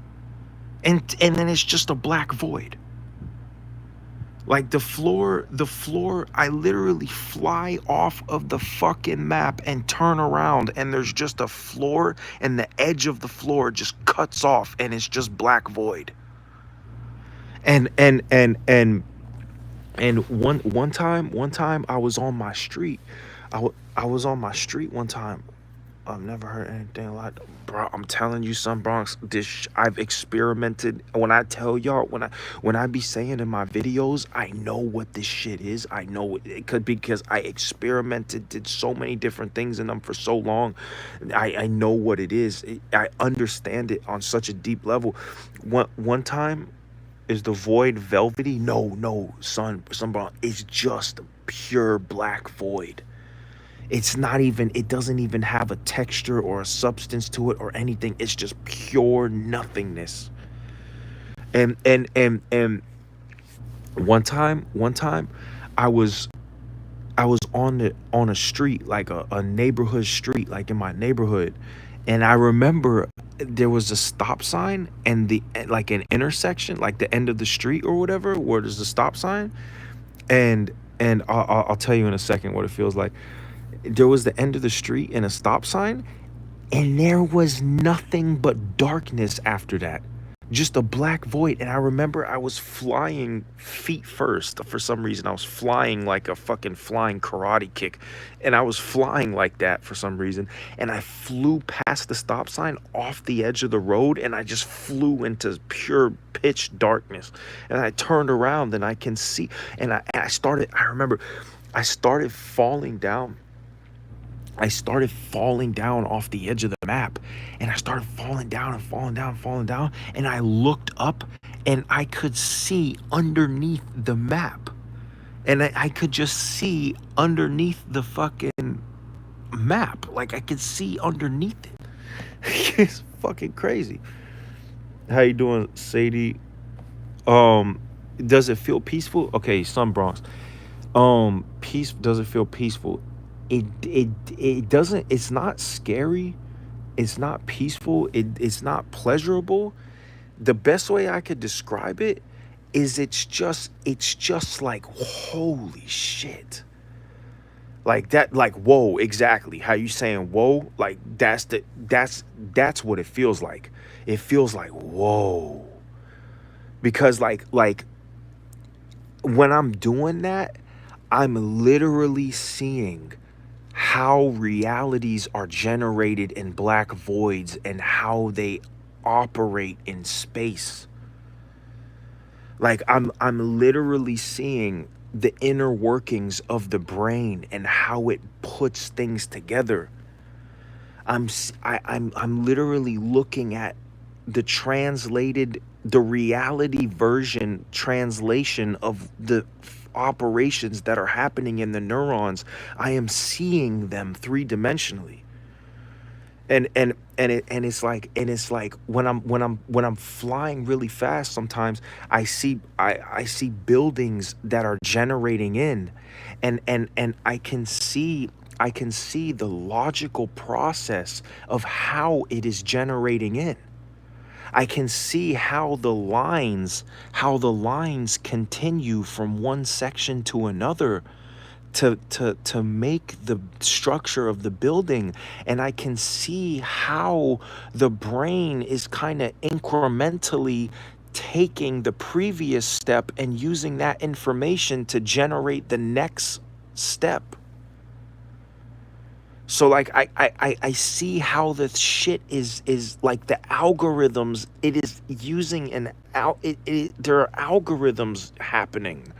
Speaker 1: And then it's just a black void. Like the floor, I literally fly off of the fucking map and turn around and there's just a floor and the edge of the floor just cuts off and it's just black void. And one time I was on my street. I was on my street one time. I've never heard anything like that. Bro, I'm telling you, son, Bronx, I've experimented. When I tell y'all, when I be saying in my videos, I know what this shit is. I know it could be because I experimented, did so many different things in them for so long. I know what it is. I understand it on such a deep level. One time, is the void velvety? No, son, bro, it's just pure black void. It's not even, it doesn't even have a texture or a substance to it or anything. It's just pure nothingness. And one time I was on a street, like a neighborhood street, like in my neighborhood, and I remember there was a stop sign and the like an intersection, like the end of the street or whatever, where there's a stop sign, and I'll tell you in a second what it feels like. There was the end of the street and a stop sign, and there was nothing but darkness after that. Just a black void. And I remember I was flying feet first. For some reason, I was flying like a fucking flying karate kick. And I was flying like that for some reason. And I flew past the stop sign off the edge of the road, and I just flew into pure pitch darkness. And I turned around and I can see, and I remember I started falling down. I started falling down off the edge of the map, and I started falling down and falling down and falling down. And I looked up and I could see underneath the map, and I could just see underneath the fucking map. Like I could see underneath it. It's fucking crazy. How you doing, Sadie? Does it feel peaceful? Okay, Sun Bronx. Peace, does it feel peaceful? It doesn't, it's not scary, it's not peaceful, it's not pleasurable. The best way I could describe it is it's just like, holy shit. Like that, like whoa, exactly. How you saying whoa? Like that's what it feels like. It feels like whoa. Because like when I'm doing that, I'm literally seeing how realities are generated in black voids and how they operate in space. Like I'm literally seeing the inner workings of the brain and how it puts things together. I'm literally looking at the reality version translation of the operations that are happening in the neurons. I am seeing them three-dimensionally. And it's like when I'm flying really fast, sometimes I see buildings that are generating in, and I can see the logical process of how it is generating in. I can see how the lines continue from one section to another to make the structure of the building. And I can see how the brain is kind of incrementally taking the previous step and using that information to generate the next step. So like I see how the shit is like the algorithms, it is using there are algorithms happening.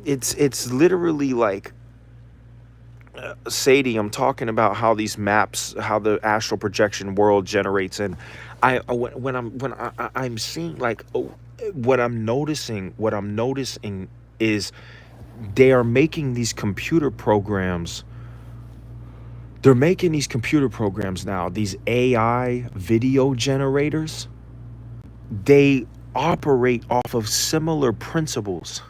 Speaker 1: It's literally like Sadie, I'm talking about how these maps, how the astral projection world generates, and I'm seeing like what I'm noticing is they are making these computer programs. They're making these computer programs now, these AI video generators. They operate off of similar principles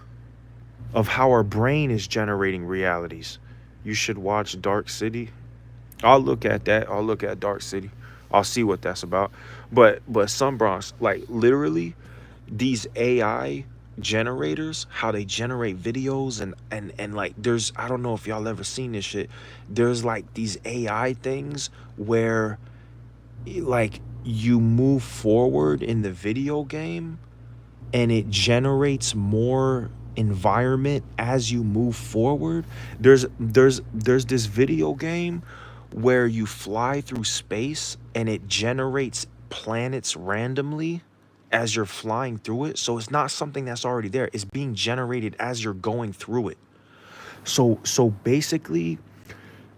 Speaker 1: of how our brain is generating realities. You should watch Dark City. I'll look at that. I'll look at Dark City. I'll see what that's about. But Sunbronx, like literally, these AI generators, how they generate videos and like there's, I don't know if y'all ever seen this shit. There's like these AI things where like you move forward in the video game and it generates more environment as you move forward. There's this video game where you fly through space and it generates planets randomly as you're flying through it. So it's not something that's already there. It's being generated as you're going through it. So basically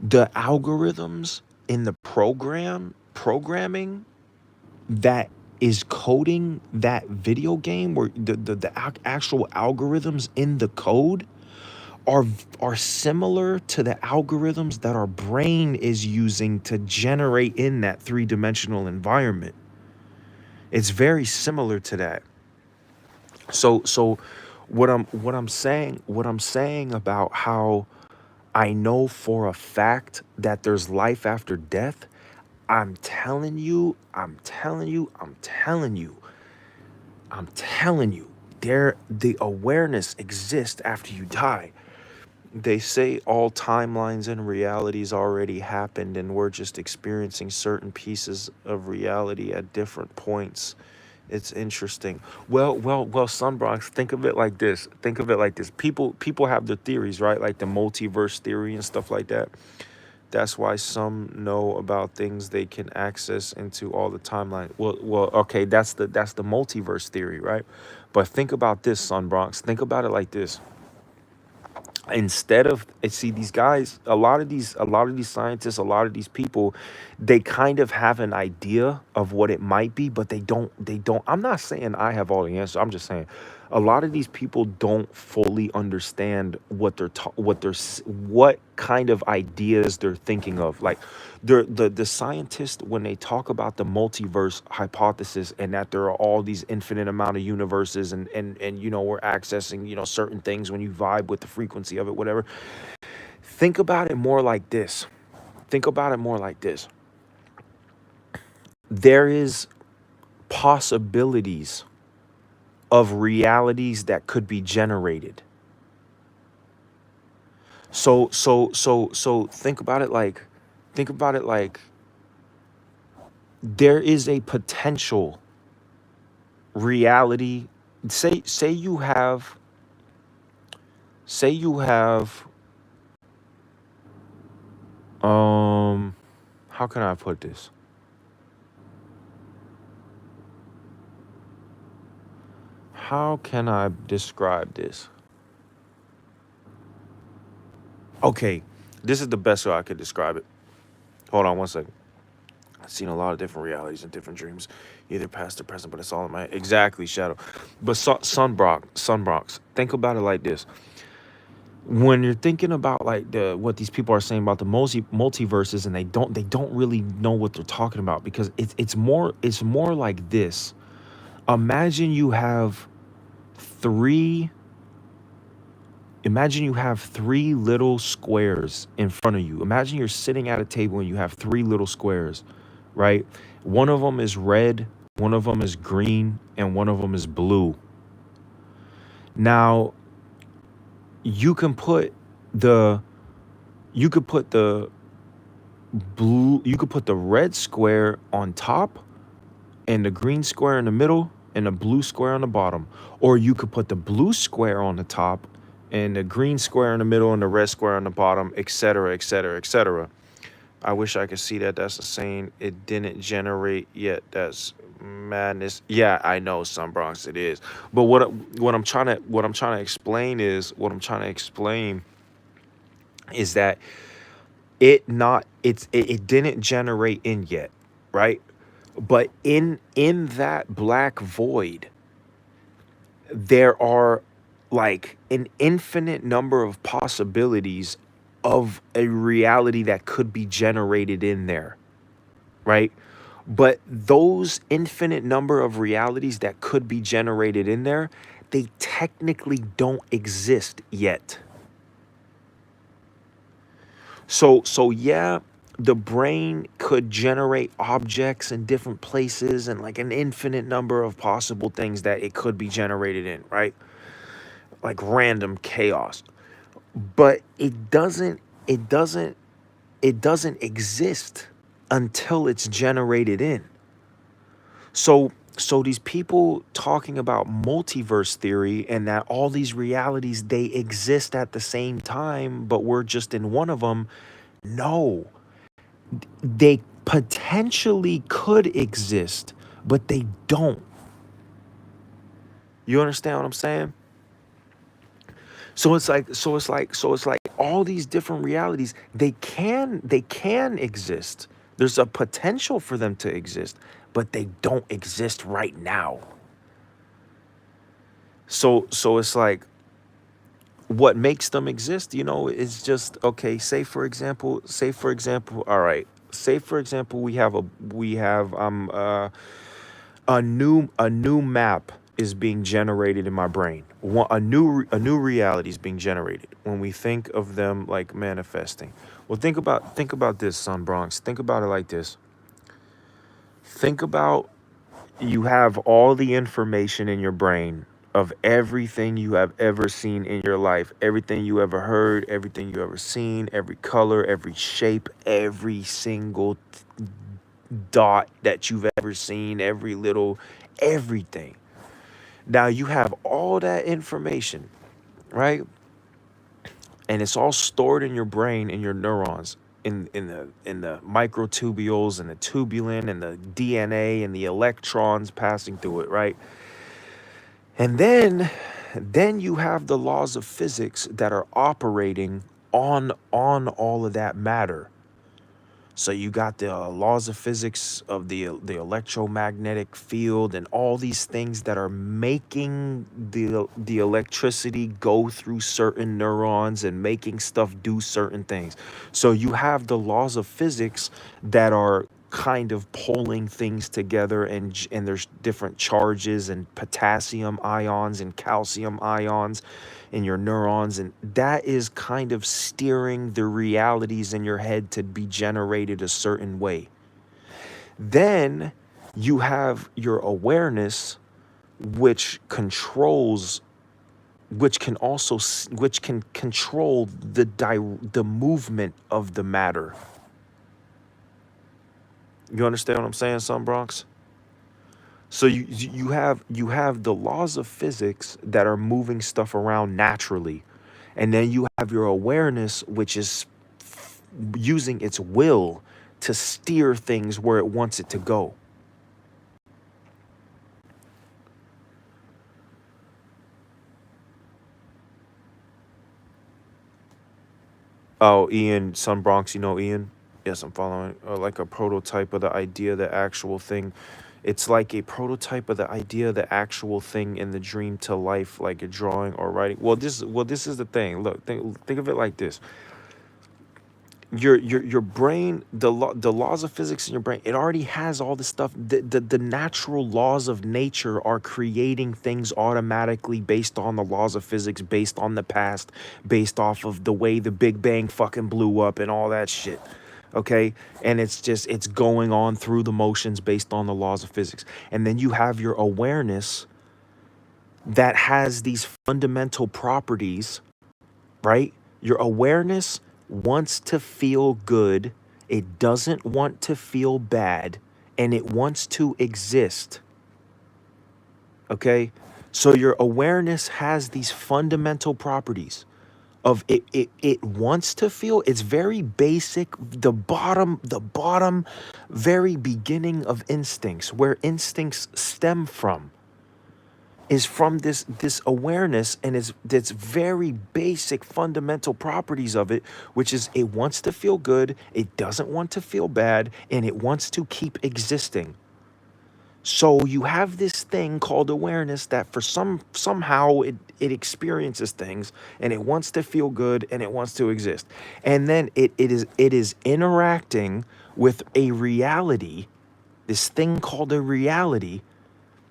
Speaker 1: the algorithms in the programming that is coding that video game, where the actual algorithms in the code are similar to the algorithms that our brain is using to generate in that three-dimensional environment. It's very similar to that. So what I'm saying about how I know for a fact that there's life after death, I'm telling you, I'm telling you, I'm telling you, I'm telling you, the awareness exists after you die. They say all timelines and realities already happened and we're just experiencing certain pieces of reality at different points. It's interesting. Well, Sunbrox, think of it like this. Think of it like this. People have their theories, right? Like the multiverse theory and stuff like that. That's why some know about things they can access into all the timeline. Okay, that's the multiverse theory, right? But think about this, Sunbrox. Think about it like this. Instead of, see, these guys, a lot of these scientists, a lot of these people, they kind of have an idea of what it might be, but they don't. I'm not saying I have all the answers. I'm just saying a lot of these people don't fully understand what kind of ideas they're thinking of. Like the scientists, when they talk about the multiverse hypothesis and that there are all these infinite amount of universes and we're accessing certain things when you vibe with the frequency of it, whatever. Think about it more like this. Think about it more like this. There is possibilities of realities that could be generated. So think about it like there is a potential reality. Say you have how can I put this? How can I describe this? Okay, this is the best way I could describe it. Hold on one second. I've seen a lot of different realities and different dreams, either past or present, but it's all in my head. Exactly, Shadow. But Sunbrox, think about it like this. When you're thinking about like what these people are saying about the multiverses, and they don't really know what they're talking about, because it's more like this. Imagine you have three Imagine you have three little squares in front of you. Imagine you're sitting at a table and you have three little squares, right? One of them is red, one of them is green, and one of them is blue. Now, you can put the you could put the red square on top and the green square in the middle and the blue square on the bottom. Or you could put the blue square on the top and the green square in the middle and the red square on the bottom, etc., etc., etc. I wish I could see that. That's a saying. It didn't generate yet. That's madness. Yeah, I know, some Bronx it is. But what I'm trying to explain is that it didn't generate in yet, right? But in that black void, there are like an infinite number of possibilities of a reality that could be generated in there, right? But those infinite number of realities that could be generated in there, they technically don't exist yet. So yeah, the brain could generate objects in different places and like an infinite number of possible things that it could be generated in, right? Like random chaos. But it doesn't exist until it's generated in. So these people talking about multiverse theory and that all these realities they exist at the same time, but we're just in one of them. No, they potentially could exist, but they don't. You understand what I'm saying? So it's like all these different realities, they can exist. There's a potential for them to exist, but they don't exist right now. So it's like what makes them exist, is just okay. Say for example, all right. Say for example, we have a new map is being generated in my brain. A new reality is being generated when we think of them like manifesting. Well, think about this, Sun Bronx. Think about it like this. Think about you have all the information in your brain of everything you have ever seen in your life, everything you ever heard, everything you ever seen, every color, every shape, every single dot that you've ever seen, every little everything. Now you have all that information, right? And it's all stored in your brain, in your neurons, in the microtubules and the tubulin and the DNA and the electrons passing through it, right? And then you have the laws of physics that are operating on all of that matter. So you got the laws of physics of the electromagnetic field and all these things that are making the electricity go through certain neurons and making stuff do certain things. So you have the laws of physics that are kind of pulling things together, and there's different charges and potassium ions and calcium ions in your neurons, and that is kind of steering the realities in your head to be generated a certain way. Then you have your awareness, which controls which can control the movement of the matter. You understand what I'm saying, Sun Bronx? So you have the laws of physics that are moving stuff around naturally, and then you have your awareness, which is using its will to steer things where it wants it to go. Oh, Ian, Sun Bronx, Ian? Yes, I'm following. Like a prototype of the idea, the actual thing. It's like a prototype of the idea, the actual thing in the dream to life, like a drawing or writing. Well, this is the thing. Look, think of it like this. Your brain, the laws of physics in your brain, it already has all this stuff. The natural laws of nature are creating things automatically based on the laws of physics, based on the past, based off of the way the Big Bang fucking blew up and all that shit. Okay, and it's going on through the motions based on the laws of physics. And then you have your awareness that has these fundamental properties, right? Your awareness wants to feel good, it doesn't want to feel bad, and it wants to exist. Okay? So your awareness has these fundamental properties of it wants to feel. It's very basic, the bottom very beginning of instincts, where instincts stem from, is from this awareness, and it's very basic fundamental properties of it, which is it wants to feel good, it doesn't want to feel bad, and it wants to keep existing. So you have this thing called awareness that for somehow it experiences things, and it wants to feel good, and it wants to exist. And then it is interacting with a reality this thing called a reality,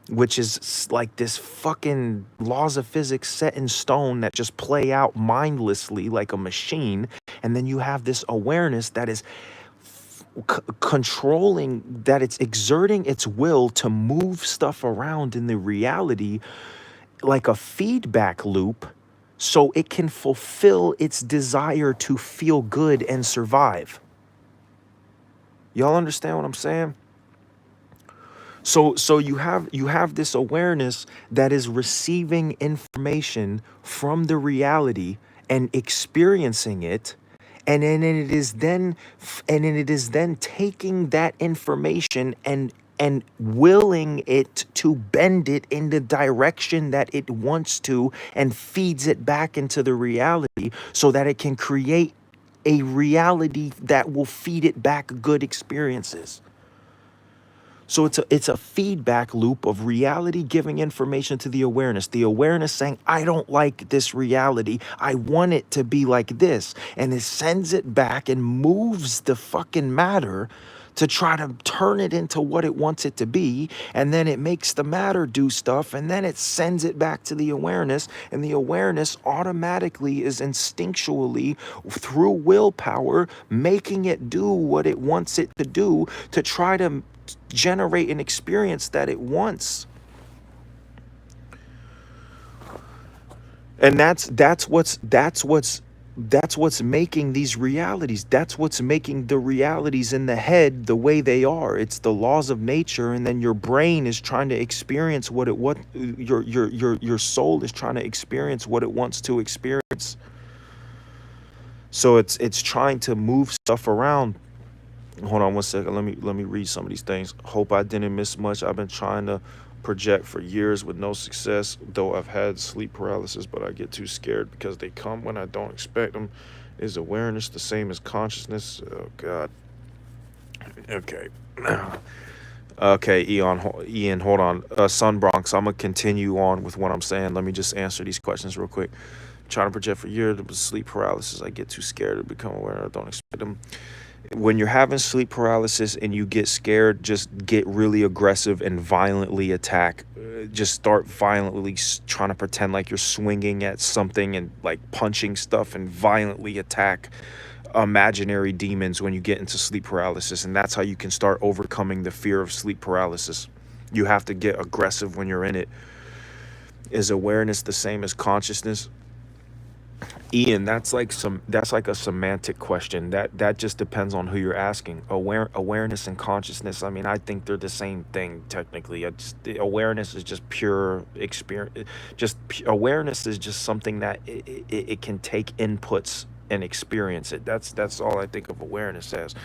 Speaker 1: which is like this fucking laws of physics set in stone that just play out mindlessly like a machine. And then you have this awareness that is controlling, that it's exerting its will to move stuff around in the reality like a feedback loop so it can fulfill its desire to feel good and survive. Y'all understand what I'm saying? So you have this awareness that is receiving information from the reality and experiencing it, and then it is then taking that information and willing it to bend it in the direction that it wants to, and feeds it back into the reality so that it can create a reality that will feed it back good experiences. So it's a feedback loop of reality giving information to the awareness saying, I don't like this reality, I want it to be like this, and it sends it back and moves the fucking matter to try to turn it into what it wants it to be, and then it makes the matter do stuff, and then it sends it back to the awareness, and the awareness automatically is instinctually, through willpower, making it do what it wants it to do to try to generate an experience that it wants. And that's what's making these realities. That's what's making the realities in the head the way they are. It's the laws of nature, and then your brain is trying to experience what your soul is trying to experience what it wants to experience. So it's trying to move stuff around. Hold on one second. Let me read some of these things. Hope I didn't miss much. I've been trying to project for years with no success, though I've had sleep paralysis, but I get too scared because they come when I don't expect them. Is awareness the same as consciousness? Oh God. Okay. Okay, Ian, hold on. Sun Bronx, I'm gonna continue on with what I'm saying. Let me just answer these questions real quick. Trying to project for years with sleep paralysis. I get too scared to become aware. I don't expect them. When you're having sleep paralysis and you get scared, just get really aggressive and violently attack. Just start violently trying to pretend like you're swinging at something and like punching stuff, and violently attack imaginary demons when you get into sleep paralysis. And that's how you can start overcoming the fear of sleep paralysis. You have to get aggressive when you're in it. Is awareness the same as consciousness? Ian, that's like a semantic question. That just depends on who you're asking. Awareness and consciousness, I mean, I think they're the same thing technically. Awareness is just pure experience. Awareness is just something that it can take inputs and experience it. That's all I think of awareness as.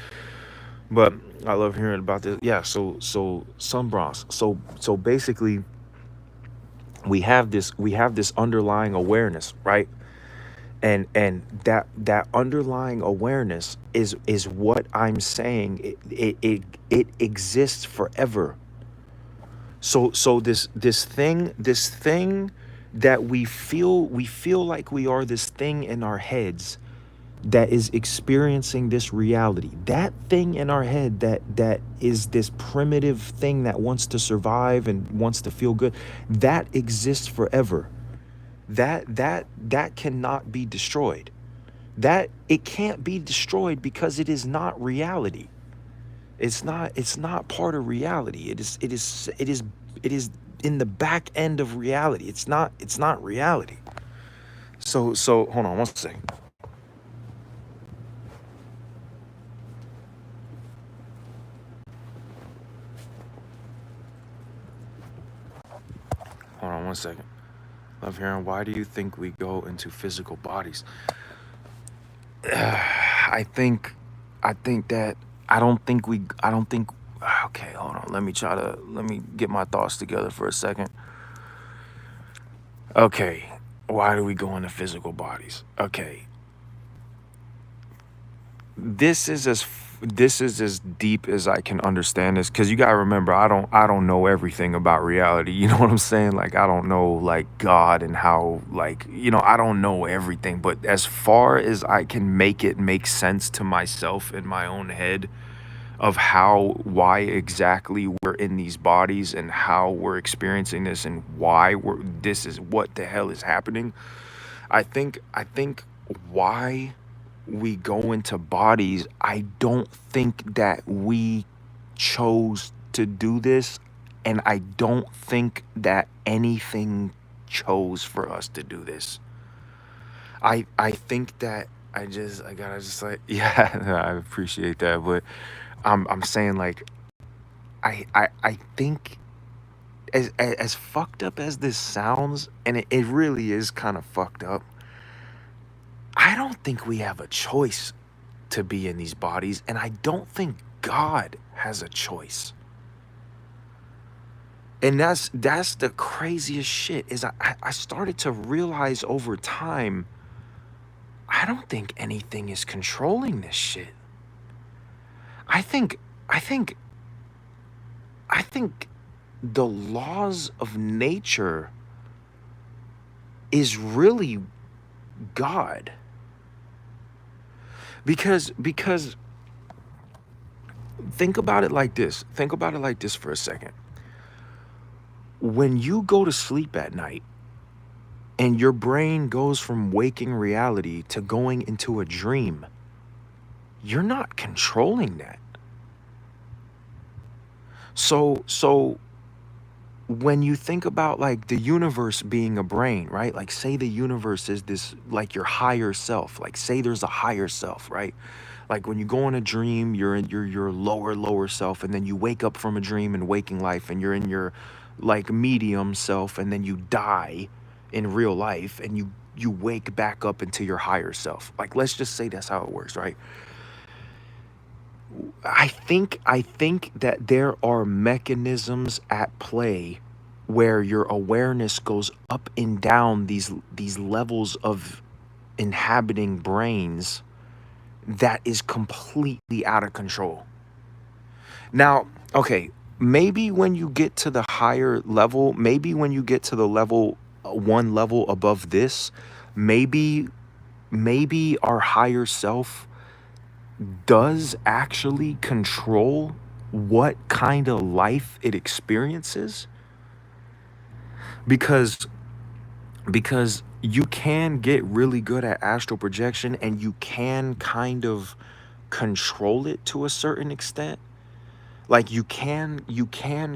Speaker 1: But I love hearing about this. Yeah, so Sunbros. So basically we have this underlying awareness, right? And that underlying awareness is what I'm saying. It exists forever. So this thing that we feel like we are, this thing in our heads that is experiencing this reality. That thing in our head that is this primitive thing that wants to survive and wants to feel good, that exists forever. That cannot be destroyed. That it can't be destroyed because it is not reality. It's not part of reality. It is in the back end of reality. It's not reality. So hold on one second. Hold on one second. Love hearing, why do you think we go into physical bodies? I think that I don't think okay, hold on. Let me get my thoughts together for a second. Okay, why do we go into physical bodies? Okay. This is as deep as I can understand this, because you gotta remember, I don't know everything about reality. You know what I'm saying? Like, I don't know like God and how, like, I don't know everything. But as far as I can make it make sense to myself in my own head, of why exactly we're in these bodies and how we're experiencing this and why this is what the hell is happening. I think why we go into bodies, I don't think that we chose to do this, and I don't think that anything chose for us to do this. I think that I gotta just like yeah, I appreciate that, but I'm saying like I think as fucked up as this sounds, and it really is kind of fucked up. I don't think we have a choice to be in these bodies, and I don't think God has a choice. And that's the craziest shit is I started to realize over time, I don't think anything is controlling this shit. I think I think I think the laws of nature is really God. Because think about it like this. Think about it like this for a second. When you go to sleep at night and your brain goes from waking reality to going into a dream, you're not controlling that. So when you think about like the universe being a brain, right? Like say the universe is this like your higher self. Like say there's a higher self, right? Like when you go in a dream, you're in your lower self, and then you wake up from a dream in waking life, and you're in your like medium self, and then you die in real life, and you wake back up into your higher self. Like let's just say that's how it works, right? I think that there are mechanisms at play where your awareness goes up and down these levels of inhabiting brains that is completely out of control. Now, okay, maybe when you get to the higher level, maybe when you get to the level one level above this, maybe maybe our higher self does actually control what kind of life it experiences, because you can get really good at astral projection and you can kind of control it to a certain extent. Like you can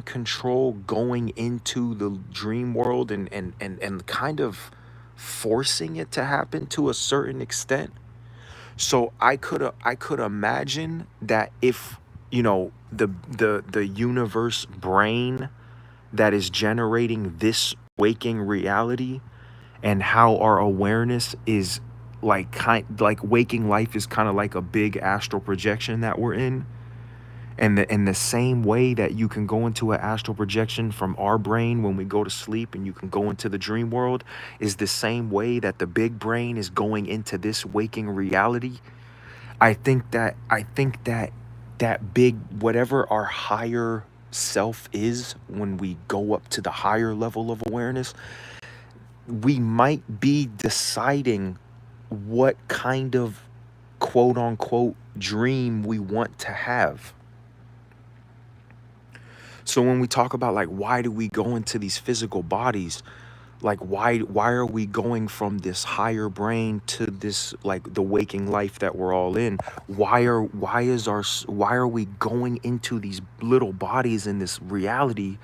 Speaker 1: control going into the dream world and kind of forcing it to happen to a certain extent. So I could imagine that if the universe brain that is generating this waking reality, and how our awareness is like waking life is kind of like a big astral projection that we're in, and the same way that you can go into an astral projection from our brain when we go to sleep and you can go into the dream world, is the same way that the big brain is going into this waking reality. I think that that big whatever our higher self is, when we go up to the higher level of awareness, we might be deciding what kind of quote unquote dream we want to have. So when we talk about like why do we go into these physical bodies, like why are we going from this higher brain to this like the waking life that we're all in? Why are we going into these little bodies in this reality?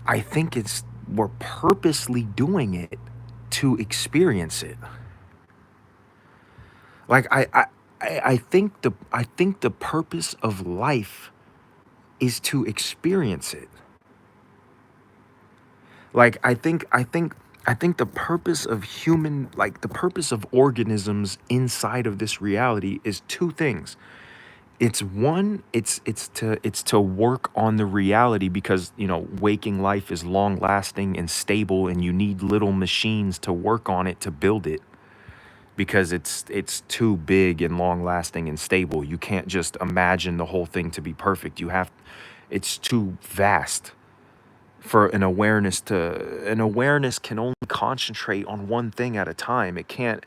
Speaker 1: I think it's we're purposely doing it to experience it. Like I think the purpose of life is to experience it. Like I think the purpose of the purpose of organisms inside of this reality is two things. It's one, it's to work on the reality, because waking life is long lasting and stable, and you need little machines to work on it to build it, because it's too big and long lasting and stable. You can't just imagine the whole thing to be perfect. It's too vast for an awareness can only concentrate on one thing at a time. It can't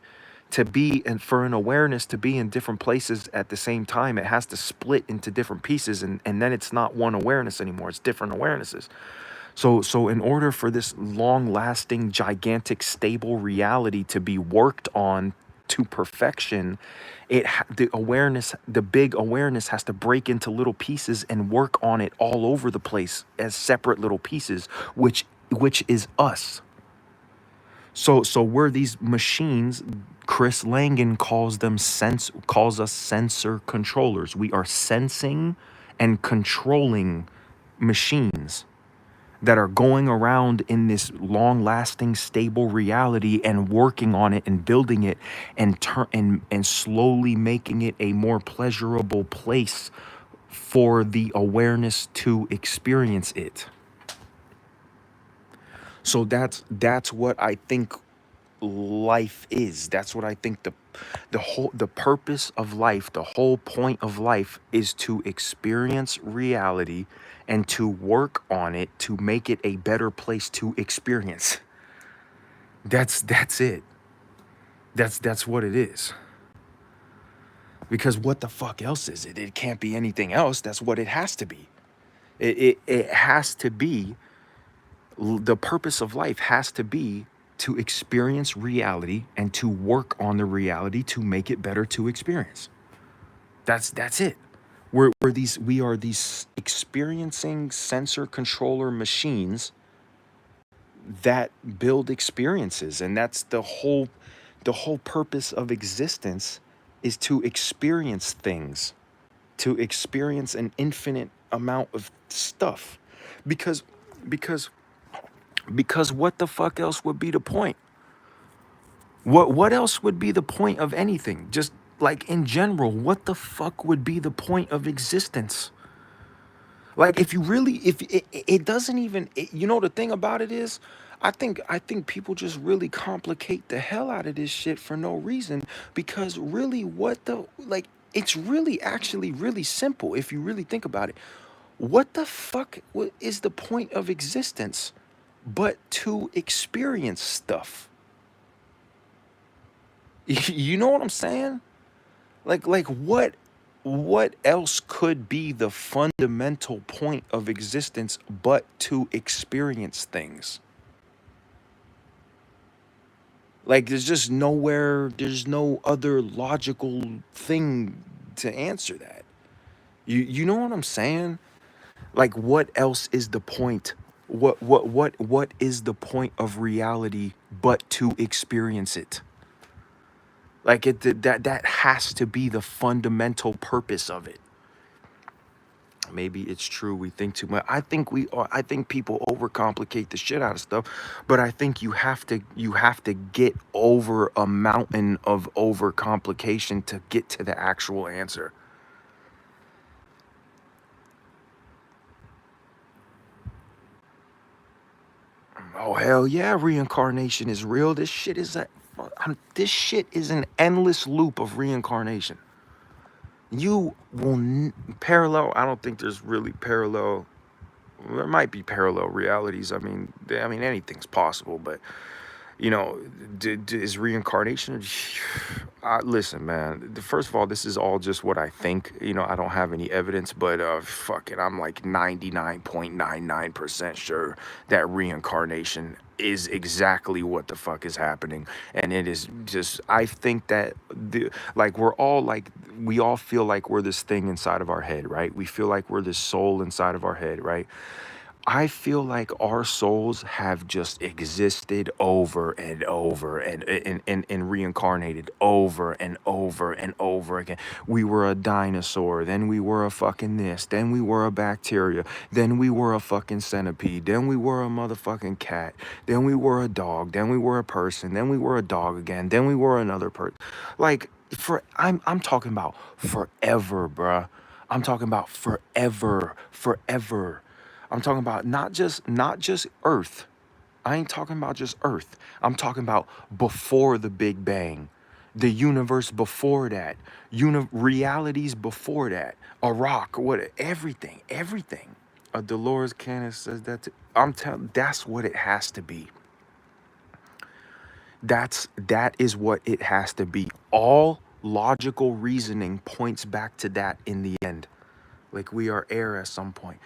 Speaker 1: To be, and for an awareness to be in different places at the same time, it has to split into different pieces, and then it's not one awareness anymore, it's different awarenesses. So in order for this long-lasting, gigantic, stable reality to be worked on to perfection, the awareness, the big awareness, has to break into little pieces and work on it all over the place as separate little pieces, which is us. So we're these machines. Chris Langan calls us sensor controllers. We are sensing and controlling machines that are going around in this long-lasting, stable reality and working on it and building it and slowly making it a more pleasurable place for the awareness to experience it. So that's what I think life is. That's what I think the purpose of life, the whole point of life, is to experience reality and to work on it to make it a better place to experience. That's it. That's what it is. Because what the fuck else is it? It can't be anything else. That's what it has to be. It has to be, the purpose of life has to be to experience reality and to work on the reality to make it better to experience. That's it. We are these experiencing sensor controller machines that build experiences, and that's the whole purpose of existence, is to experience things, to experience an infinite amount of stuff. Because because because what the fuck else would be the point? What else would be the point of anything? Just like in general, what the fuck would be the point of existence? Like, if you really, if it doesn't even, the thing about it is, I think people just really complicate the hell out of this shit for no reason, because really, it's really actually really simple if you really think about it. What the fuck is the point of existence but to experience stuff? You know what I'm saying? Like what else could be the fundamental point of existence but to experience things? Like, there's no other logical thing to answer that. You know what I'm saying? Like, what else is the point? What is the point of reality but to experience it? Like, that has to be the fundamental purpose of it. Maybe it's true we think too much. I think people overcomplicate the shit out of stuff, but I think you have to get over a mountain of overcomplication to get to the actual answer. Oh hell yeah, reincarnation is real. This shit is an endless loop of reincarnation. You will parallel. I don't think there's really parallel. There might be parallel realities. I mean, anything's possible, but you know, is reincarnation? Listen, man. First of all, this is all just what I think. I don't have any evidence, but fuck it, I'm like 99.99% sure that reincarnation is exactly what the fuck is happening, and it is just. I think that we all feel like we're this thing inside of our head, right? We feel like we're this soul inside of our head, right? I feel like our souls have just existed over and over and reincarnated over and over and over again. We were a dinosaur, then we were a fucking this, then we were a bacteria, then we were a fucking centipede, then we were a motherfucking cat, then we were a dog, then we were a person, then we were a dog again, then we were another person. Like, I'm talking about forever, bruh. I'm talking about forever, forever. I'm talking about not just Earth. I ain't talking about just Earth. I'm talking about before the Big Bang, the universe before that, realities before that, a rock, everything. Dolores Cannon says that. I'm telling. That's what it has to be. That is what it has to be. All logical reasoning points back to that in the end. Like we are air at some point.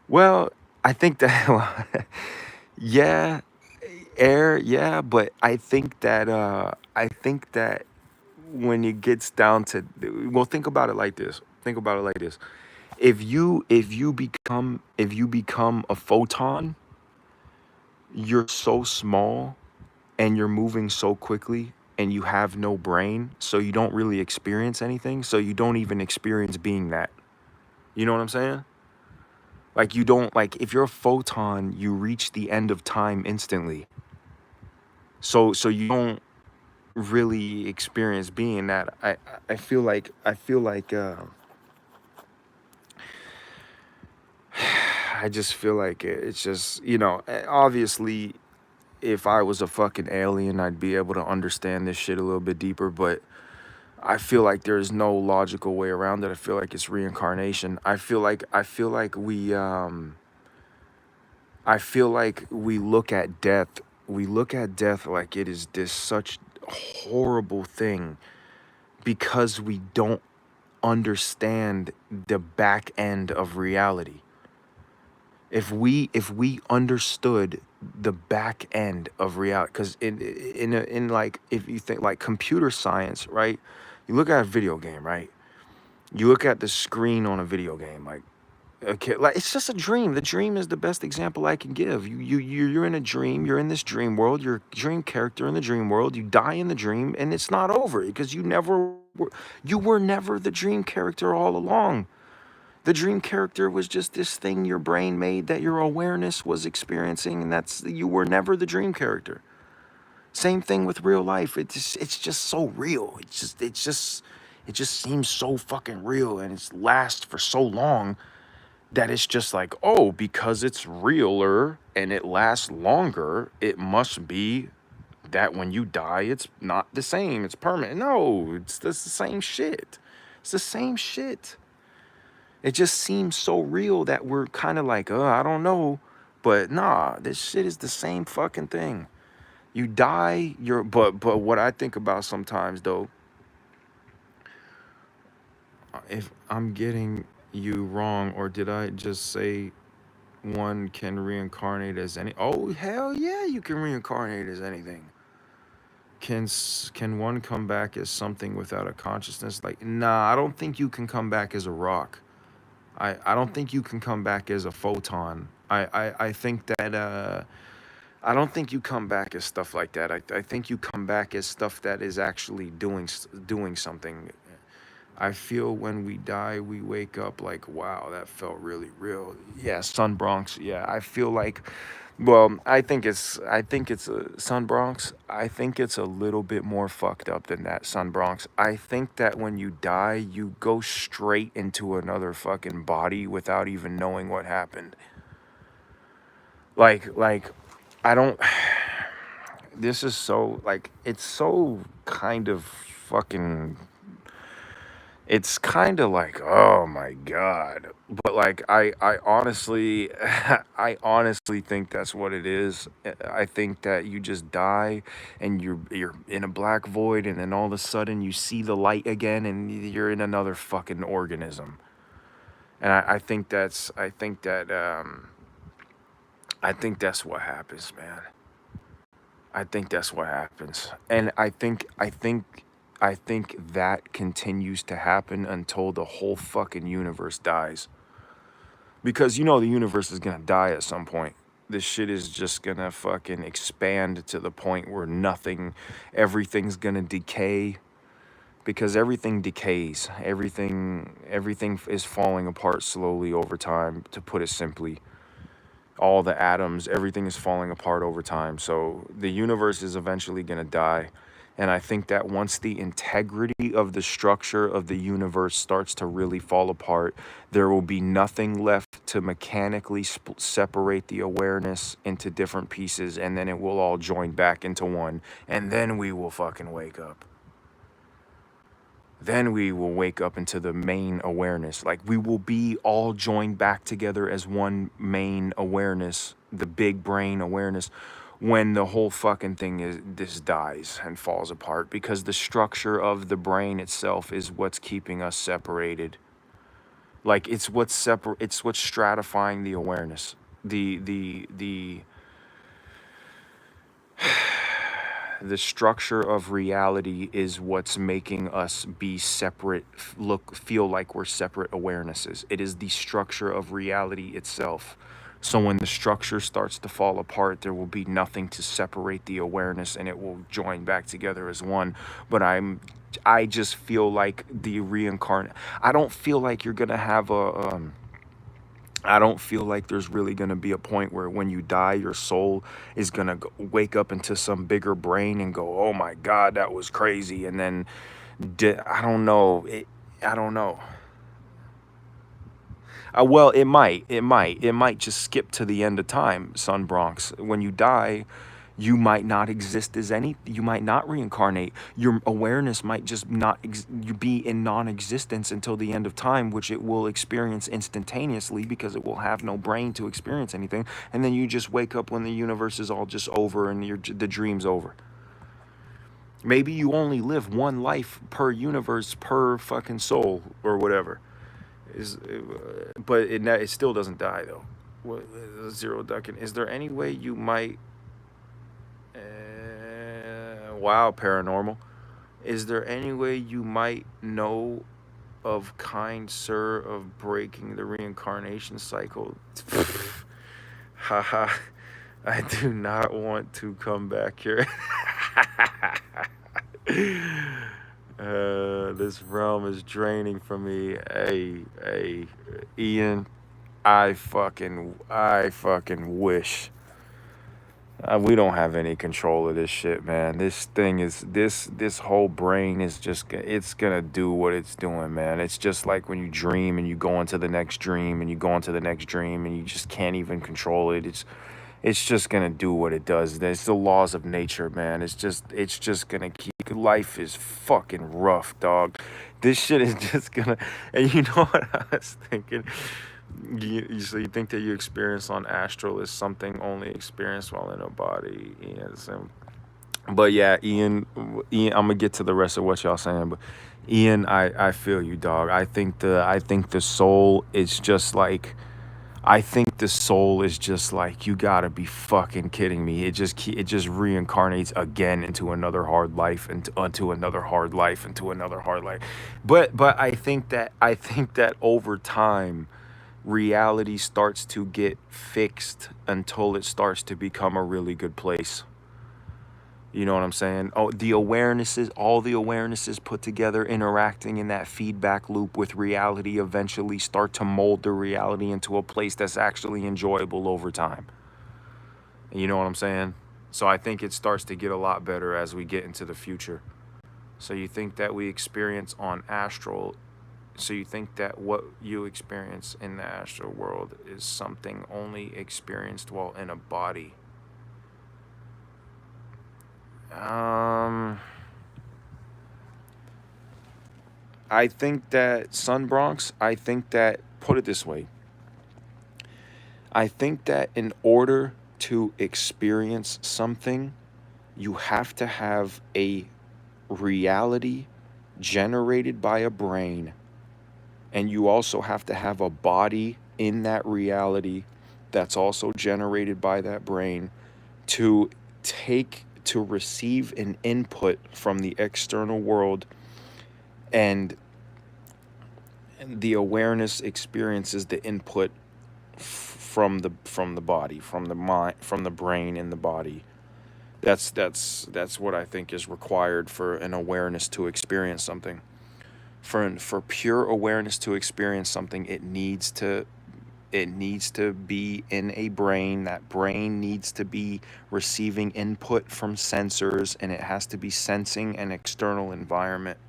Speaker 1: Well, I think that yeah, air, yeah, but I think that when it gets down to, well, think about it like this. Think about it like this. If you become a photon, you're so small and you're moving so quickly and you have no brain, so you don't really experience anything, so you don't even experience being that. You know what I'm saying? Like you don't, like if you're a photon, you reach the end of time instantly. So you don't really experience being that. I feel like I just feel like it's just, obviously if I was a fucking alien, I'd be able to understand this shit a little bit deeper, but I feel like there's no logical way around it. I feel like it's reincarnation. I feel like we look at death. We look at death like it is this such horrible thing because we don't understand the back end of reality. If we understood the back end of reality, because in like, if you think like computer science, right? You look at a video game, right? You look at the screen on a video game, like, okay, like it's just a dream. The dream is the best example I can give. You're in a dream. You're in this dream world. You're a dream character in the dream world. You die in the dream, and it's not over because you were never the dream character all along. The dream character was just this thing your brain made that your awareness was experiencing, and you were never the dream character. Same thing with real life. It's just so real. It just seems so fucking real, and it's lasts for so long that it's just like, oh, because it's realer and it lasts longer, it must be that when you die, it's not the same. It's permanent. No, it's just the same shit. It's the same shit. It just seems so real that we're kind of like, I don't know. But nah, this shit is the same fucking thing. You die, but what I think about sometimes though, if I'm getting you wrong, or did I just say one can reincarnate as any? Oh, hell yeah, you can reincarnate as anything. Can one come back as something without a consciousness? Like, nah, I don't think you can come back as a rock. I don't think you can come back as a photon. I think that I don't think you come back as stuff like that. I think you come back as stuff that is actually doing something. I feel when we die, we wake up like, wow, that felt really real. Yeah, Sun Bronx. Yeah, I feel like, well, I think it's a Sun Bronx. I think it's a little bit more fucked up than that, Sun Bronx. I think that when you die, you go straight into another fucking body without even knowing what happened. Like, I don't. This is so like it's so kind of fucking, it's kind of like, oh my god, but like I honestly I honestly think that's what it is. I think that you just die and you're in a black void, and then all of a sudden you see the light again and you're in another fucking organism. And I think that's what happens, man. I think that's what happens. And I think that continues to happen until the whole fucking universe dies. Because the universe is gonna die at some point. This shit is just gonna fucking expand to the point where everything's gonna decay. Because everything decays. Everything is falling apart slowly over time, to put it simply. All the atoms, everything is falling apart over time. So the universe is eventually going to die. And I think that once the integrity of the structure of the universe starts to really fall apart, there will be nothing left to mechanically separate the awareness into different pieces, and then it will all join back into one. And then we will fucking wake up. Then we will wake up into the main awareness. Like, we will be all joined back together as one main awareness, the big brain awareness. when the whole fucking thing is this dies and falls apart, because the structure of the brain itself is what's keeping us separated. Like it's what's stratifying the awareness. The structure of reality is what's making us be separate, feel like we're separate awarenesses. It is the structure of reality itself. So when the structure starts to fall apart, there will be nothing to separate the awareness, and it will join back together as one. But I just feel like the reincarnate. I don't feel like you're gonna have a. I don't feel like there's really going to be a point where when you die, your soul is going to wake up into some bigger brain and go, oh my God, that was crazy. And then, I don't know. I don't know. Well, it might. It might just skip to the end of time, Sun Bronx. When you die, you might not exist as any, you might not reincarnate. Your awareness might just not you be in non-existence until the end of time, which it will experience instantaneously because it will have no brain to experience anything. And then you just wake up when the universe is all just over and the dream's over. Maybe you only live one life per universe per fucking soul or whatever. But it still doesn't die though. Zero ducking. Is there any way you might wow, paranormal. Is there any way you might know of, kind sir, of breaking the reincarnation cycle? Haha. I do not want to come back here. This realm is draining from me. Hey, Ian, I fucking wish. We don't have any control of this shit, man. This thing is, this whole brain is just, it's gonna do what it's doing, man. It's just like when you dream and you go into the next dream and you go into the next dream and you just can't even control it. It's just gonna do what it does. It's the laws of nature, man. It's just gonna keep, life is fucking rough, dog. This shit is just gonna, and you know what I was thinking? So you think that you experience on astral is something only experienced while in a body. But yeah, Ian, I'm gonna get to the rest of what y'all saying. But Ian, I feel you, dog. I think the soul is just like, you gotta be fucking kidding me. It just reincarnates again into another hard life, and onto another hard life, into another hard life. But I think that over time, reality starts to get fixed until it starts to become a really good place. You know what I'm saying? Oh, all the awarenesses put together, interacting in that feedback loop with reality, eventually start to mold the reality into a place that's actually enjoyable over time. You know what I'm saying? So I think it starts to get a lot better as we get into the future. So you think that we experience on astral, so you think that what you experience in the astral world is something only experienced while in a body? I think that, Sun Bronx, put it this way. I think that in order to experience something, you have to have a reality generated by a brain, and you also have to have a body in that reality that's also generated by that brain to receive an input from the external world, and the awareness experiences the input from the body, from the mind, from the brain in the body. That's what I think is required for an awareness to experience something. For pure awareness to experience something, it needs to be in a brain. That brain needs to be receiving input from sensors, and it has to be sensing an external environment.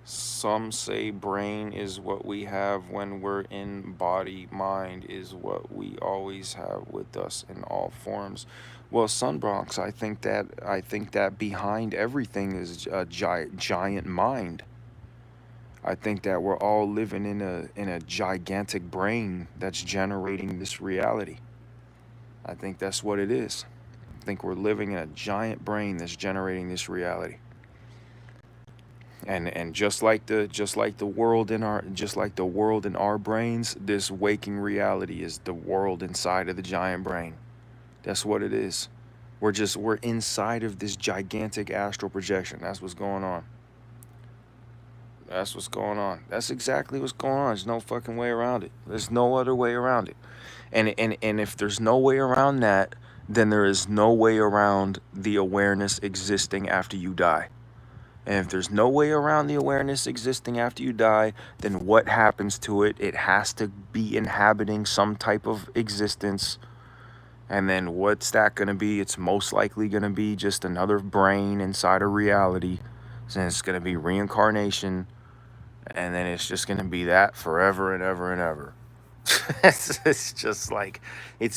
Speaker 1: Some say brain is what we have when we're in body. Mind is what we always have with us in all forms. Well, Sunbronx, I think that behind everything is a giant mind. I think that we're all living in a gigantic brain that's generating this reality. I think that's what it is. I think we're living in a giant brain that's generating this reality. And just like the world in our brains, this waking reality is the world inside of the giant brain. That's what it is. We're inside of this gigantic astral projection. That's what's going on. That's what's going on. That's exactly what's going on. There's no fucking way around it. There's no other way around it. And if there's no way around that, then there is no way around the awareness existing after you die. And if there's no way around the awareness existing after you die, then what happens to it? It has to be inhabiting some type of existence. And then what's that going to be? It's most likely going to be just another brain inside of reality. And it's going to be reincarnation. And then it's just going to be that forever and ever and ever. It's just like, you're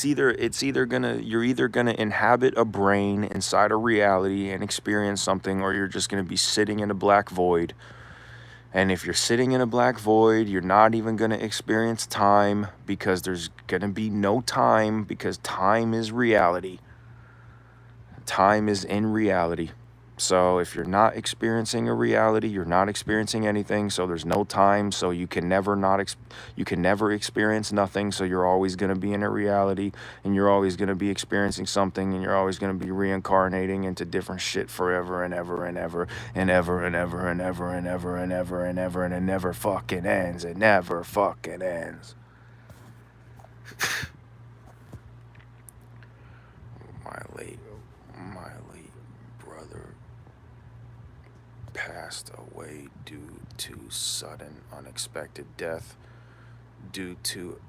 Speaker 1: either gonna inhabit a brain inside a reality and experience something, or you're just gonna be sitting in a black void. And if you're sitting in a black void, you're not even gonna experience time, because there's gonna be no time, because time is reality. Time is in reality. So if you're not experiencing a reality, you're not experiencing anything. So there's no time. So you can never experience nothing. So you're always going to be in a reality, and you're always going to be experiencing something, and you're always going to be reincarnating into different shit forever and ever and ever and ever and ever and ever and ever and ever and ever, and it never fucking ends. It never fucking ends. My late brother passed away due to sudden unexpected death due to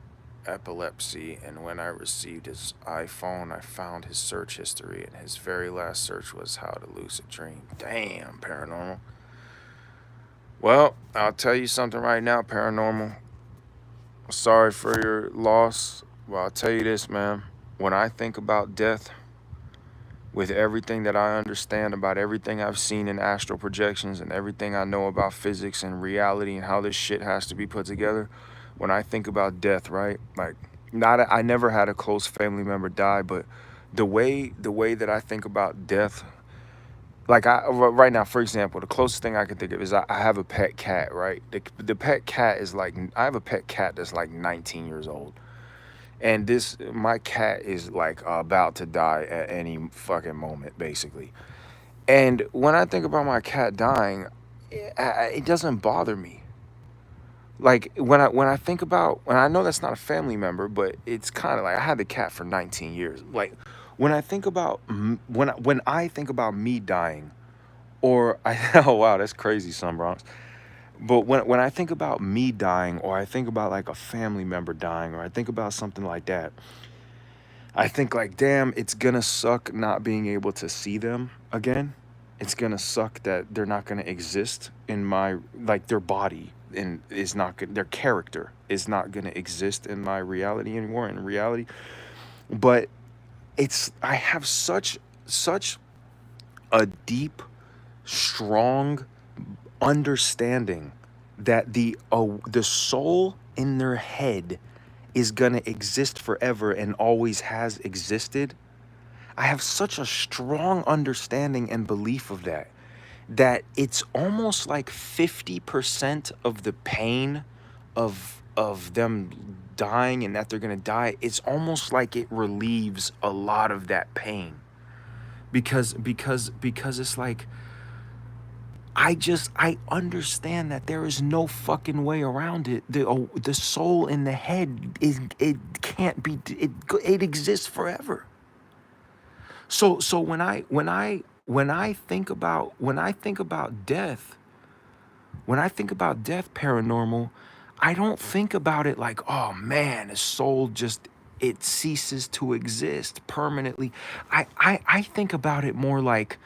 Speaker 1: epilepsy, and when I received his iPhone, I found his search history, and his very last search was how to lucid dream. Damn, paranormal. Well, I'll tell you something right now, paranormal. Sorry for your loss. Well, I'll tell you this, man. When I think about death, with everything that I understand about everything I've seen in astral projections and everything I know about physics and reality and how this shit has to be put together, when I think about death, right? Like, I never had a close family member die, but the way that I think about death, like right now, for example, the closest thing I can think of is I have a pet cat, right? The pet cat is like, I have a pet cat that's like 19 years old. And my cat is like about to die at any fucking moment, basically. And when I think about my cat dying, it doesn't bother me. Like when I know that's not a family member, but it's kind of like, I had the cat for 19 years. Like when I think about when I think about me dying, or oh wow, that's crazy, Sun Bronx. But when I think about me dying, or I think about like a family member dying, or I think about something like that, I think like, damn, it's gonna suck not being able to see them again. It's gonna suck that they're not gonna exist in my, like, their body, and is not their character is not gonna exist in my reality anymore, in reality. But I have such a deep, strong understanding that the soul in their head is gonna exist forever and always has existed. I have such a strong understanding and belief of that it's almost like 50% of the pain of them dying and that they're gonna die. It's almost like it relieves a lot of that pain, because it's like, I understand that there is no fucking way around it. The soul in the head it can't be, it exists forever. So when I think about death, paranormal, I don't think about it like, oh man, the soul just, it ceases to exist permanently. I think about it more like,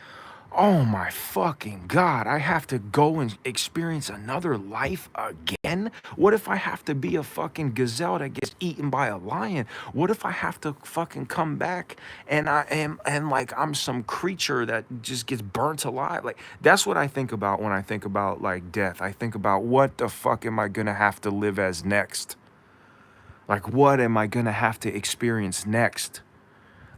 Speaker 1: oh my fucking God, I have to go and experience another life again? What if I have to be a fucking gazelle that gets eaten by a lion? What if I have to fucking come back and like I'm some creature that just gets burnt alive? Like, that's what I think about when I think about like death. I think about, what the fuck am I gonna have to live as next? Like, what am I gonna have to experience next?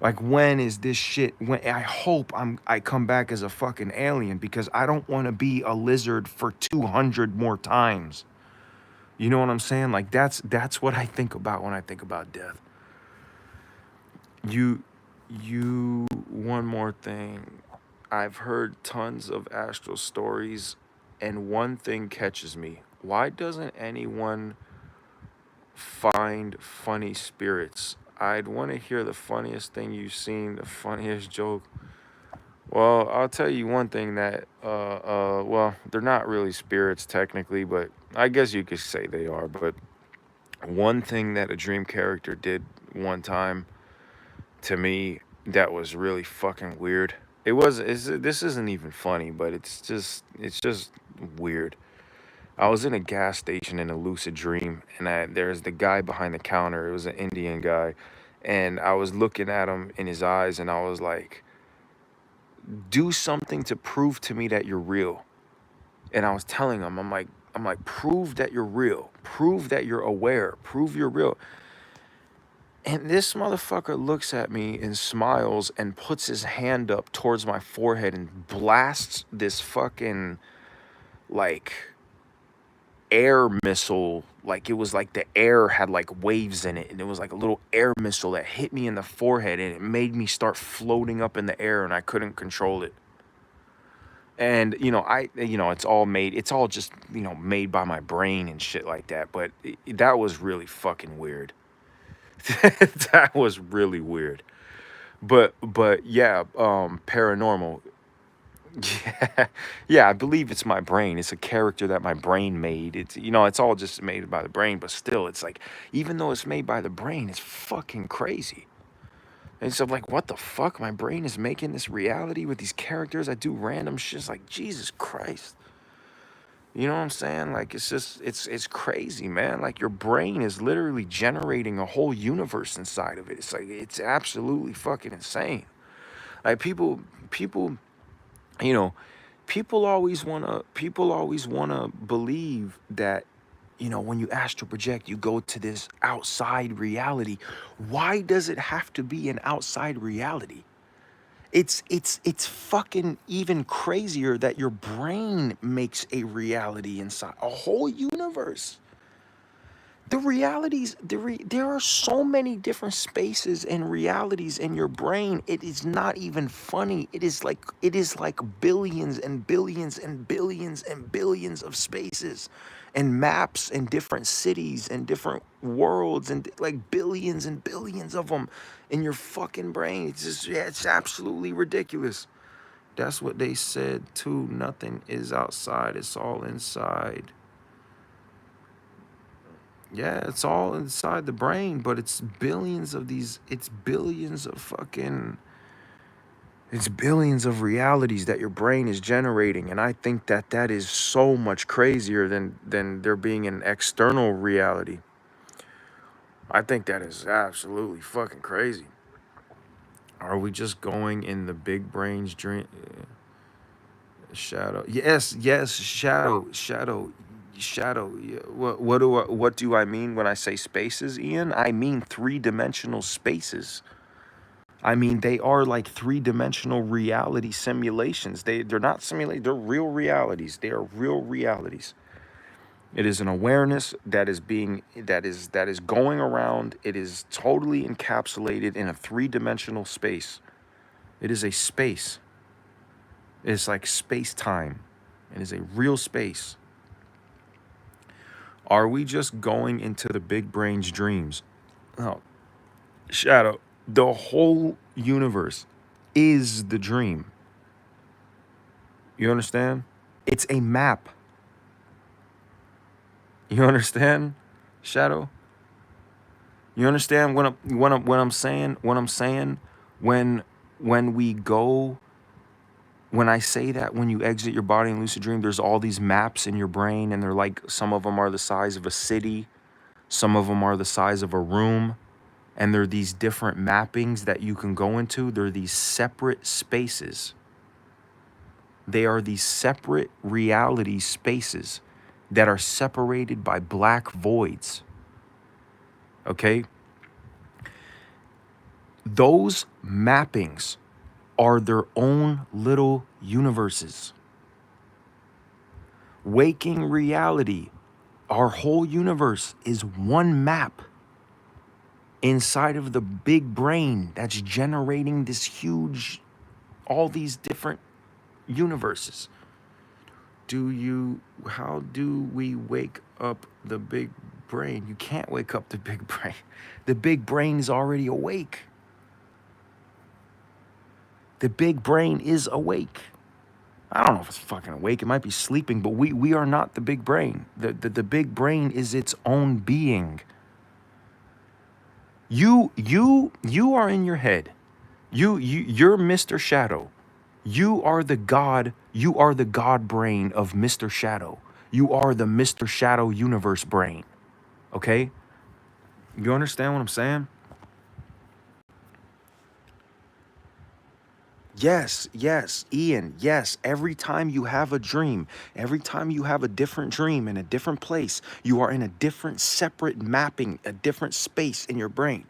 Speaker 1: Like, when is this shit? When I hope I come back as a fucking alien, because I don't want to be a lizard for 200 more times. You know what I'm saying? Like, that's what I think about when I think about death. You one more thing. I've heard tons of astral stories, and one thing catches me. Why doesn't anyone find funny spirits? I'd want to hear the funniest thing you've seen, the funniest joke. Well, I'll tell you one thing that, well, they're not really spirits technically, but I guess you could say they are. But one thing that a dream character did one time to me that was really fucking weird. This isn't even funny, but it's just weird. I was in a gas station in a lucid dream, and there's the guy behind the counter. It was an Indian guy, and I was looking at him in his eyes, and I was like, do something to prove to me that you're real. And I was telling him, I'm like, prove that you're real. Prove that you're aware. Prove you're real. And this motherfucker looks at me and smiles and puts his hand up towards my forehead and blasts this fucking, like, air missile. Like, it was like the air had like waves in it, and it was like a little air missile that hit me in the forehead, and it made me start floating up in the air, and I couldn't control it. And it's all just made by my brain and shit like that. But that was really fucking weird. That was really weird. But yeah, paranormal. Yeah, yeah, I believe it's my brain. It's a character that my brain made. It's all just made by the brain, but still, it's like, even though it's made by the brain, it's fucking crazy. And so, like, what the fuck? My brain is making this reality with these characters. I do random shit. It's like, Jesus Christ. You know what I'm saying? Like, it's just, it's crazy, man. Like, your brain is literally generating a whole universe inside of it. It's like, it's absolutely fucking insane. Like, people, you know, people always wanna believe that, when you astral project, you go to this outside reality. Why does it have to be an outside reality? It's fucking even crazier that your brain makes a reality inside a whole universe. There are so many different spaces and realities in your brain. It is not even funny. It is like billions and billions and billions and billions of spaces and maps and different cities and different worlds, and like billions and billions of them in your fucking brain. It's just, yeah, it's absolutely ridiculous. That's what they said too. Nothing is outside. It's all inside. Yeah, it's all inside the brain, but it's billions of these, it's billions of realities that your brain is generating. And I think that that is so much crazier than there being an external reality. I think that is absolutely fucking crazy. Are we just going in the big brain's dream? Shadow. Yes, shadow. Yeah. What do I mean when I say spaces, Ian? I mean three-dimensional spaces. I mean, they are like three-dimensional reality simulations. They're not simulated, they're real realities. They are real realities. It is an awareness that is going around. It is totally encapsulated in a three-dimensional space. It is a space. It's like space-time. It is a real space. Are we just going into the big brain's dreams? No. Shadow, the whole universe is the dream. You understand? It's a map. You understand, Shadow? You understand what I'm saying? When we go, when I say that when you exit your body in lucid dream, there's all these maps in your brain, and they're like, some of them are the size of a city, some of them are the size of a room, and there are these different mappings that you can go into. They're these separate spaces. They are these separate reality spaces that are separated by black voids. Okay? Those mappings are their own little universes. Waking reality, our whole universe, is one map inside of the big brain that's generating this huge, all these different universes. How do we wake up the big brain? You can't wake up the big brain. The big brain is already awake. The big brain is awake. I don't know if it's fucking awake. It might be sleeping, but we are not the big brain. The big brain is its own being. You are in your head. You're Mr. Shadow. You are the God. You are the God brain of Mr. Shadow. You are the Mr. Shadow universe brain. Okay? You understand what I'm saying? Yes, Ian, yes. Every time you have a dream, every time you have a different dream in a different place, you are in a different separate mapping, a different space in your brain.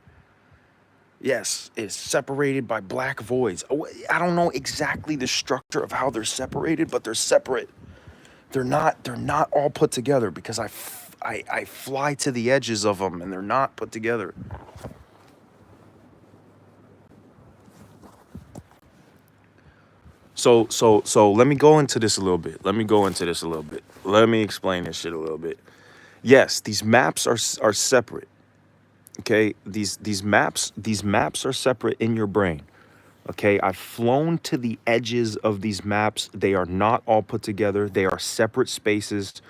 Speaker 1: Yes, it's separated by black voids. I don't know exactly the structure of how they're separated, but they're separate. They're not all put together because I fly to the edges of them and they're not put together. So let me go into this a little bit. Let me explain this shit a little bit. Yes, these maps are separate. Okay, these maps are separate in your brain. Okay, I've flown to the edges of these maps. They are not all put together. They are separate spaces.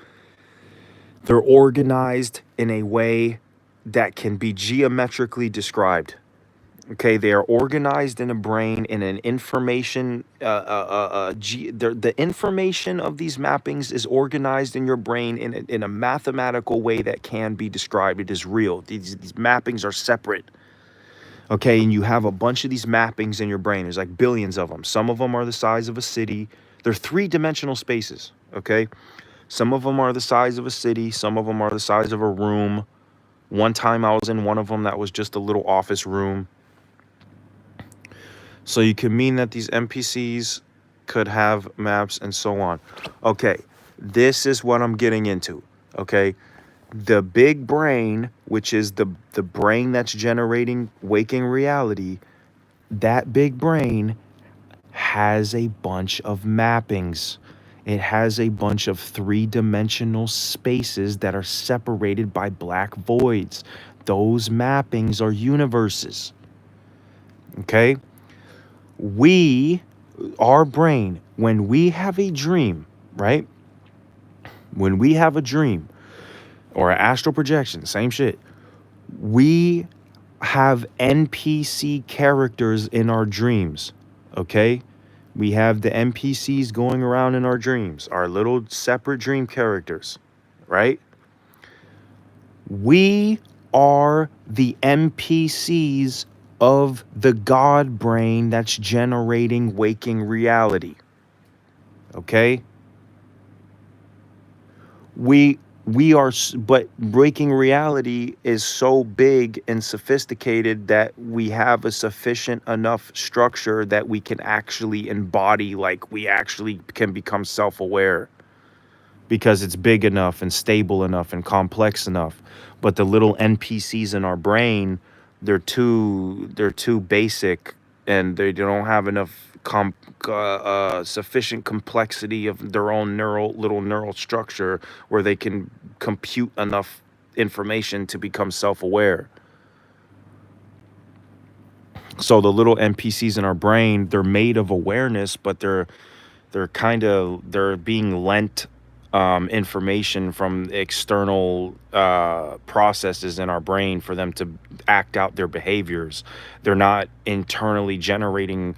Speaker 1: They're organized in a way that can be geometrically described. Okay, they are organized in a brain in an information. The information of these mappings is organized in your brain in a mathematical way that can be described. It is real. These mappings are separate. Okay, and you have a bunch of these mappings in your brain. There's like billions of them. Some of them are the size of a city. They're three-dimensional spaces. Okay, some of them are the size of a city. Some of them are the size of a room. One time I was in one of them that was just a little office room. So you can mean that these NPCs could have maps and so on. Okay, this is what I'm getting into. Okay, the big brain, which is the brain that's generating waking reality, that big brain has a bunch of mappings. It has a bunch of three-dimensional spaces that are separated by black voids. Those mappings are universes. Okay? Our brain, when we have a dream, right? When we have a dream or an astral projection, same shit, we have NPC characters in our dreams, okay? We have the NPCs going around in our dreams, our little separate dream characters, right? We are the NPCs of the God brain that's generating waking reality. Okay? We are, but waking reality is so big and sophisticated that we have a sufficient enough structure that we can actually embody, like we actually can become self-aware because it's big enough and stable enough and complex enough. But the little NPCs in our brain, they're too basic and they don't have enough sufficient complexity of their own little neural structure where they can compute enough information to become self-aware. So the little NPCs in our brain, they're made of awareness, but they're being lent information from external processes in our brain for them to act out their behaviors. They're not internally generating.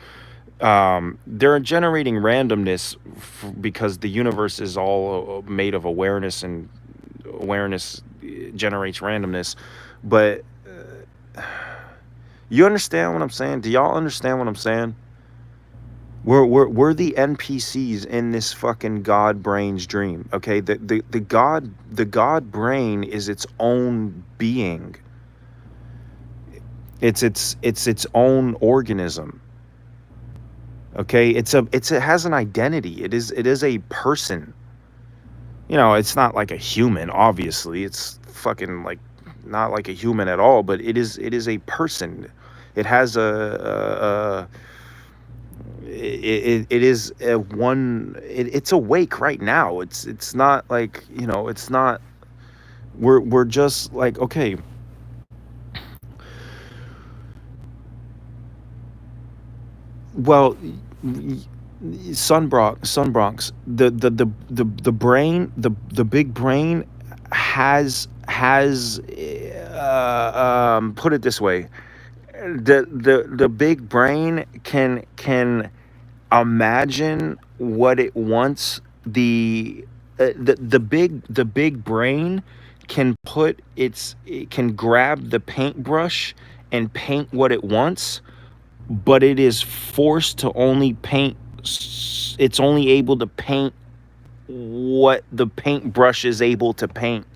Speaker 1: They're generating randomness because the universe is all made of awareness, and awareness generates randomness. But you understand what I'm saying? Do y'all understand what I'm saying? We're the NPCs in this fucking God brain's dream. Okay, the God brain is its own being. It's its own organism. Okay, it has an identity. It is a person. You know, it's not like a human, obviously. It's fucking like not like a human at all, but it is a person. It has it is a one it's awake right now. It's not like, you know, it's not we're just like, okay, well, Sunbronx, the brain, the big brain has put it this way, the big brain can imagine what it wants. The big brain can it can grab the paintbrush and paint what it wants, but it is forced to only paint. It's only able to paint what the paintbrush is able to paint.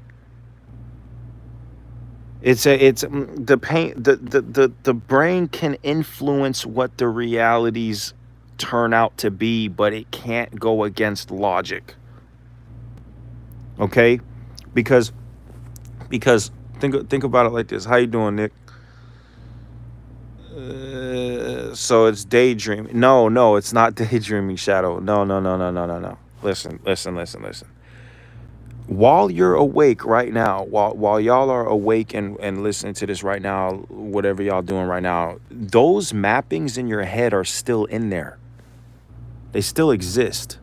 Speaker 1: The paint the brain can influence what the realities turn out to be, but it can't go against logic. Okay, because think about it like this. How you doing, Nick? So it's daydreaming. No, no, it's not daydreaming, Shadow. No, no, no, no, no, no, no. Listen. While you're awake right now, while y'all are awake and listening to this right now, whatever y'all doing right now, those mappings in your head are still in there. They still exist.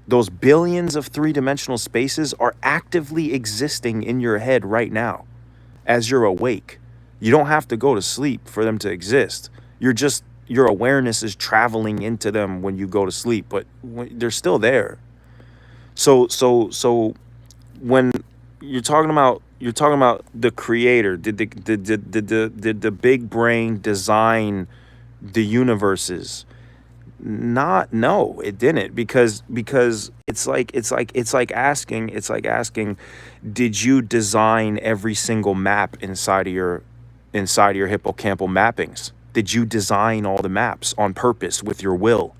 Speaker 1: Those billions of three-dimensional spaces are actively existing in your head right now as you're awake. You don't have to go to sleep for them to exist. Your awareness is traveling into them when you go to sleep, but they're still there. So when you're talking about the creator, did the big brain design the universes? Not, no, it didn't, because it's like asking, did you design every single map inside of your hippocampal mappings? Did you design all the maps on purpose with your will?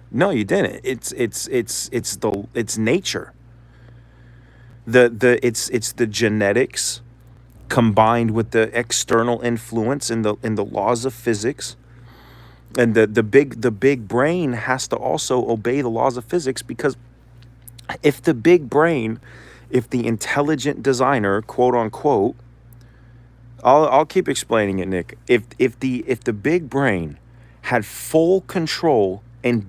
Speaker 1: No, you didn't. It's nature. It's the genetics combined with the external influence in the laws of physics. And the big brain has to also obey the laws of physics, because if the big brain, if the intelligent designer, quote unquote, I'll keep explaining it, Nick. If the big brain had full control and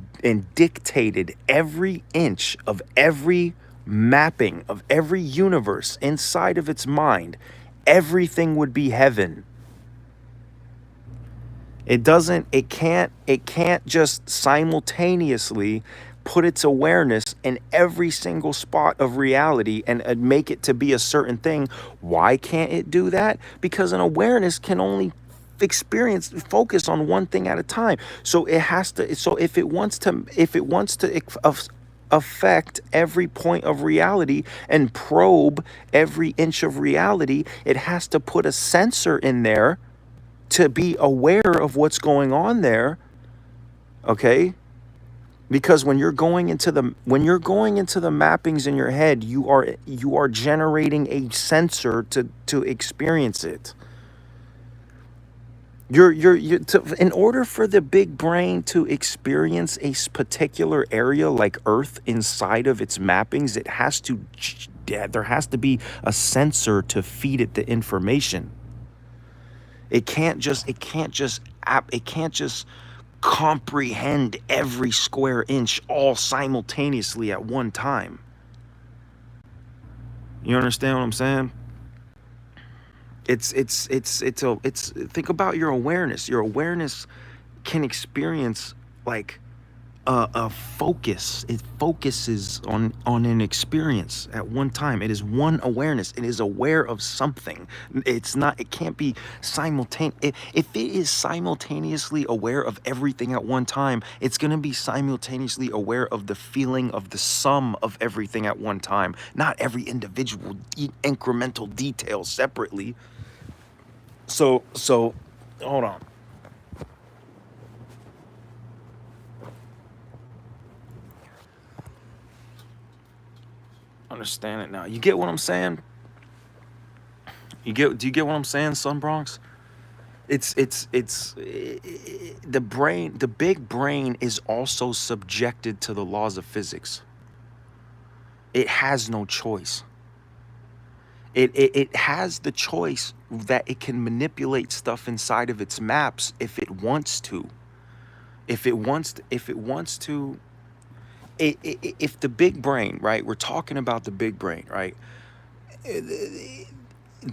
Speaker 1: dictated every inch of every mapping of every universe inside of its mind, everything would be heaven. It can't just simultaneously put its awareness in every single spot of reality and make it to be a certain thing. Why can't it do that? Because an awareness can only focus on one thing at a time. So it has to, so if it wants to affect every point of reality and probe every inch of reality, it has to put a sensor in there to be aware of what's going on there. Okay, because when you're going into the mappings in your head, you are generating a sensor to experience it. In order for the big brain to experience a particular area like Earth inside of its mappings, there has to be a sensor to feed it the information. It can't just comprehend every square inch all simultaneously at one time. You understand what I'm saying? It's think about your awareness. Your awareness can experience like a focus. It focuses on an experience at one time. It is one awareness. It is aware of something. It can't be simultaneous. If it is simultaneously aware of everything at one time, it's going to be simultaneously aware of the feeling of the sum of everything at one time, not every individual incremental detail separately. So Hold on. Understand it now. You get what I'm saying? Do you get what I'm saying, Sun Bronx? The brain, the big brain is also subjected to the laws of physics. It has no choice. It has the choice that it can manipulate stuff inside of its maps if it wants to. If it wants to, if the big brain, right? We're talking about the big brain, right?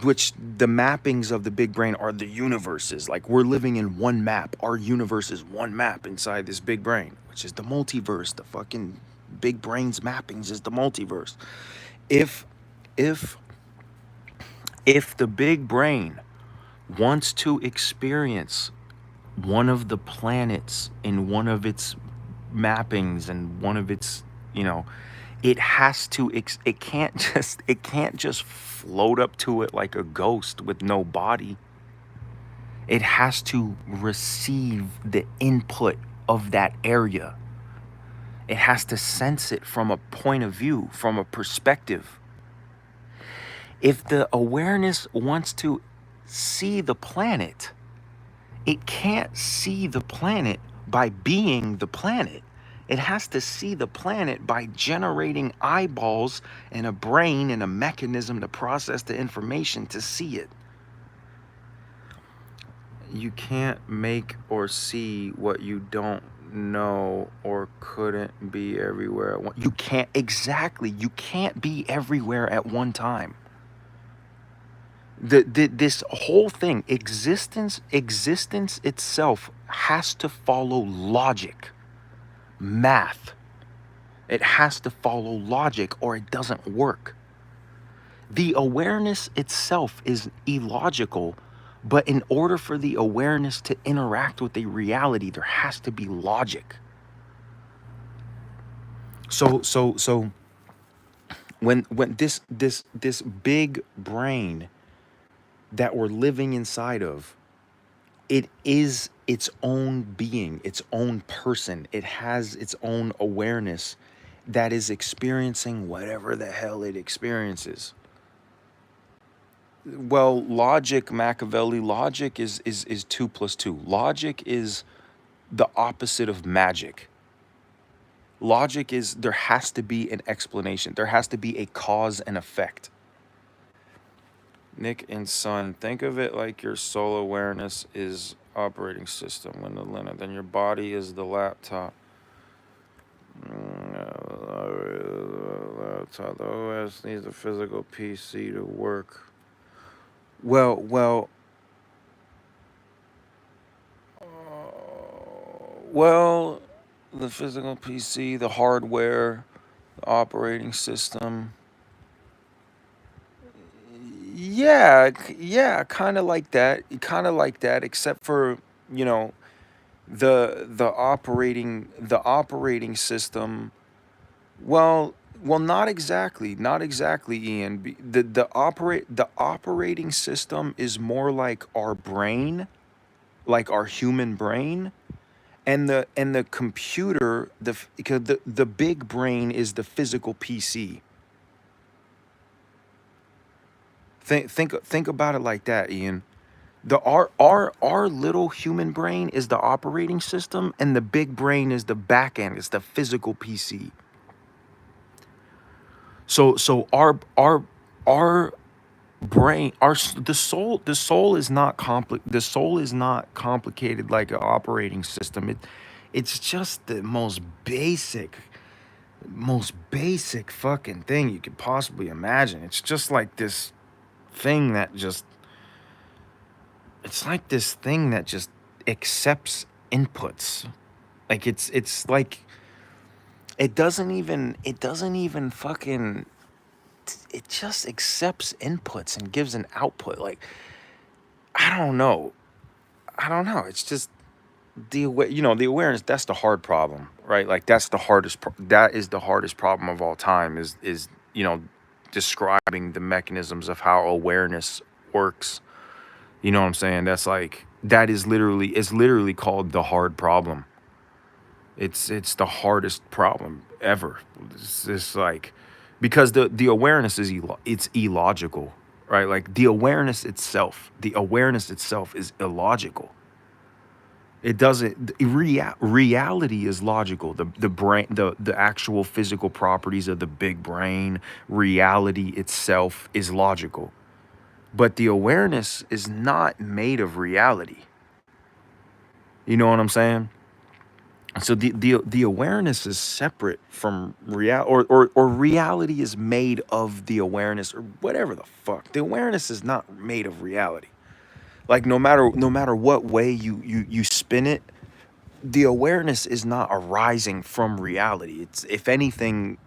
Speaker 1: Which the mappings of the big brain are the universes. Like we're living in one map. Our universe is one map inside this big brain, which is the multiverse. The fucking big brain's mappings is the multiverse. If if if the big brain wants to experience one of the planets in one of its mappings and one of its, you know, it has to it can't just float up to it like a ghost with no body. It has to receive the input of that area. It has to sense it from a point of view, from a perspective. If the awareness wants to see the planet, it can't see the planet by being the planet. It has to see the planet by generating eyeballs and a brain and a mechanism to process the information to see it. You can't make or see what you don't know or couldn't be everywhere at once. You can't, exactly. You can't be everywhere at one time. This whole thing, existence itself has to follow logic, math. It has to follow logic or it doesn't work. The awareness itself is illogical, but in order for the awareness to interact with the reality, there has to be logic. So when this big brain that we're living inside of, it is its own being, its own person. It has its own awareness that is experiencing whatever the hell it experiences. Well, logic, Machiavelli, logic is 2 plus 2. Logic is the opposite of magic. Logic is there has to be an explanation. There has to be a cause and effect. Nick and Sun, think of it like your soul awareness is operating system when the Linux, then your body is the laptop. Laptop, the OS needs a physical PC to work. Well, the physical PC, the hardware, the operating system. Yeah, kind of like that. Kind of like that, except for, you know, the operating system. Well, not exactly, Ian. The operating system is more like our brain, like our human brain, and the computer, because the big brain is the physical PC. Think about it like that, Ian. Our little human brain is the operating system, and the big brain is the back end. It's the physical PC. So our brain, the soul is not complicated like an operating system. It's just the most basic fucking thing you could possibly imagine. It's just like this thing that just it's like this thing that just accepts inputs. Like it's like it doesn't even fucking, it just accepts inputs and gives an output. Like I don't know. It's just the awareness. That's the hard problem, right? Like that's the hardest. That is the hardest problem of all time. Is describing the mechanisms of how awareness works. You know what I'm saying? That's like, that is literally, it's literally called the hard problem. It's the hardest problem ever. It's like, because the awareness is it's illogical, right? Like the awareness itself is illogical. It doesn't, reality is logical. The brain, the actual physical properties of the big brain, reality itself is logical. But the awareness is not made of reality. You know what I'm saying? So the awareness is separate from or reality is made of the awareness, or whatever the fuck. The awareness is not made of reality. Like, no matter what way you spin it, the awareness is not arising from reality. It's, if anything,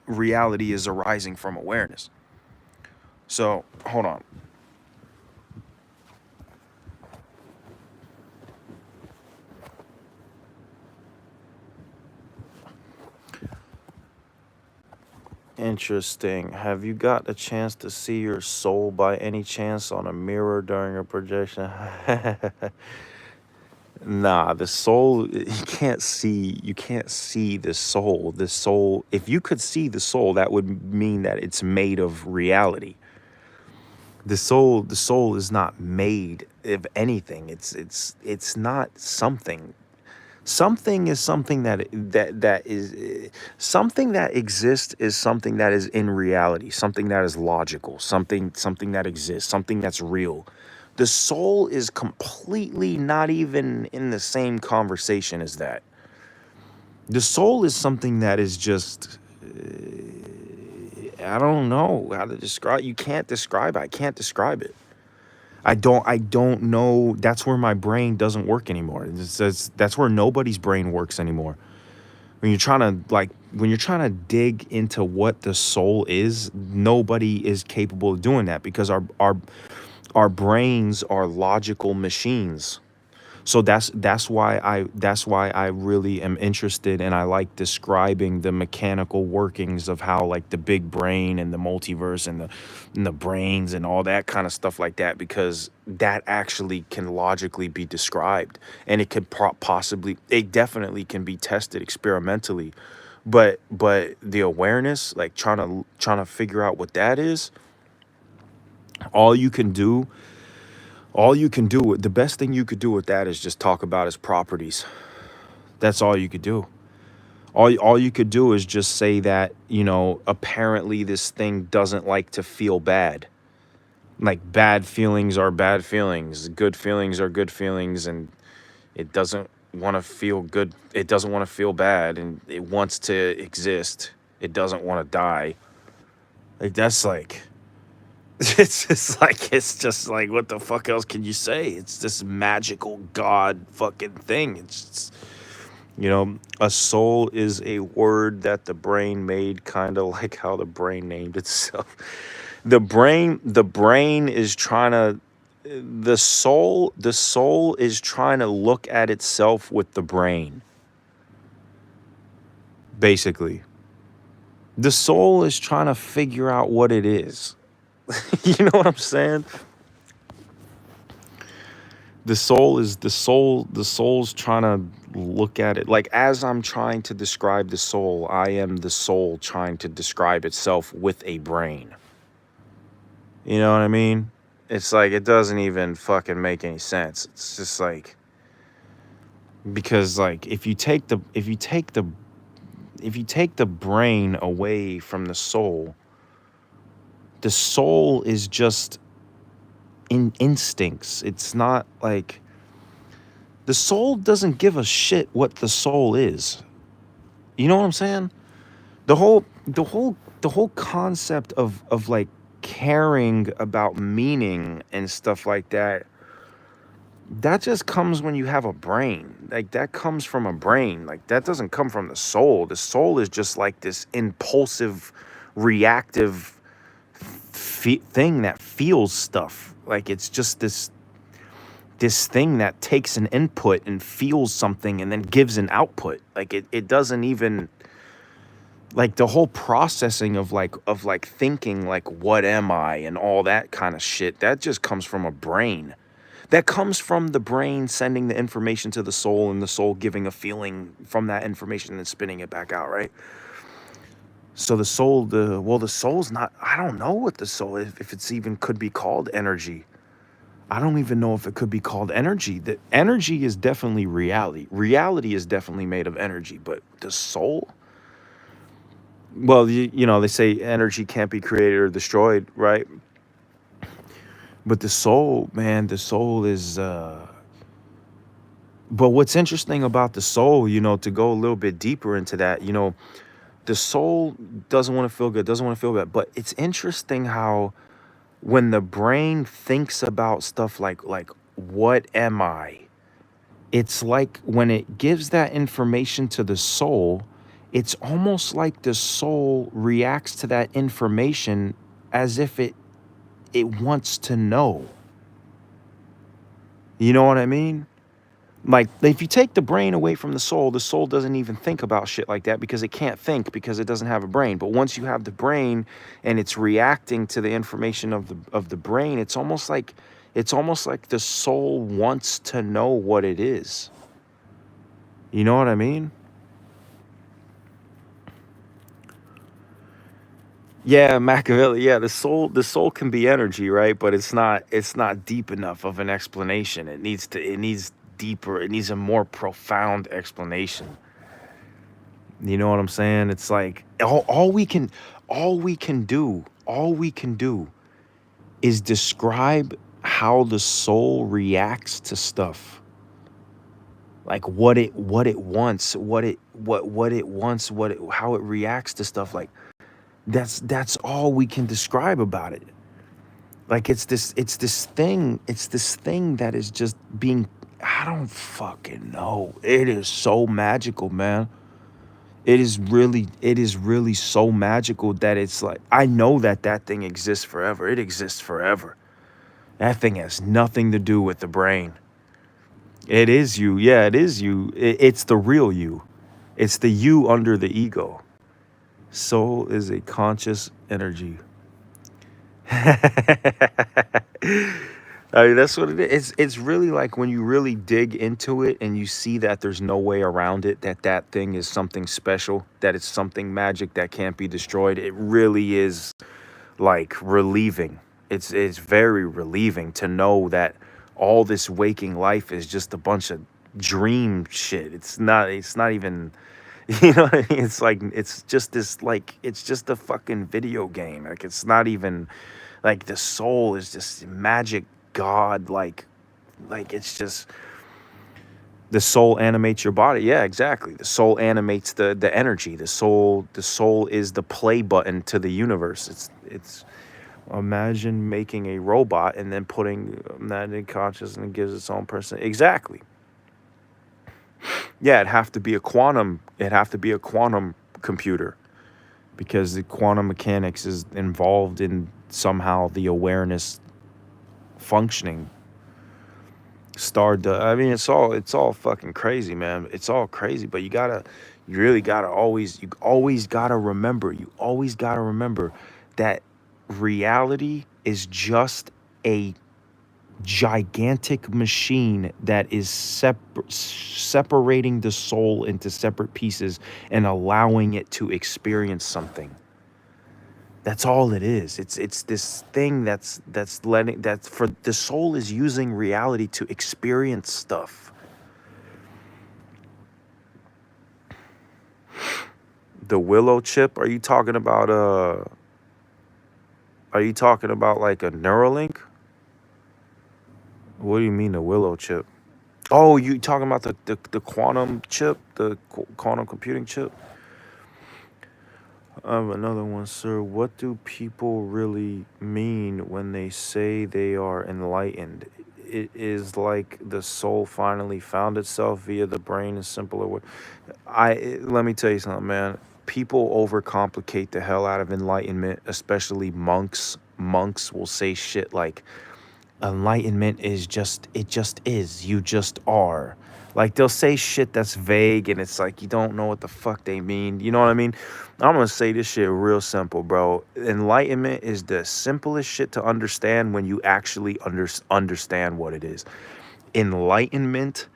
Speaker 1: reality is arising from awareness. So hold on. Interesting. Have you got a chance to see your soul by any chance on a mirror during a projection? Nah, the soul, you can't see the soul. The soul, if you could see the soul, that would mean that it's made of reality. The soul is not made of anything. It's not something. Something is something something that exists is something that is in reality, something that is logical, something that exists, something that's real. The soul is completely not even in the same conversation as that. The soul is something that is just, I don't know how to describe. You can't describe it. I can't describe it. I don't know. That's where my brain doesn't work anymore. That's where nobody's brain works anymore. When you're trying to dig into what the soul is, nobody is capable of doing that, because our brains are logical machines. So that's why I really am interested, and I like describing the mechanical workings of how, like, the big brain and the multiverse and the brains and all that kind of stuff like that, because that actually can logically be described, and it could possibly, it definitely can be tested experimentally. But the awareness, like, trying to figure out what that is, all you can do the best thing you could do with that is just talk about its properties. That's all you could do. All you could do is just say that, apparently this thing doesn't like to feel bad. Like, bad feelings are bad feelings, good feelings are good feelings, and it doesn't want to feel good. It doesn't want to feel bad, and it wants to exist. It doesn't want to die. Like, that's like, it's just like, what the fuck else can you say? It's this magical god fucking thing. It's just, a soul is a word that the brain made, kind of like how the brain named itself. The brain is trying to, the soul is trying to look at itself with the brain, basically. The soul is trying to figure out what it is. You know what I'm saying? The soul's trying to look at it. Like, as I'm trying to describe the soul, I am the soul trying to describe itself with a brain. You know what I mean? It's like, it doesn't even fucking make any sense. It's just like, because, like, if you take the brain away from the soul is just in instincts. It's not like, the soul doesn't give a shit what the soul is. You know what I'm saying? The whole concept of like caring about meaning and stuff like that, that just comes when you have a brain. Like, that comes from a brain. Like, that doesn't come from the soul. The soul is just like this impulsive, reactive thing that feels stuff. Like, it's just this thing that takes an input and feels something and then gives an output. Like, it doesn't even, Like the whole processing of like thinking like what am I and all that kind of shit, that just comes from a brain. That comes from the brain sending the information to the soul and the soul giving a feeling from that information and spinning it back out, right? So the soul, the soul's not, I don't know what the soul, if it's even could be called energy. I don't even know if it could be called energy. The energy is definitely reality. Reality is definitely made of energy, but the soul, well, you know, they say energy can't be created or destroyed, right? But the soul, man, the soul is but what's interesting about the soul, you know, to go a little bit deeper into that, you know, the soul doesn't want to feel good, doesn't want to feel bad. But it's interesting how when the brain thinks about stuff like what am I? It's like when it gives that information to the soul, it's almost like the soul reacts to that information as if it wants to know. You know what I mean? Like if you take the brain away from the soul doesn't even think about shit like that because it can't think because it doesn't have a brain. But once you have the brain and it's reacting to the information of the brain, it's almost like the soul wants to know what it is. You know what I mean? Yeah, Machiavelli. Yeah, the soul can be energy, right? But it's not deep enough of an explanation. It needs deeper. It needs a more profound explanation. You know what I'm saying? It's like all we can do is describe how the soul reacts to stuff. Like what it wants, what it wants, how it reacts to stuff. Like that's all we can describe about it. Like it's this thing that is just being, I don't fucking know. It is so magical, man. It is really so magical that it's like I know that thing exists forever. It exists forever. That thing has nothing to do with the brain. It is you. Yeah, it is you. It's the real you. It's the you under the ego. Soul is a conscious energy. I mean, that's what it is. It's really like when you really dig into it and you see that there's no way around it, that thing is something special, that it's something magic that can't be destroyed. It really is like relieving. It's very relieving to know that all this waking life is just a bunch of dream shit. It's not even you know what I mean? It's like it's just this like it's just a fucking video game. Like it's not even like the soul is just magic god like it's just the soul animates your body. Yeah, exactly. The soul animates the energy. The soul is the play button to the universe. It's imagine making a robot and then putting that in consciousness and it gives its own person. Exactly. Yeah, it'd have to be a quantum computer because the quantum mechanics is involved in somehow the awareness functioning. I mean, it's all fucking crazy, man. It's all crazy, but you really gotta you always gotta remember that reality is just a gigantic machine that is separating the soul into separate pieces and allowing it to experience something. That's all it is. It's this thing that's letting that for the soul is using reality to experience stuff. The willow chip, are you talking about like a Neuralink? What do you mean the willow chip? Oh, you talking about the quantum chip, the quantum computing chip? Another one, sir. What do people really mean when they say they are enlightened? It is like the soul finally found itself via the brain in simpler way. Let me tell you something, man. People overcomplicate the hell out of enlightenment, especially monks. Monks will say shit like enlightenment is just it just is. You just are. Like they'll say shit that's vague and it's like you don't know what the fuck they mean. You know what I mean? I'm gonna say this shit real simple, bro. Enlightenment is the simplest shit to understand when you actually understand what it is. Enlightenment,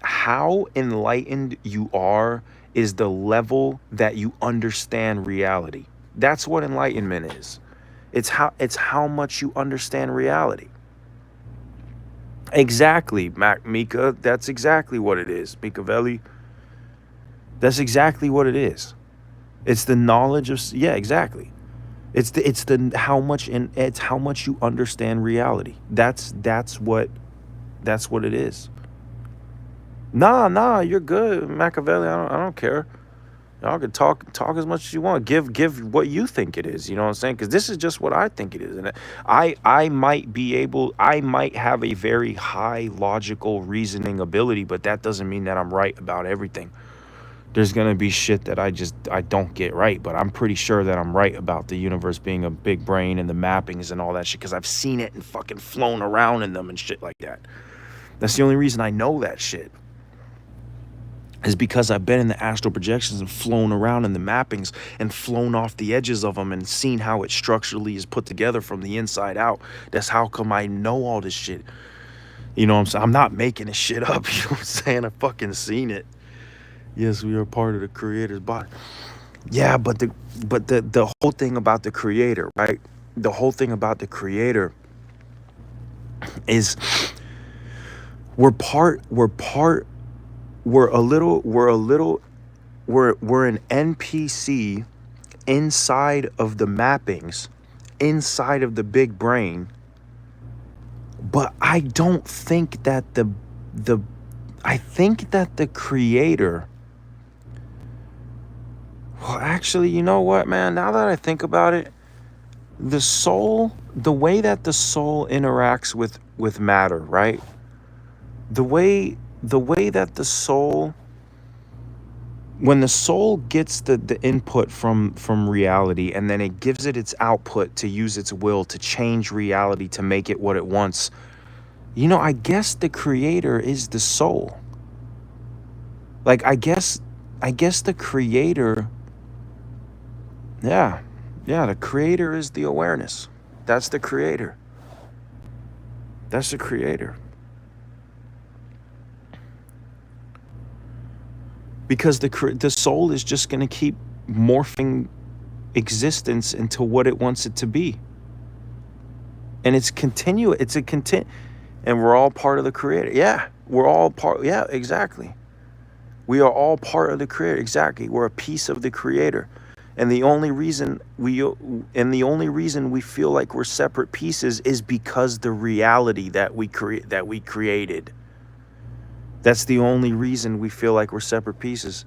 Speaker 1: how enlightened you are is the level that you understand reality. That's what enlightenment is. It's how much you understand reality. Exactly, Mika. That's exactly what it is, Mikavelli. That's exactly what it is. It's the knowledge of, yeah, exactly. It's the how much, and it's how much you understand reality. That's what it is. Nah, you're good, Machiavelli. I don't care. Y'all can talk as much as you want. Give what you think it is. You know what I'm saying? Because this is just what I think it is, and I might have a very high logical reasoning ability, but that doesn't mean that I'm right about everything. There's gonna be shit that I don't get right, but I'm pretty sure that I'm right about the universe being a big brain and the mappings and all that shit because I've seen it and fucking flown around in them and shit like that. That's the only reason I know that shit, is because I've been in the astral projections and flown around in the mappings and flown off the edges of them and seen how it structurally is put together from the inside out. That's how come I know all this shit. You know what I'm saying? I'm not making this shit up. You know what I'm saying? I fucking seen it. Yes, we are part of the creator's body. Yeah, but the whole thing about the creator, right? The whole thing about the creator is we're an NPC inside of the mappings, inside of the big brain. But I don't think that the I think that the creator, well, actually, you know what, man? Now that I think about it, the soul, the way that the soul interacts with matter, right? The way that the soul, when the soul gets the input from reality and then it gives it its output to use its will to change reality to make it what it wants, I guess the creator is the soul. Like I guess the creator, yeah, the creator is the awareness. That's the creator. That's the creator. Because the soul is just going to keep morphing existence into what it wants it to be. And it's continuous. And we're all part of the creator. Yeah, we're all part. Yeah, exactly. We are all part of the creator. Exactly. We're a piece of the creator. And the only reason we feel like we're separate pieces is because the reality that we created. That's the only reason we feel like we're separate pieces.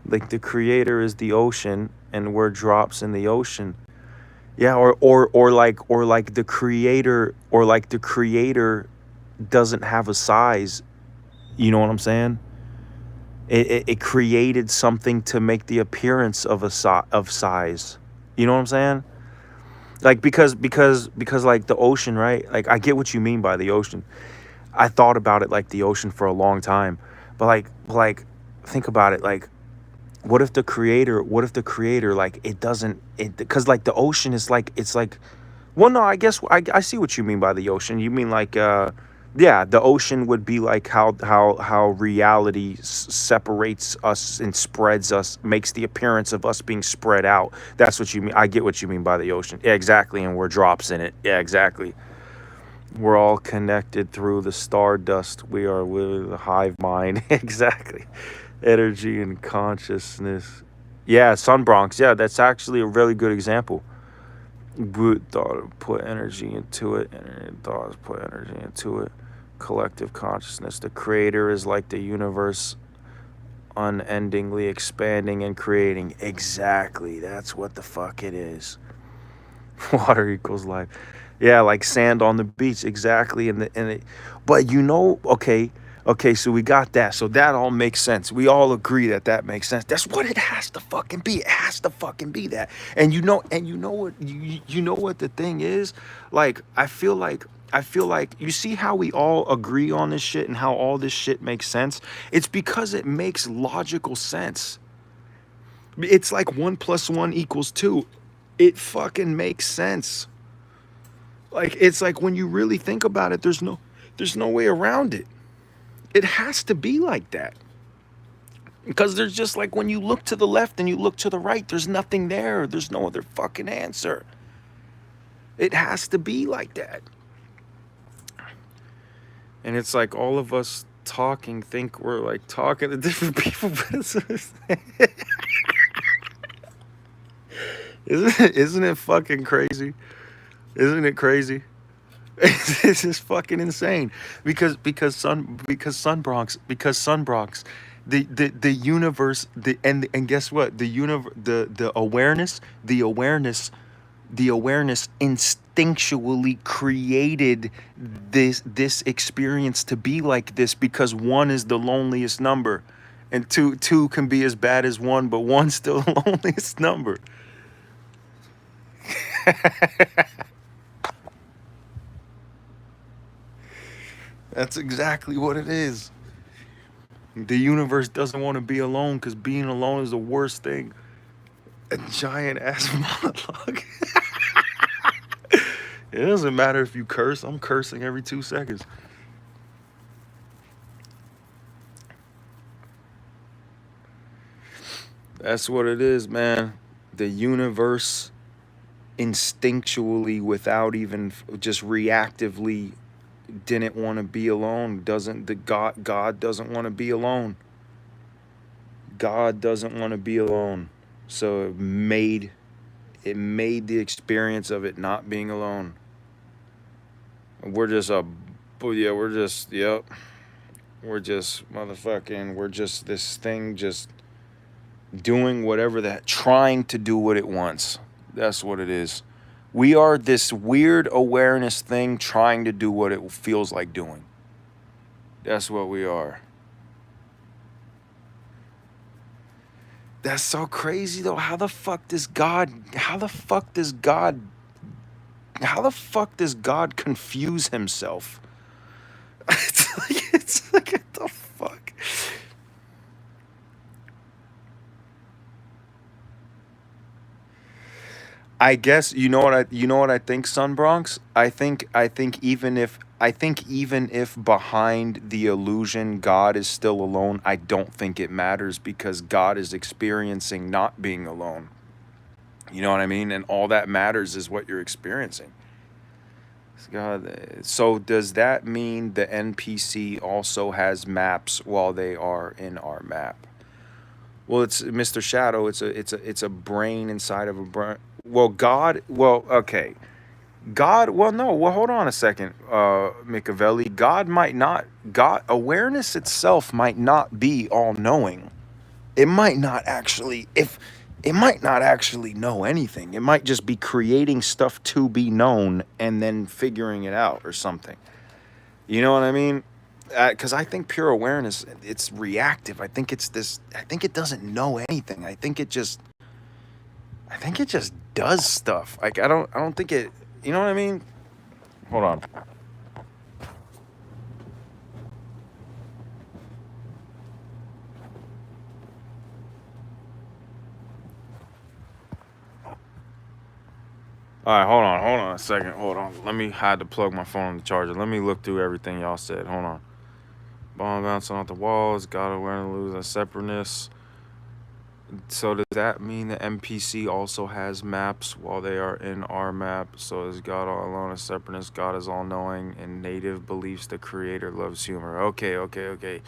Speaker 1: Like the creator is the ocean and we're drops in the ocean. Yeah, or like the creator doesn't have a size. You know what I'm saying? It created something to make the appearance of of size. You know what I'm saying? Like because like the ocean, right? Like I get what you mean by the ocean. I thought about it like the ocean for a long time. But like think about it, like what if the creator like it doesn't it because like the ocean is like it's like, well, no, I guess I see what you mean by the ocean. You mean like yeah, the ocean would be like how reality separates us and spreads us, makes the appearance of us being spread out. That's what you mean. I get what you mean by the ocean. Yeah, exactly. And we're drops in it. Yeah, exactly. We're all connected through the stardust. We are with the hive mind. Exactly. Energy and consciousness. Yeah, Sun Bronx. Yeah, that's actually a really good example. Brute thought put energy into it, and thoughts put energy into it. Collective consciousness. The creator is like the universe unendingly expanding and creating. Exactly. That's what the fuck it is. Water equals life. Yeah, like sand on the beach. Exactly. But okay, Okay, so we got that. So that all makes sense. We all agree that that makes sense. That's what it has to fucking be. It has to fucking be that. And you know what, you know what the thing is? Like, I feel like you see how we all agree on this shit and how all this shit makes sense? It's because it makes logical sense. It's like 1 + 1 = 2. It fucking makes sense. Like, it's like when you really think about it, there's no way around it. It has to be like that. Because there's just like when you look to the left and you look to the right, there's nothing there. There's no other fucking answer. It has to be like that. And it's like all of us talking think we're like talking to different people. Isn't it fucking crazy? Isn't it crazy? This is fucking insane because Sun Bronx, the universe, and guess what, the awareness, the awareness instinctually created this experience to be like this, because 1 is the loneliest number, and two can be as bad as 1, but 1's still the loneliest number. That's exactly what it is. The universe doesn't want to be alone because being alone is the worst thing. A giant ass monologue. It doesn't matter if you curse. I'm cursing every 2 seconds. That's what it is, man. The universe instinctually, without even just reactively, didn't want to be alone. God doesn't want to be alone. God doesn't want to be alone. So it made the experience of it not being alone. We're just motherfucking, we're just this thing just doing whatever that, trying to do what it wants. That's what it is. We are this weird awareness thing trying to do what it feels like doing. That's what we are. That's so crazy though. How the fuck does God confuse himself? It's like what the fuck? I guess you know what I think, Sun Bronx? I think even if behind the illusion God is still alone, I don't think it matters, because God is experiencing not being alone. You know what I mean? And all that matters is what you're experiencing. God, so does that mean the NPC also has maps while they are in our map? Well, it's Mr. Shadow. It's a brain inside of a brain. Well, God. Well, okay. God. Well, no. Well, hold on a second, Machiavelli. God might not. God awareness itself might not be all knowing. It might not actually. If it might not actually know anything. It might just be creating stuff to be known and then figuring it out or something. You know what I mean? Because I think pure awareness, it's reactive. I think it's this. I think it doesn't know anything. I think it just does stuff. Like I don't think it. You know what I mean? Hold on. All right, hold on a second. Hold on. Let me had to plug my phone on the charger. Let me look through everything y'all said. Hold on. Bomb bouncing off the walls. God awareness, lose a separateness. So does that mean the NPC also has maps while they are in our map? So is God all alone, a separateness? God is all knowing, and native beliefs the creator loves humor. Okay.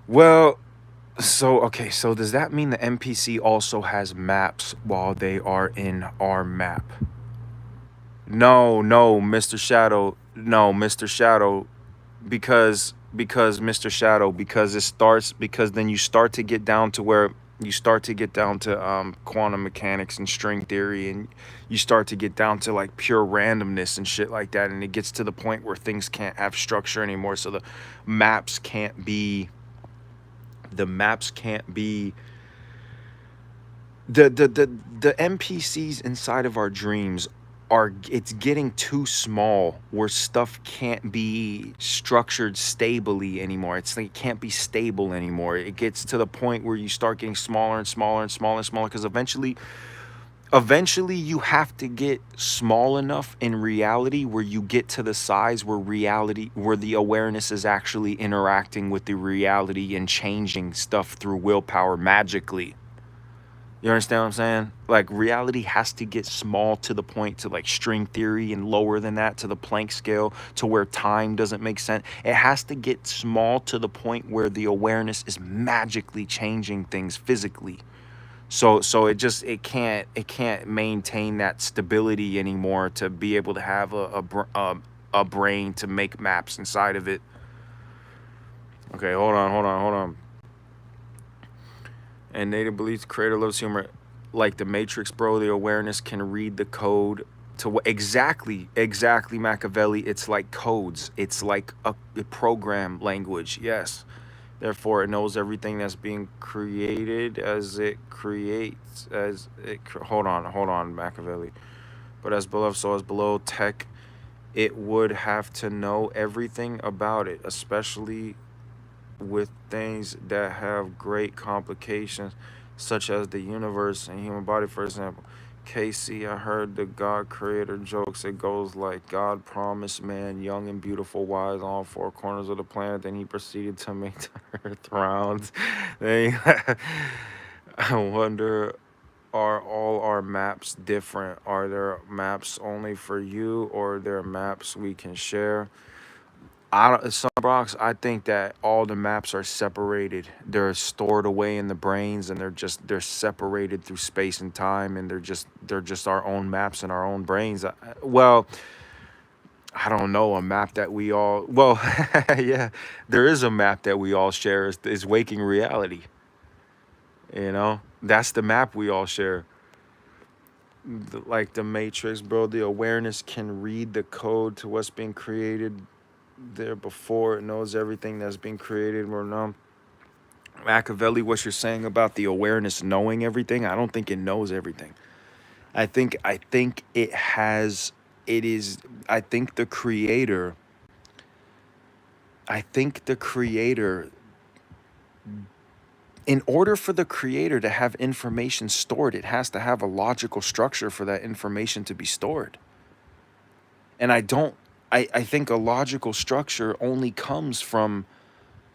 Speaker 1: Well, so does that mean the NPC also has maps while they are in our map? No, Mr. Shadow. No, Mr. Shadow, because Mr. Shadow, because then you start to get down to where You start to get down to quantum mechanics and string theory, and you start to get down to like pure randomness and shit like that, and it gets to the point where things can't have structure anymore. So maps can't be the maps can't be the NPCs inside of our dreams are, it's getting too small where stuff can't be structured stably anymore. It's like it can't be stable anymore. It gets to the point where you start getting smaller and smaller and smaller and smaller, because eventually you have to get small enough in reality where you get to the size where the awareness is actually interacting with the reality and changing stuff through willpower magically. You understand what I'm saying? Like, reality has to get small to the point to like string theory, and lower than that to the Planck scale, to where time doesn't make sense. It has to get small to the point where the awareness is magically changing things physically. So it can't maintain that stability anymore to be able to have a brain to make maps inside of it. Okay, hold on. And native beliefs, creator loves humor, like the Matrix, bro. The awareness can read the code to what exactly Machiavelli. It's like codes. It's like a program language. Yes. Therefore, it knows everything that's being created as it creates. Hold on, Machiavelli. But as above, so as below. Tech, it would have to know everything about it, especially with things that have great complications, such as the universe and human body, for example. Casey, I heard the God creator jokes. It goes like, God promised man young and beautiful, wise, on all four corners of the planet. Then he proceeded to make the earth round. I wonder, are all our maps different? Are there maps only for you, or are there maps we can share? I think that all the maps are separated. They're stored away in the brains, and they're separated through space and time, and they're just our own maps in our own brains. Well, I don't know, a map that we all, well, yeah, there is a map that we all share, is waking reality. That's the map we all share. Like the Matrix, bro, the awareness can read the code to what's being created there before. It knows everything that's been created. Or no, Machiavelli, what you're saying about the awareness knowing everything, I don't think it knows everything. I think it has, it is, I think the creator, I think the creator, in order for the creator to have information stored, it has to have a logical structure for that information to be stored. And I think a logical structure only comes from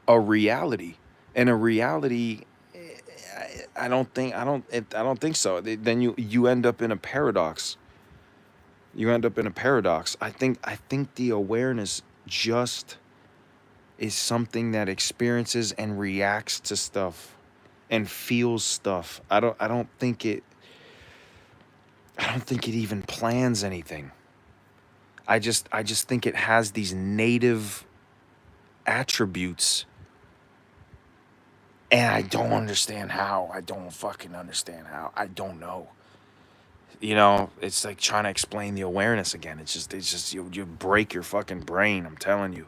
Speaker 1: a reality. And a reality, I don't think so. Then you end up in a paradox. You end up in a paradox. I think the awareness just is something that experiences and reacts to stuff and feels stuff. I don't think it even plans anything. I just think it has these native attributes, and I don't understand how. I don't fucking understand how. I don't know. It's like trying to explain the awareness again. It's just you break your fucking brain, I'm telling you.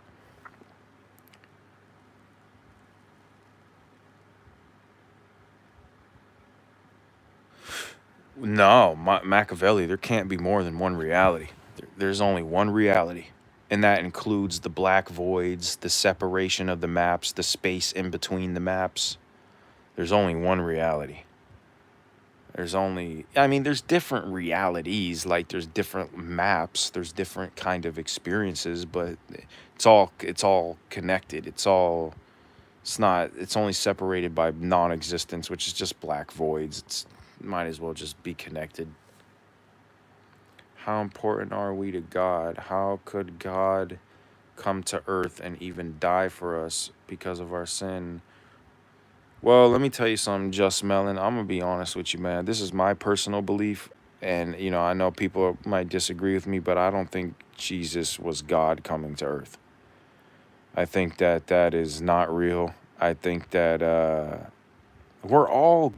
Speaker 1: No, Machiavelli, there can't be more than one reality. There's only one reality. And that includes the black voids, the separation of the maps, the space in between the maps. There's only one reality. There's different realities, like there's different maps, there's different kind of experiences, but it's all connected. It's only separated by non-existence, which is just black voids. It's might as well just be connected. How important are we to God? How could God come to earth and even die for us because of our sin? Well, let me tell you something, Just Melon. I'm gonna be honest with you, man. This is my personal belief, and I know people might disagree with me, but I don't think Jesus was God coming to earth. I think that is not real. I think that We're all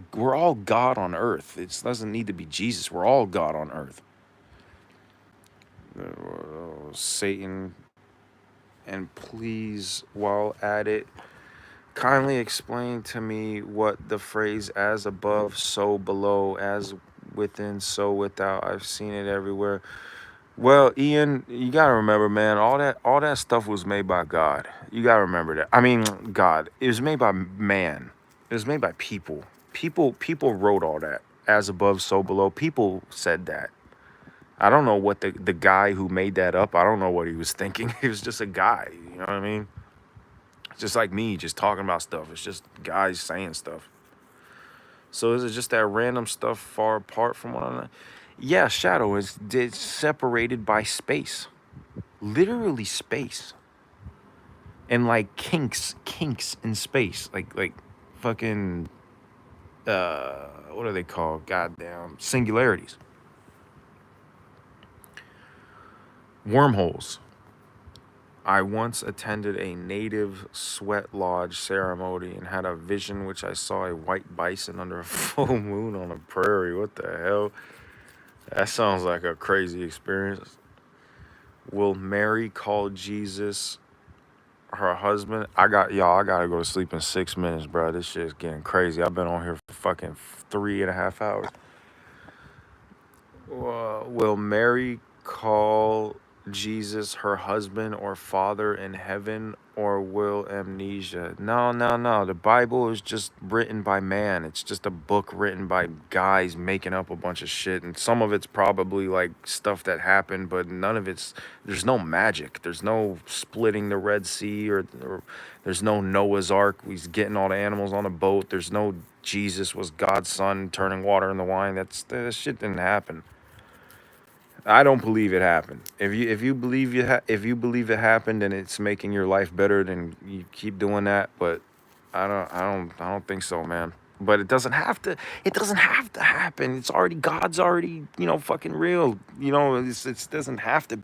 Speaker 1: God on earth. It doesn't need to be Jesus. We're all God on earth. Satan, and please, while at it, kindly explain to me what the phrase "as above, so below," as within, so without. I've seen it everywhere. Well, Ian, you gotta remember, man, all that stuff was made by God. You gotta remember that. I mean, God. It was made by man. It was made by people. People wrote all that. As above, so below. People said that. I don't know what the guy who made that up, I don't know what he was thinking. He was just a guy, you know what I mean? It's just like me, just talking about stuff. It's just guys saying stuff. So is it just that random stuff far apart from one another? Yeah, shadow is it's separated by space. Literally space. And like kinks in space. Like fucking what are they called? Goddamn singularities. Wormholes. I once attended a native sweat lodge ceremony and had a vision which I saw a white bison under a full moon on a prairie. What the hell? That sounds like a crazy experience. Will Mary call Jesus her husband? I gotta go to sleep in 6 minutes, bro. This shit's getting crazy. I've been on here for fucking 3.5 hours. Will Mary call Jesus her husband or father in heaven, or will amnesia? No. The Bible is just written by man. It's just a book written by guys making up a bunch of shit. And some of it's probably like stuff that happened, but none of there's no magic. There's no splitting the Red Sea, or there's no Noah's Ark. He's getting all the animals on a boat. There's no Jesus was God's son turning water into wine. That shit didn't happen. I don't believe it happened. If you believe it happened and it's making your life better, then you keep doing that. But I don't think so, man. But it doesn't have to. It doesn't have to happen. It's already God's already fucking real. It doesn't have to.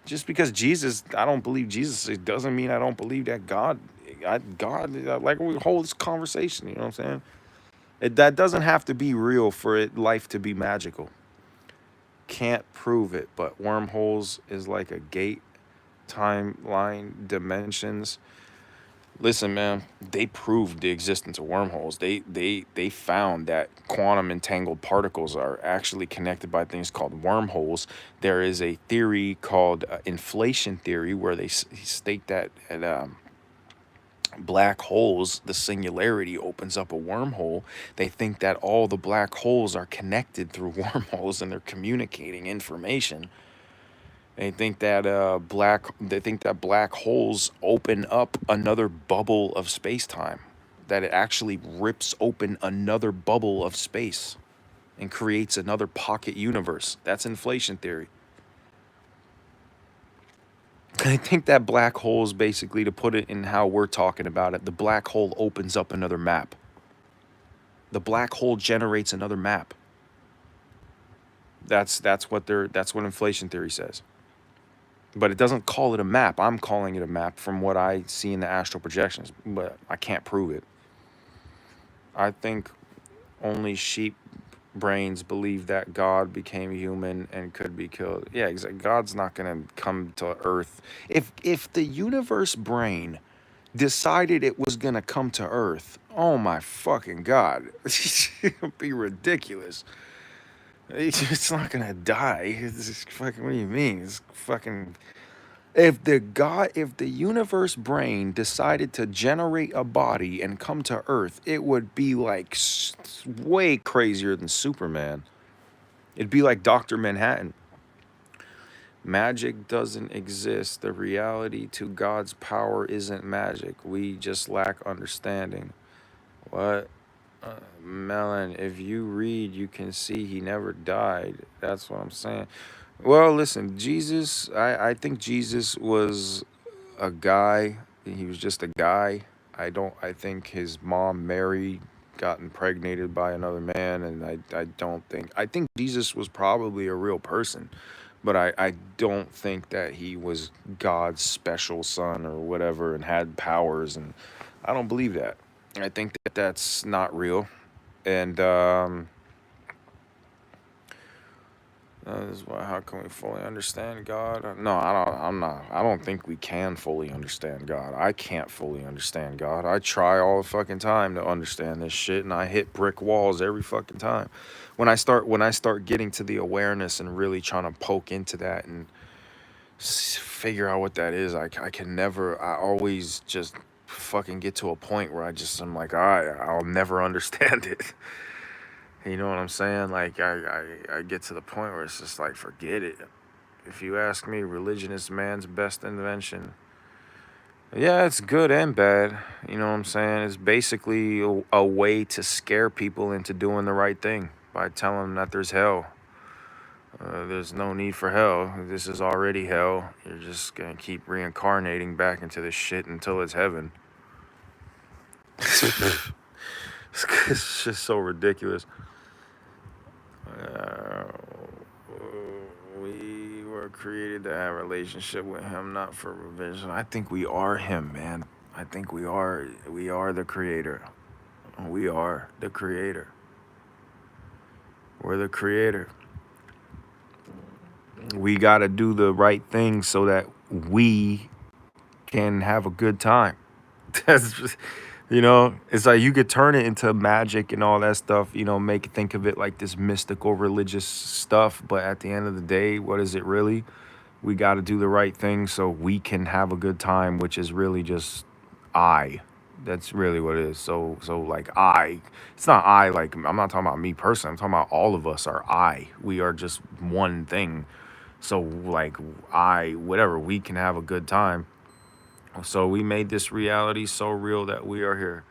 Speaker 1: Just because Jesus, I don't believe Jesus, it doesn't mean I don't believe that God, like we hold this conversation. You know what I'm saying? That doesn't have to be real for life to be magical. Can't prove it, but wormholes is like a gate, timeline, dimensions. Listen, man, they proved the existence of wormholes. They found that quantum entangled particles are actually connected by things called wormholes. There is a theory called inflation theory where they state that at black holes, the singularity opens up a wormhole. They think that all the black holes are connected through wormholes and they're communicating information. They think that black holes open up another bubble of space-time, that it actually rips open another bubble of space and creates another pocket universe. That's inflation theory. I think that black hole is basically, to put it in how we're talking about it, the black hole opens up another map. The black hole generates another map. That's what inflation theory says. But it doesn't call it a map. I'm calling it a map from what I see in the astral projections, but I can't prove it. I think only sheep brains believe that God became human and could be killed. Yeah, exactly. God's not going to come to Earth. If the universe brain decided it was going to come to Earth, oh my fucking God. It would be ridiculous. It's not going to die. It's just fucking, what do you mean? It's fucking... If the universe brain decided to generate a body and come to Earth, it would be like way crazier than Superman. It'd be like Dr. Manhattan. Magic doesn't exist. The reality to God's power isn't magic. We just lack understanding. What? Melon, if you read, you can see he never died. That's what I'm saying. Well, listen, Jesus, I think Jesus was a guy. He was just a guy. I think his mom, Mary, got impregnated by another man, and I think Jesus was probably a real person, but I don't think that he was God's special son or whatever and had powers, and I don't believe that. I think that that's not real. And this is why, how can we fully understand God? No, I don't. I'm not. I don't think we can fully understand God. I can't fully understand God. I try all the fucking time to understand this shit, and I hit brick walls every fucking time. When I start getting to the awareness and really trying to poke into that and figure out what that is, I can never. I always just fucking get to a point where I'm like, all right, I'll never understand it. You know what I'm saying? Like I get to the point where it's just like, forget it. If you ask me, religion is man's best invention. Yeah, it's good and bad. You know what I'm saying? It's basically a way to scare people into doing the right thing by telling them that there's hell. There's no need for hell. This is already hell. You're just gonna keep reincarnating back into this shit until it's heaven. It's just so ridiculous. Uh, we were created to have a relationship with him, not for revenge. I think we are him, man. I think we are the creator. We are the creator. We're the creator. We got to do the right thing so that we can have a good time. That's just, it's like you could turn it into magic and all that stuff, think of it like this mystical religious stuff. But at the end of the day, what is it really? We got to do the right thing so we can have a good time, which is really just I. That's really what it is. So like it's not I, like I'm not talking about me personally. I'm talking about all of us are I. We are just one thing. So like whatever, we can have a good time. So we made this reality so real that we are here.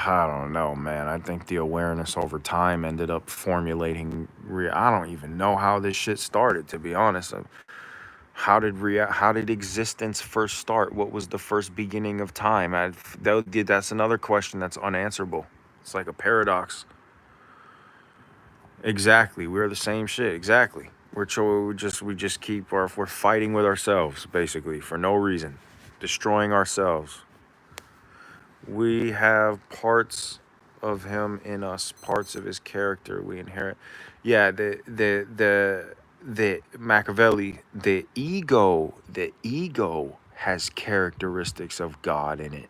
Speaker 1: I don't know, man. I think the awareness over time ended up formulating. I don't even know how this shit started, to be honest. How did existence first start? What was the first beginning of time? That's another question that's unanswerable. It's like a paradox. Exactly, we're the same shit. Exactly, we just we're fighting with ourselves basically for no reason, destroying ourselves. We have parts of him in us, parts of his character we inherit. Yeah, the Machiavelli, the ego has characteristics of God in it,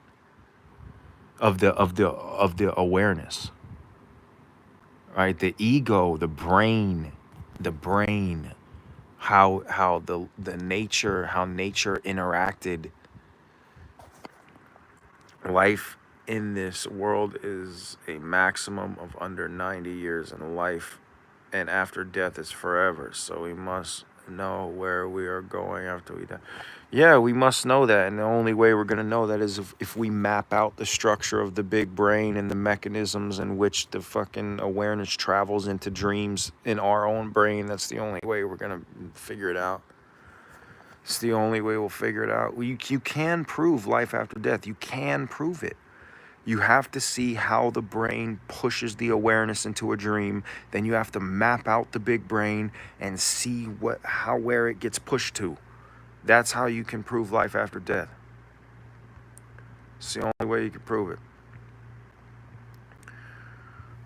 Speaker 1: of the awareness, right? The ego, the brain, how the nature, how nature interacted. Life in this world is a maximum of under 90 years in life, and after death is forever. So we must know where we are going after we die. Yeah, we must know that, and the only way we're going to know that is if we map out the structure of the big brain and the mechanisms in which the fucking awareness travels into dreams in our own brain. That's the only way we're going to figure it out. It's the only way we'll figure it out. You can prove life after death. You can prove it. You have to see how the brain pushes the awareness into a dream. Then you have to map out the big brain and see where it gets pushed to. That's how you can prove life after death. It's the only way you can prove it.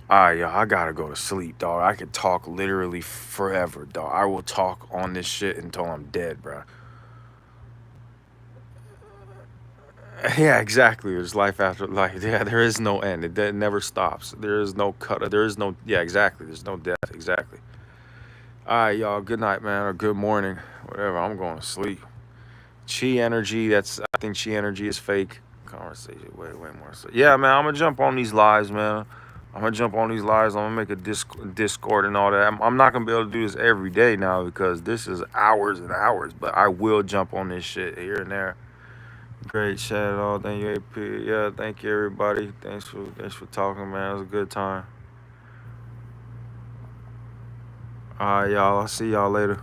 Speaker 1: Yo, I gotta go to sleep, dog. I could talk literally forever, dog. I will talk on this shit until I'm dead, bro. Yeah, exactly. There's life after life. Yeah, there is no end. It never stops. There is no cut. There is no. Yeah, exactly. There's no death. Exactly. All right, y'all. Good night, man, or good morning, whatever. I'm going to sleep. Chi energy. I think chi energy is fake. Conversation. Way more. So, yeah, man. I'm gonna jump on these lives, man. I'm gonna jump on these lives. I'm gonna make a Discord and all that. I'm not gonna be able to do this every day now because this is hours and hours. But I will jump on this shit here and there. Great chat at all. Thank you, AP. Yeah, thank you, everybody. Thanks for talking, man. It was a good time. All right, y'all. I'll see y'all later.